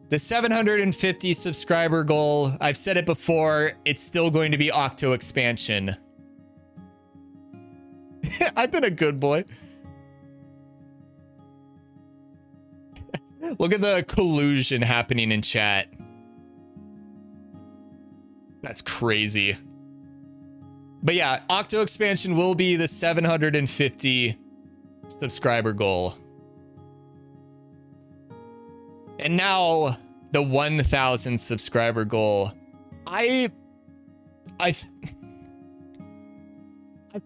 the 750 subscriber goal, I've said it before, it's still going to be Octo expansion. I've been a good boy. Look at the collusion happening in chat. That's crazy. But yeah, Octo expansion will be the 750 subscriber goal. And now the 1,000 subscriber goal. I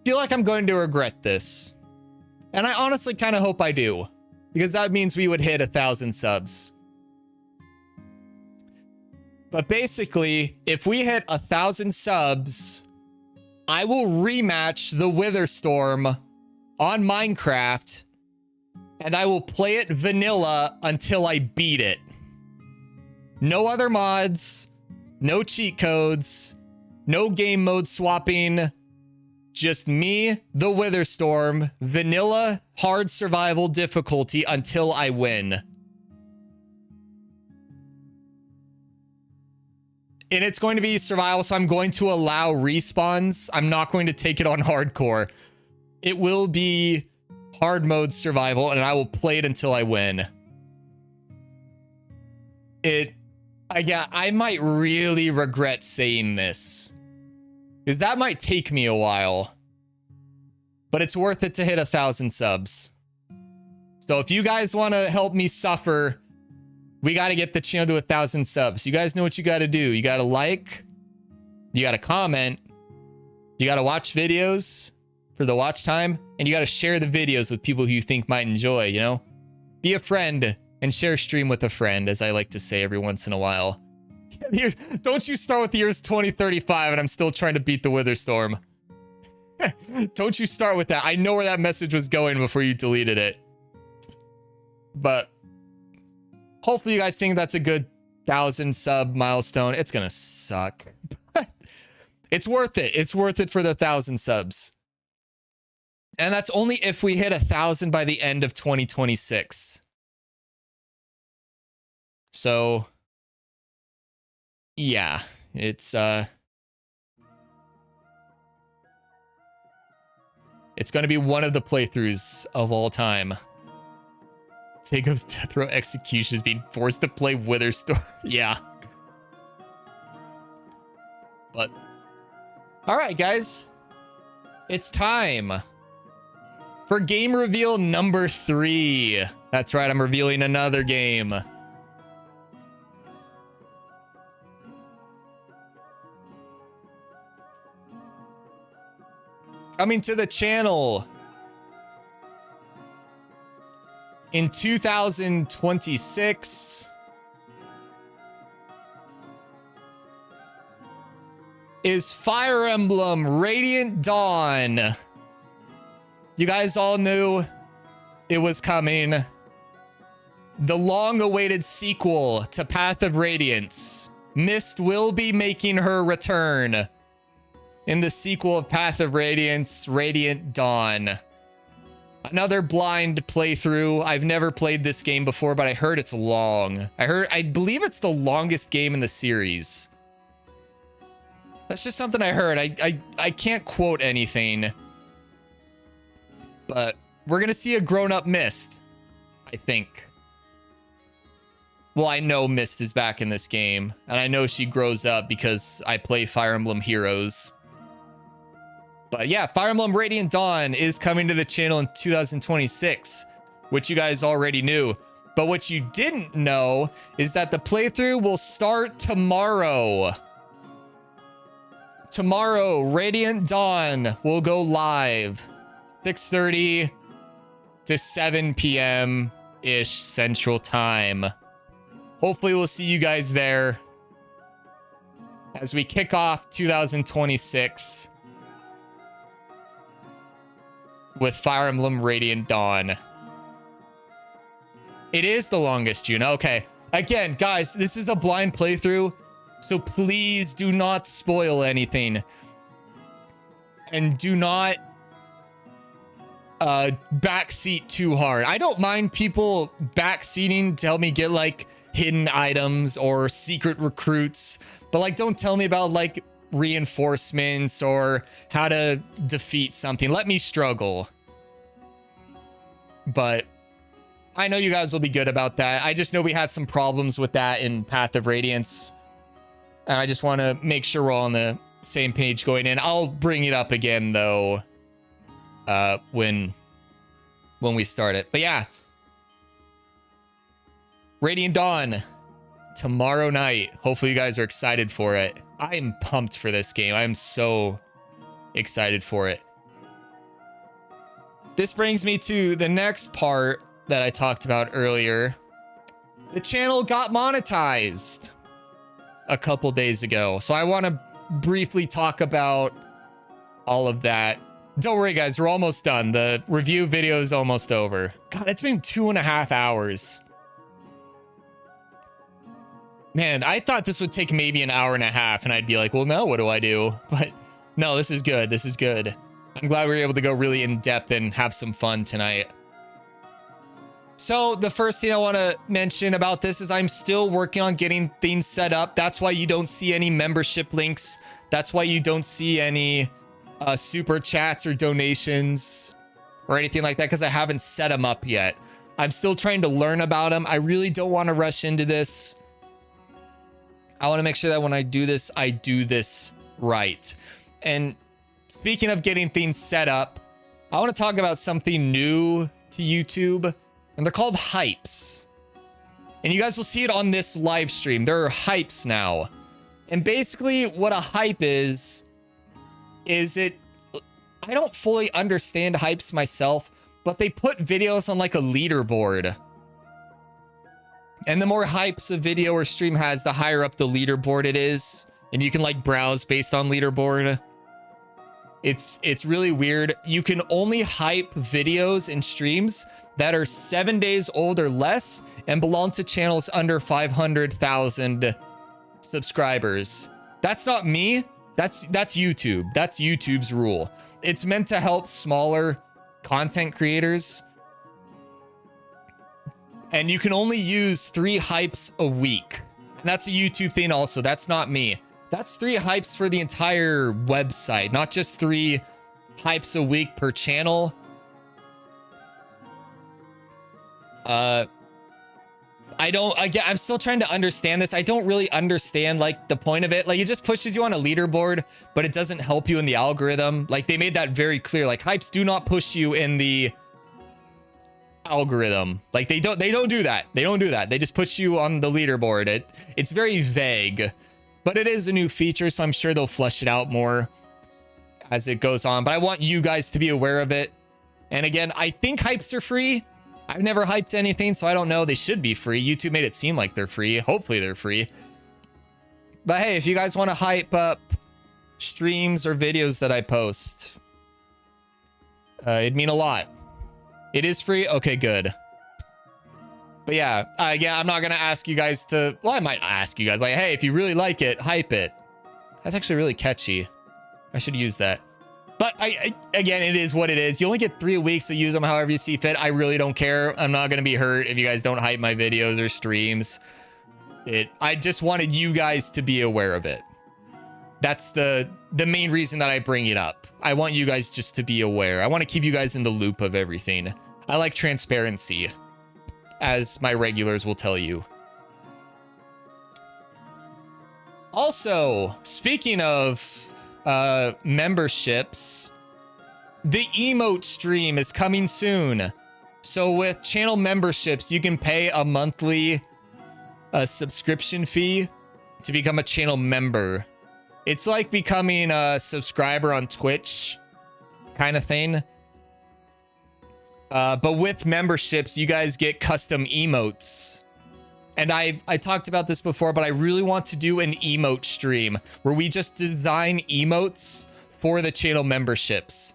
feel like I'm going to regret this. And I honestly kind of hope I do, because that means we would hit 1,000 subs. But basically, if we hit 1,000 subs, I will rematch the Witherstorm on Minecraft, and I will play it vanilla until I beat it. No other mods, no cheat codes, no game mode swapping, just me, the Witherstorm, vanilla, hard survival difficulty until I win. And it's going to be survival, so I'm going to allow respawns. I'm not going to take it on hardcore. It will be hard mode survival, and I will play it until I win. I might really regret saying this, because that might take me a while. But it's worth it to hit 1,000 subs. So if you guys want to help me suffer, we got to get the channel to 1,000 subs. You guys know what you got to do. You got to like, you got to comment, you got to watch videos for the watch time, and you got to share the videos with people who you think might enjoy, you know? Be a friend and share stream with a friend, as I like to say every once in a while. Don't you start with the year's 2035 and I'm still trying to beat the Witherstorm. Don't you start with that. I know where that message was going before you deleted it. But hopefully you guys think that's a good 1,000 sub milestone. It's gonna suck. It's worth it. It's worth it for the 1,000 subs. And that's only if we hit 1,000 by the end of 2026. So yeah, it's going to be one of the playthroughs of all time. Jacob's death row execution is being forced to play Witherstorm. Yeah. But all right, guys, it's time for game reveal number 3. That's right, I'm revealing another game. Coming to the channel in 2026 is Fire Emblem Radiant Dawn. You guys all knew it was coming. The long-awaited sequel to Path of Radiance. Mist will be making her return in the sequel of Path of Radiance, Radiant Dawn. Another blind playthrough. I've never played this game before, but I heard it's long. I believe it's the longest game in the series. That's just something I heard. I can't quote anything. But we're gonna see a grown-up Mist, I think. Well, I know Mist is back in this game, and I know she grows up because I play Fire Emblem Heroes. But yeah, Fire Emblem Radiant Dawn is coming to the channel in 2026, which you guys already knew. But what you didn't know is that the playthrough will start tomorrow. Tomorrow, Radiant Dawn will go live 6:30 to 7 p.m.-ish Central Time. Hopefully we'll see you guys there as we kick off 2026 with Fire Emblem Radiant Dawn. It is the longest, June. Okay. Again, guys, this is a blind playthrough, so please do not spoil anything. And do not backseat too hard. I don't mind people backseating to help me get like hidden items or secret recruits, but like don't tell me about like reinforcements or how to defeat something. Let me struggle. But I know you guys will be good about that. I just know we had some problems with that in Path of Radiance. And I just want to make sure we're all on the same page going in. I'll bring it up again though when we start it. But yeah, Radiant Dawn tomorrow night. Hopefully you guys are excited for it. I am pumped for this game. I'm so excited for it. This brings me to the next part that I talked about earlier. The channel got monetized a couple days ago. So I want to briefly talk about all of that. Don't worry, guys. We're almost done. The review video is almost over. God, it's been 2.5 hours. Man, I thought this would take maybe an hour and a half, and I'd be like, well, no, what do I do? But no, this is good. This is good. I'm glad we were able to go really in depth and have some fun tonight. So the first thing I want to mention about this is I'm still working on getting things set up. That's why you don't see any membership links. That's why you don't see any super chats or donations or anything like that, because I haven't set them up yet. I'm still trying to learn about them. I really don't want to rush into this. I want to make sure that when I do this right. And speaking of getting things set up, I want to talk about something new to YouTube, and they're called hypes. And you guys will see it on this live stream. There are hypes now. And basically what a hype is I don't fully understand hypes myself, but they put videos on like a leaderboard. And the more hypes a video or stream has, the higher up the leaderboard it is. And you can like browse based on leaderboard. It's really weird. You can only hype videos and streams that are 7 days old or less and belong to channels under 500,000 subscribers. That's not me. That's YouTube. That's YouTube's rule. It's meant to help smaller content creators. And you can only use 3 hypes a week. And that's a YouTube thing also. That's not me. That's 3 hypes for the entire website, not just 3 hypes a week per channel. I'm still trying to understand this. I don't really understand like the point of it. Like it just pushes you on a leaderboard, but it doesn't help you in the algorithm. Like they made that very clear. Like hypes do not push you in the algorithm. Like they don't do that. They don't do that. They just put you on the leaderboard. It's very vague, but it is a new feature, so I'm sure they'll flesh it out more as it goes on. But I want you guys to be aware of it. And again, I think hypes are free. I've never hyped anything, so I don't know. They should be free. YouTube made it seem like they're free. Hopefully they're free. But hey, if you guys want to hype up streams or videos that I post, it'd mean a lot. It is free? Okay, good. But yeah, I'm not going to ask you guys to... Well, I might ask you guys, like, hey, if you really like it, hype it. That's actually really catchy. I should use that. But again, it is what it is. You only get 3 weeks, so use them however you see fit. I really don't care. I'm not going to be hurt if you guys don't hype my videos or streams. I just wanted you guys to be aware of it. That's the main reason that I bring it up. I want you guys just to be aware. I want to keep you guys in the loop of everything. I like transparency, as my regulars will tell you. Also, speaking of memberships, the emote stream is coming soon. So with channel memberships, you can pay a monthly subscription fee to become a channel member. It's like becoming a subscriber on Twitch kind of thing. But with memberships, you guys get custom emotes. And I talked about this before, but I really want to do an emote stream where we just design emotes for the channel memberships.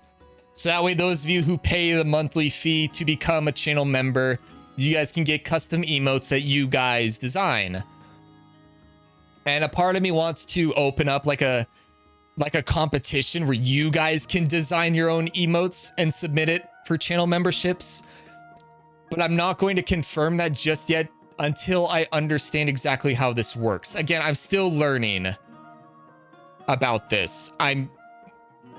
So that way, those of you who pay the monthly fee to become a channel member, you guys can get custom emotes that you guys design. And a part of me wants to open up like a competition where you guys can design your own emotes and submit it for channel memberships. But I'm not going to confirm that just yet until I understand exactly how this works. Again, I'm still learning about this.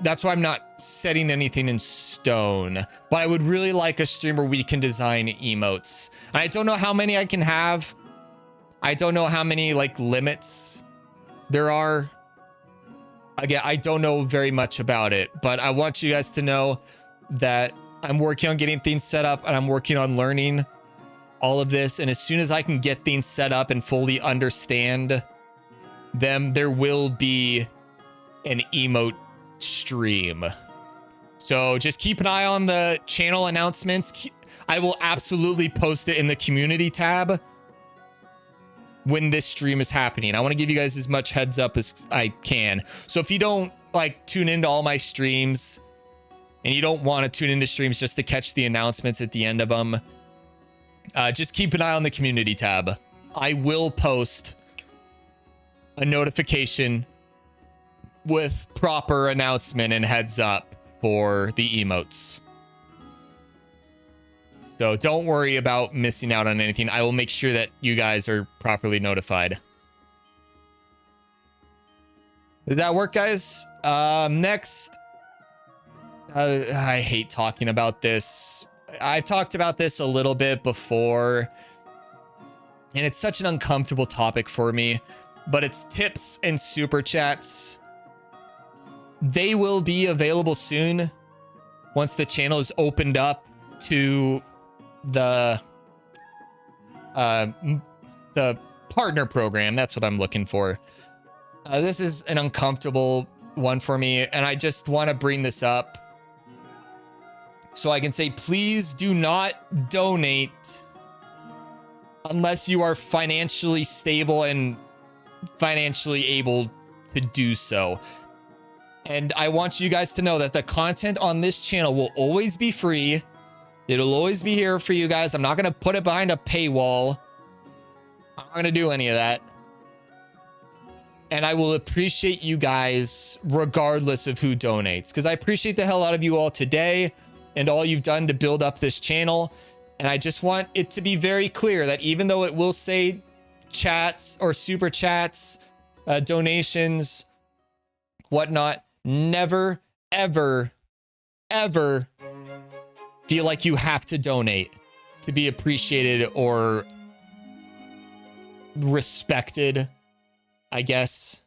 That's why I'm not setting anything in stone. But I would really like a stream where we can design emotes. And I don't know how many I can have. I don't know how many like limits there are, again, I don't know very much about it, but I want you guys to know that I'm working on getting things set up and I'm working on learning all of this. And as soon as I can get things set up and fully understand them, there will be an emote stream. So just keep an eye on the channel announcements. I will absolutely post it in the community tab when this stream is happening. I want to give you guys as much heads up as I can. So if you don't like tune into all my streams and you don't want to tune into streams just to catch the announcements at the end of them, just keep an eye on the community tab. I will post a notification with proper announcement and heads up for the emotes. So don't worry about missing out on anything. I will make sure that you guys are properly notified. Did that work, guys? Next, I hate talking about this. I've talked about this a little bit before, and it's such an uncomfortable topic for me, but it's tips and super chats. They will be available soon once the channel is opened up to the partner program. That's what I'm looking for. This is an uncomfortable one for me, and I just want to bring this up so I can say, please do not donate unless you are financially stable and financially able to do so. And I want you guys to know that the content on this channel will always be free. It'll always be here for you guys. I'm not going to put it behind a paywall. I'm not going to do any of that. And I will appreciate you guys regardless of who donates, because I appreciate the hell out of you all today and all you've done to build up this channel. And I just want it to be very clear that even though it will say chats or super chats, donations, whatnot, never, ever, ever feel like you have to donate to be appreciated or respected, I guess.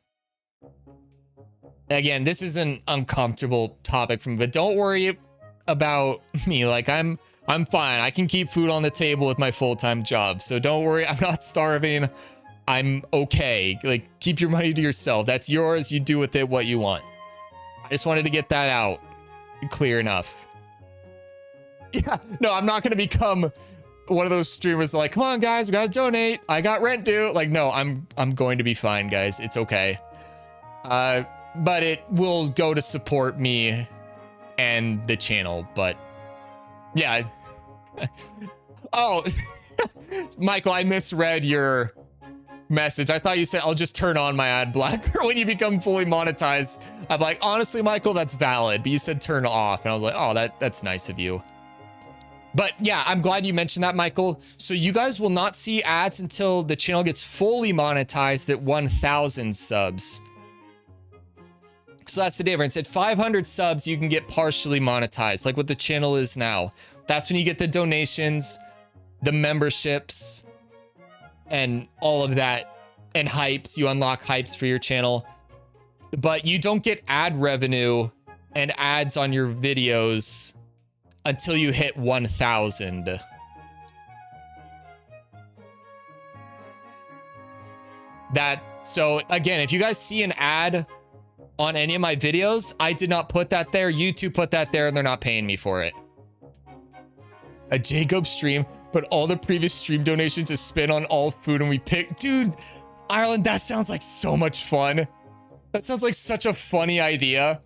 Again, this is an uncomfortable topic for me, but don't worry about me. Like, I'm fine. I can keep food on the table with my full-time job. So don't worry. I'm not starving. I'm okay. Like, keep your money to yourself. That's yours. You do with it what you want. I just wanted to get that out clear enough. Yeah, no, I'm not going to become one of those streamers like, come on, guys, we got to donate. I got rent due. Like, no, I'm going to be fine, guys. It's okay. But it will go to support me and the channel. But yeah. Oh, Michael, I misread your message. I thought you said I'll just turn on my ad blocker when you become fully monetized. I'm like, honestly, Michael, that's valid. But you said turn off. And I was like, oh, that's nice of you. But yeah, I'm glad you mentioned that, Michael. So you guys will not see ads until the channel gets fully monetized at 1,000 subs. So that's the difference. At 500 subs, you can get partially monetized, like what the channel is now. That's when you get the donations, the memberships, and all of that, and hypes. You unlock hypes for your channel. But you don't get ad revenue and ads on your videos until you hit 1,000. So again, if you guys see an ad on any of my videos, I did not put that there. YouTube put that there and they're not paying me for it. A Jacob stream, but all the previous stream donations is spent on all food and we pick. Dude, Ireland, that sounds like so much fun. That sounds like such a funny idea.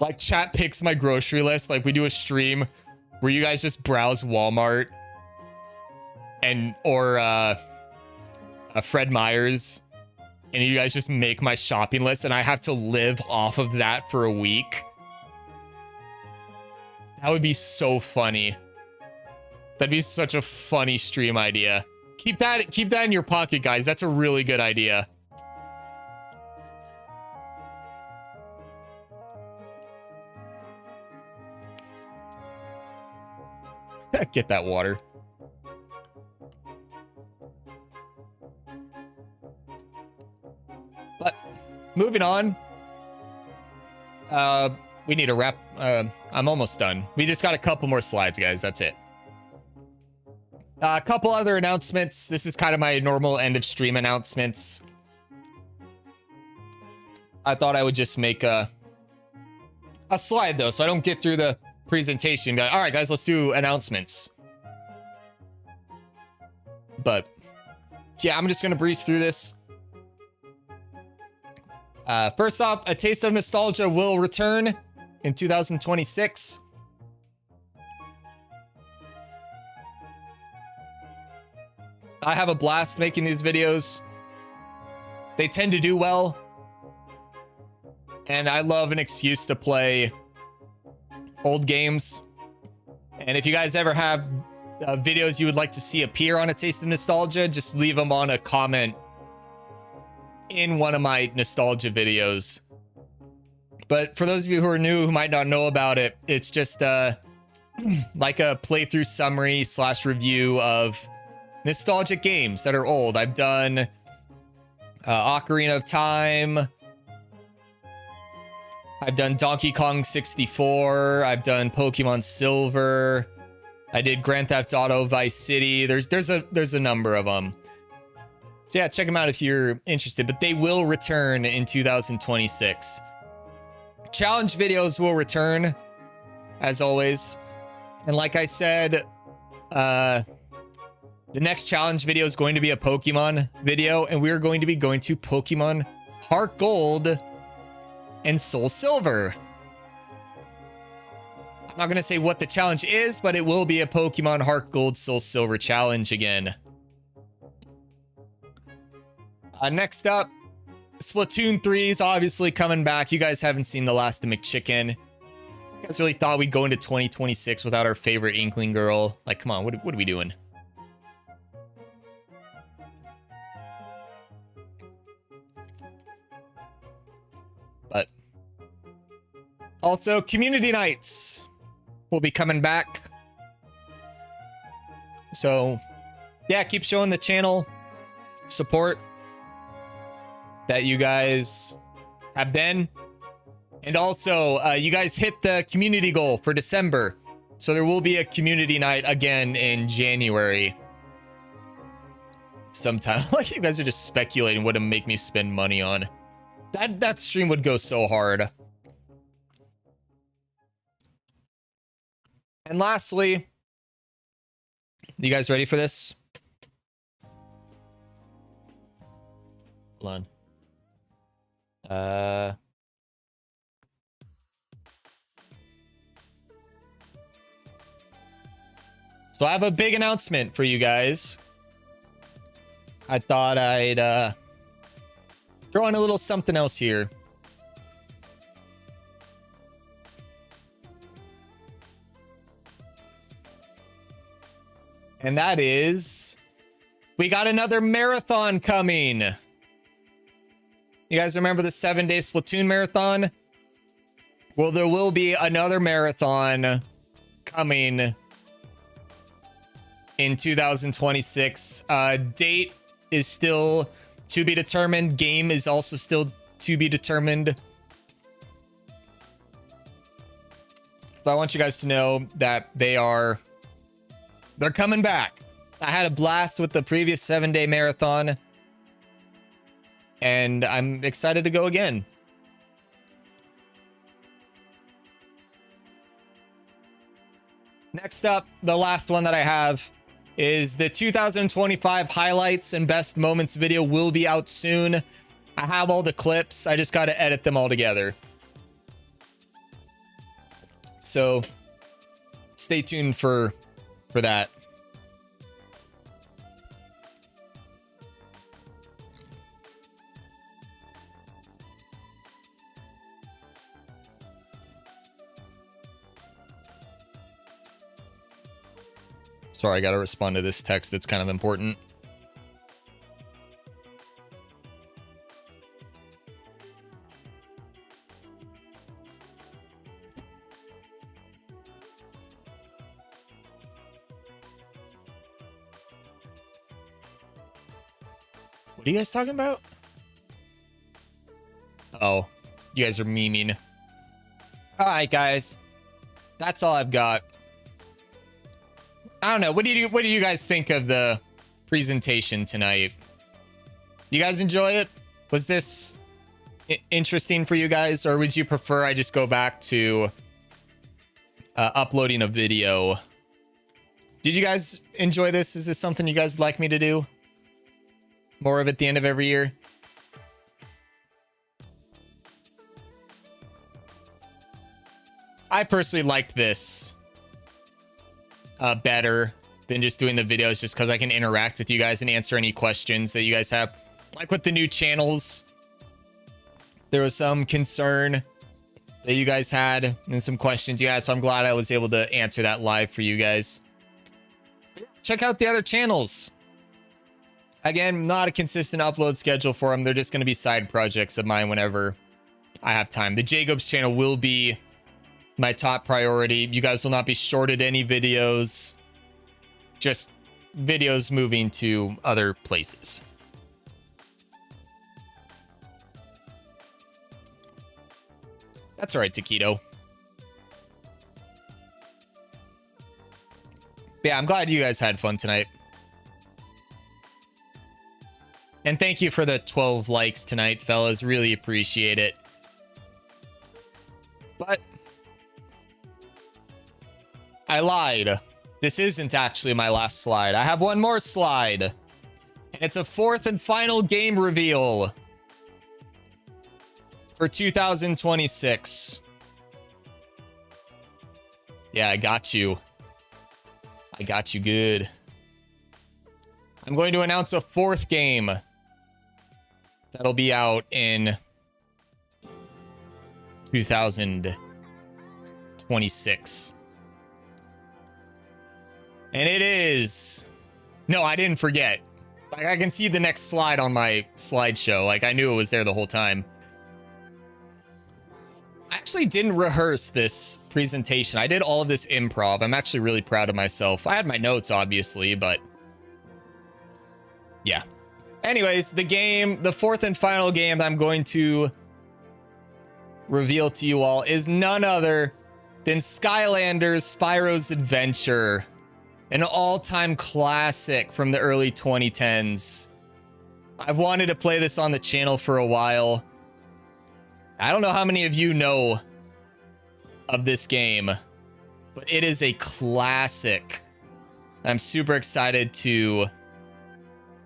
Like, chat picks my grocery list. Like, we do a stream where you guys just browse Walmart or Fred Meyer's, and you guys just make my shopping list, and I have to live off of that for a week. That would be so funny. That'd be such a funny stream idea. Keep that in your pocket, guys. That's a really good idea. Get that water. But moving on. We need to wrap. I'm almost done. We just got a couple more slides, guys. That's it. A couple other announcements. This is kind of my normal end of stream announcements. I thought I would just make a slide though, so I don't get through the presentation. But, all right, guys, let's do announcements. But yeah, I'm just gonna breeze through this. First off, A Taste of Nostalgia will return in 2026. I have a blast making these videos. They tend to do well. And I love an excuse to play old games. And if you guys ever have videos you would like to see appear on A Taste of Nostalgia, just leave them on a comment in one of my nostalgia videos. But for those of you who are new, who might not know about it, it's just like a playthrough summary / review of nostalgic games that are old. I've done Ocarina of Time. I've done Donkey Kong 64. I've done Pokemon Silver. I did Grand Theft Auto Vice City. There's a number of them. So yeah, check them out if you're interested. But they will return in 2026. Challenge videos will return, as always. And like I said, the next challenge video is going to be a Pokemon video, and we're going to be going to Pokemon Heart Gold and Soul Silver. I'm not going to say what the challenge is, but it will be a Pokemon Heart Gold Soul Silver challenge again. Next up, Splatoon 3 is obviously coming back. You guys haven't seen the last of McChicken. You guys really thought we'd go into 2026 without our favorite Inkling girl? Like, come on, what are we doing? But also, community nights will be coming back. So yeah, keep showing the channel support that you guys have been. And also, you guys hit the community goal for December. So there will be a community night again in January. Sometime. Like, you guys are just speculating what to make me spend money on. That stream would go so hard. And lastly, you guys ready for this? Hold on. So I have a big announcement for you guys. I thought I'd throw in a little something else here. And that is, we got another marathon coming. You guys remember the 7-day Splatoon marathon? Well, there will be another marathon coming in 2026. Date is still to be determined. Game is also still to be determined. But I want you guys to know that they're coming back. I had a blast with the previous 7-day marathon, and I'm excited to go again. Next up, the last one that I have is the 2025 highlights and best moments video will be out soon. I have all the clips. I just got to edit them all together. So stay tuned for that. Sorry, I gotta respond to this text. It's kind of important. What are you guys talking about? Oh, you guys are memeing. All right, guys. That's all I've got. I don't know. What do you guys think of the presentation tonight? You guys enjoy it? Was this interesting for you guys, or would you prefer I just go back to uploading a video? Did you guys enjoy this? Is this something you guys would like me to do more of at the end of every year? I personally liked this better than just doing the videos, just because I can interact with you guys and answer any questions that you guys have. Like with the new channels, there was some concern that you guys had and some questions you had, so I'm glad I was able to answer that live for you guys. Check out the other channels. Again, not a consistent upload schedule for them. They're just going to be side projects of mine whenever I have time. The Jacobs channel will be my top priority. You guys will not be shorted any videos, just videos moving to other places. That's all right, Taquito. But yeah, I'm glad you guys had fun tonight. And thank you for the 12 likes tonight, fellas. Really appreciate it. But I lied. This isn't actually my last slide. I have one more slide. And it's a fourth and final game reveal for 2026. Yeah, I got you. I got you good. I'm going to announce a fourth game that'll be out in 2026. And it is... No, I didn't forget. Like, I can see the next slide on my slideshow. Like, I knew it was there the whole time. I actually didn't rehearse this presentation. I did all of this improv. I'm actually really proud of myself. I had my notes, obviously, but... yeah. Anyways, the fourth and final game I'm going to reveal to you all is none other than Skylanders Spyro's Adventure. An all-time classic from the early 2010s. I've wanted to play this on the channel for a while. I don't know how many of you know of this game, but it is a classic. I'm super excited to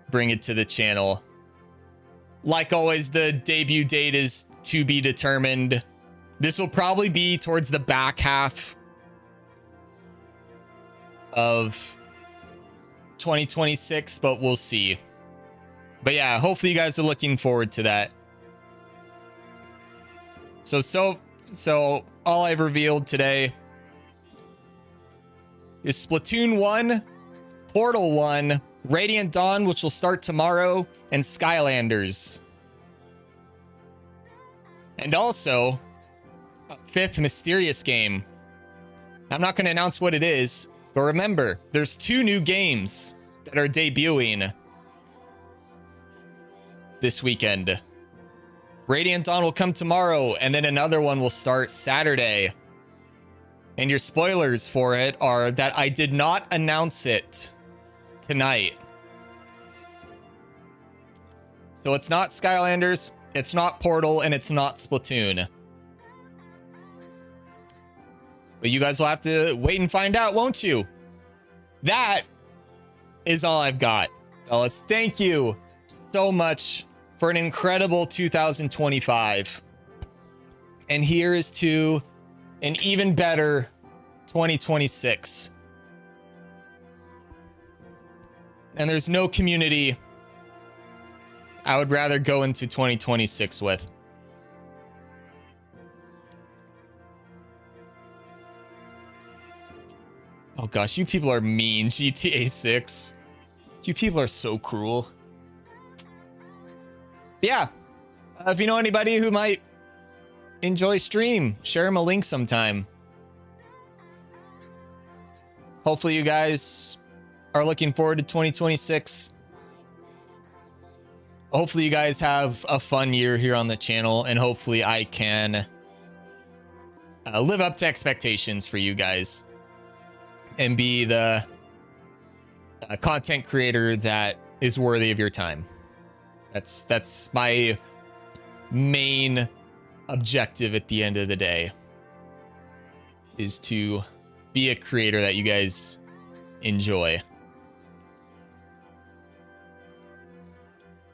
bring it to the channel. Like always, the debut date is to be determined. This will probably be towards the back half of 2026, but we'll see. But yeah, hopefully you guys are looking forward to that. So all I've revealed today is Splatoon 1, Portal 1, Radiant Dawn, which will start tomorrow, and Skylanders. And also a fifth mysterious game. I'm not going to announce what it is, but remember, there's 2 new games that are debuting this weekend. Radiant Dawn will come tomorrow, and then another one will start Saturday. And your spoilers for it are that I did not announce it tonight. So it's not Skylanders, it's not Portal, and it's not Splatoon. But you guys will have to wait and find out, won't you? That is all I've got, fellas. Thank you so much for an incredible 2025. And here is to an even better 2026. And there's no community I would rather go into 2026 with. Oh gosh, you people are mean. GTA 6. You people are so cruel. Yeah. If you know anybody who might enjoy stream, share them a link sometime. Hopefully you guys are looking forward to 2026. hopefully you guys have a fun year here on the channel, and hopefully I can live up to expectations for you guys and be the content creator that is worthy of your time. That's my main objective at the end of the day, is to be a creator that you guys enjoy.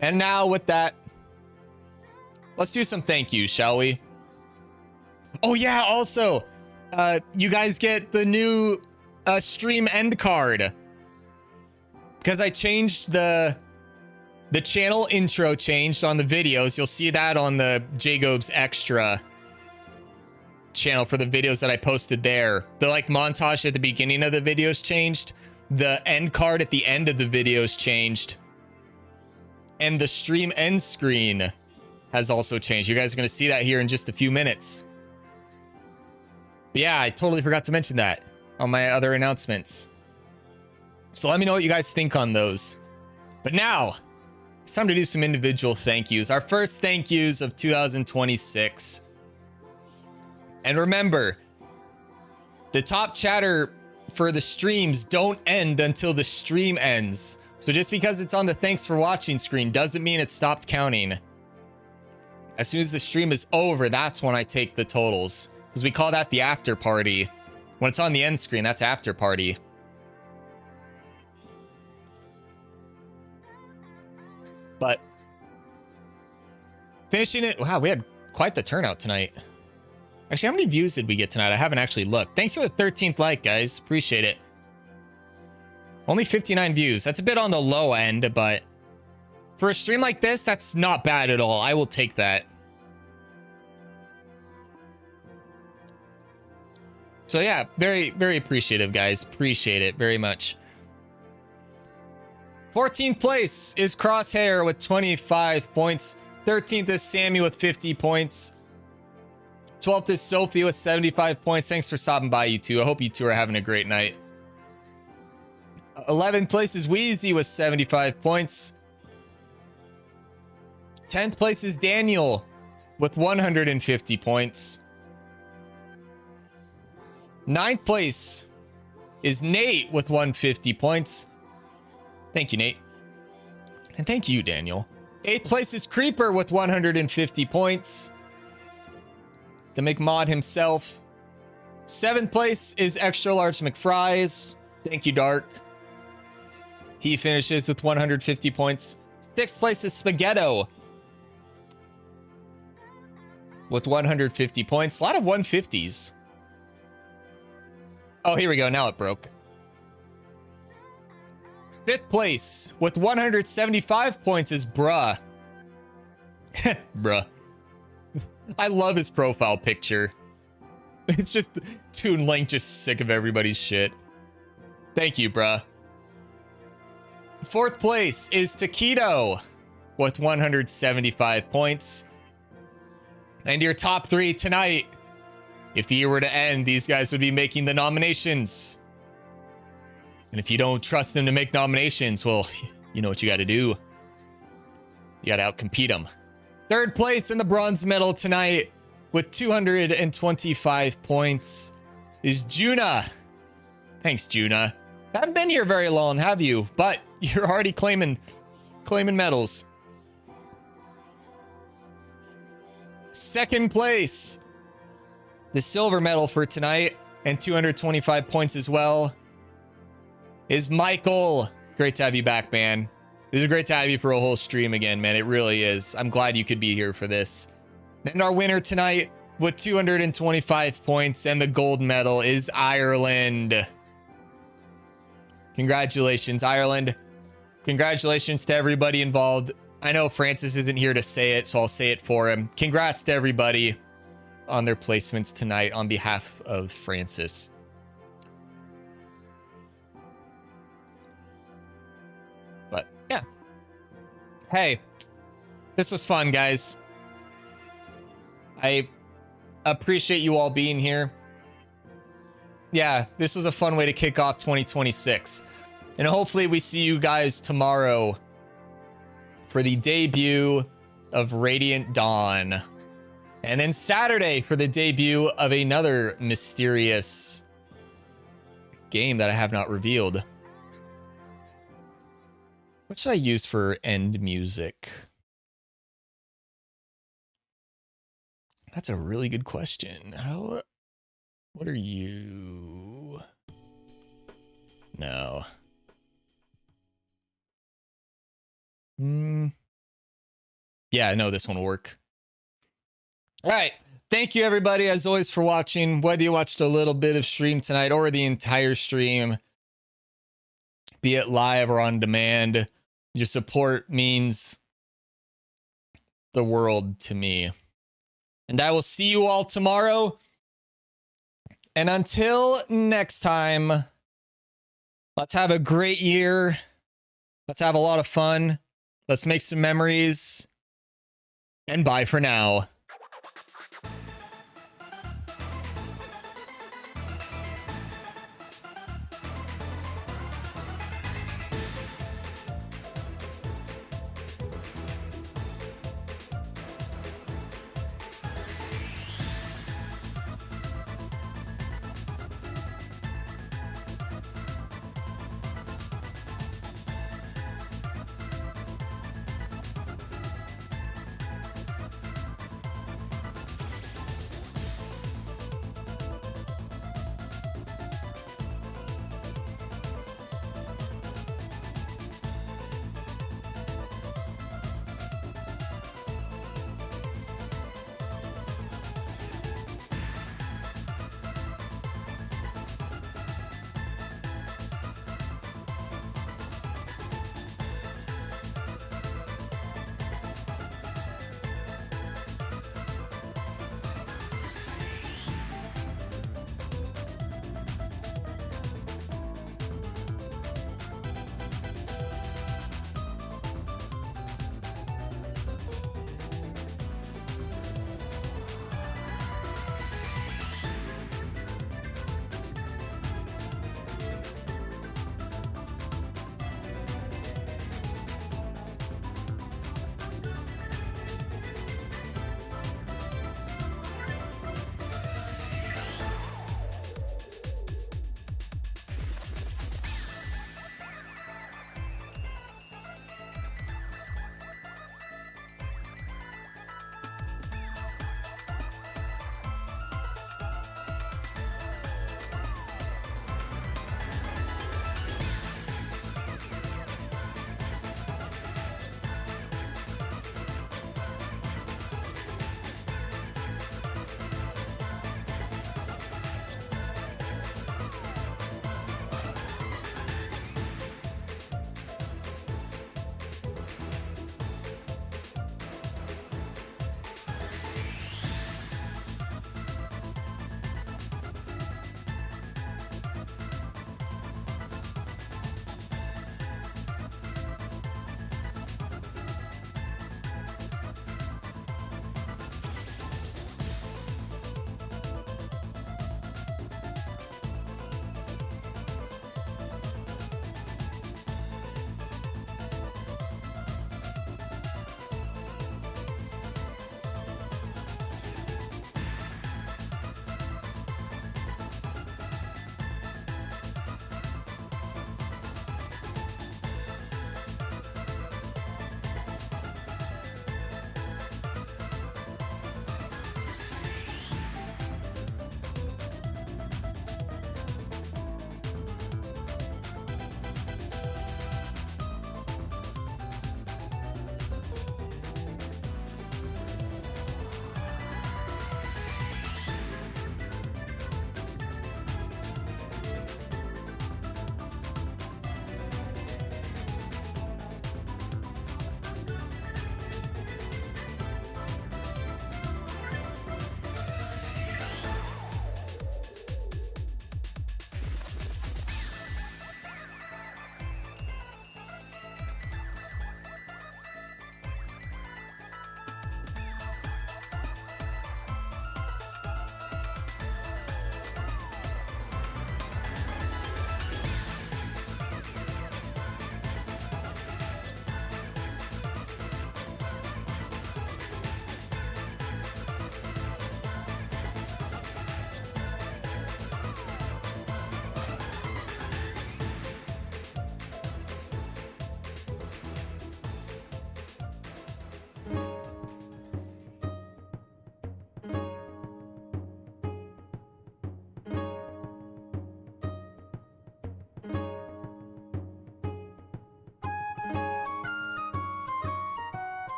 And now with that, let's do some thank yous, shall we? Oh yeah, also, you guys get the new stream end card, because I changed the channel intro changed on the videos. You'll see that on the Jacobs Extra channel for the videos that I posted there. The like montage at the beginning of the videos changed. The end card at the end of the videos changed. And the stream end screen has also changed. You guys are going to see that here in just a few minutes. But yeah, I totally forgot to mention that on my other announcements. So let me know what you guys think on those. But now, it's time to do some individual thank yous. Our first thank yous of 2026. And remember, the top chatter for the streams don't end until the stream ends. So just because it's on the thanks for watching screen doesn't mean it stopped counting. As soon as the stream is over, that's when I take the totals, because we call that the after party. When it's on the end screen, that's after party. But finishing it, wow, we had quite the turnout tonight. Actually, how many views did we get tonight? I haven't actually looked. Thanks for the 13th like, guys. Appreciate it. Only 59 views. That's a bit on the low end, but for a stream like this, that's not bad at all. I will take that. So yeah, very, very appreciative, guys. Appreciate it very much. 14th place is Crosshair with 25 points. 13th is Sammy with 50 points. 12th is Sophie with 75 points. Thanks for stopping by, you two. I hope you two are having a great night. 11th place is Wheezy with 75 points. 10th place is Daniel with 150 points. 9th place is Nate with 150 points. Thank you, Nate. And thank you, Daniel. 8th place is Creeper with 150 points. The McMod himself. 7th place is Extra Large McFries. Thank you, Dark. He finishes with 150 points. 6th place is Spaghetto with 150 points. A lot of 150s. Oh, here we go. Now it broke. 5th place with 175 points is Bruh. Bruh. I love his profile picture. It's just Toon Link just sick of everybody's shit. Thank you, bruh. 4th place is Taquito with 175 points. And your top 3 tonight, if the year were to end, these guys would be making the nominations. And if you don't trust them to make nominations, well, you know what you got to do. You got to outcompete them. 3rd place in the bronze medal tonight with 225 points is Juna. Thanks, Juna. Haven't been here very long, have you? But you're already claiming medals. 2nd place, the silver medal for tonight, and 225 points as well, is Michael. Great to have you back, man. It was great to have you for a whole stream again, man. It really is. I'm glad you could be here for this. And our winner tonight with 225 points and the gold medal is Ireland. Congratulations, Ireland. Congratulations to everybody involved. I know Francis isn't here to say it, so I'll say it for him. Congrats to everybody on their placements tonight on behalf of Francis. But yeah. Hey, this was fun, guys. I appreciate you all being here. Yeah, this was a fun way to kick off 2026. And hopefully we see you guys tomorrow for the debut of Radiant Dawn. And then Saturday for the debut of another mysterious game that I have not revealed. What should I use for end music? That's a really good question. What are you? No. Yeah, I know this one will work. All right. Thank you, everybody, as always, for watching. Whether you watched a little bit of stream tonight or the entire stream, be it live or on demand, your support means the world to me. And I will see you all tomorrow. And until next time, let's have a great year. Let's have a lot of fun. Let's make some memories. And bye for now.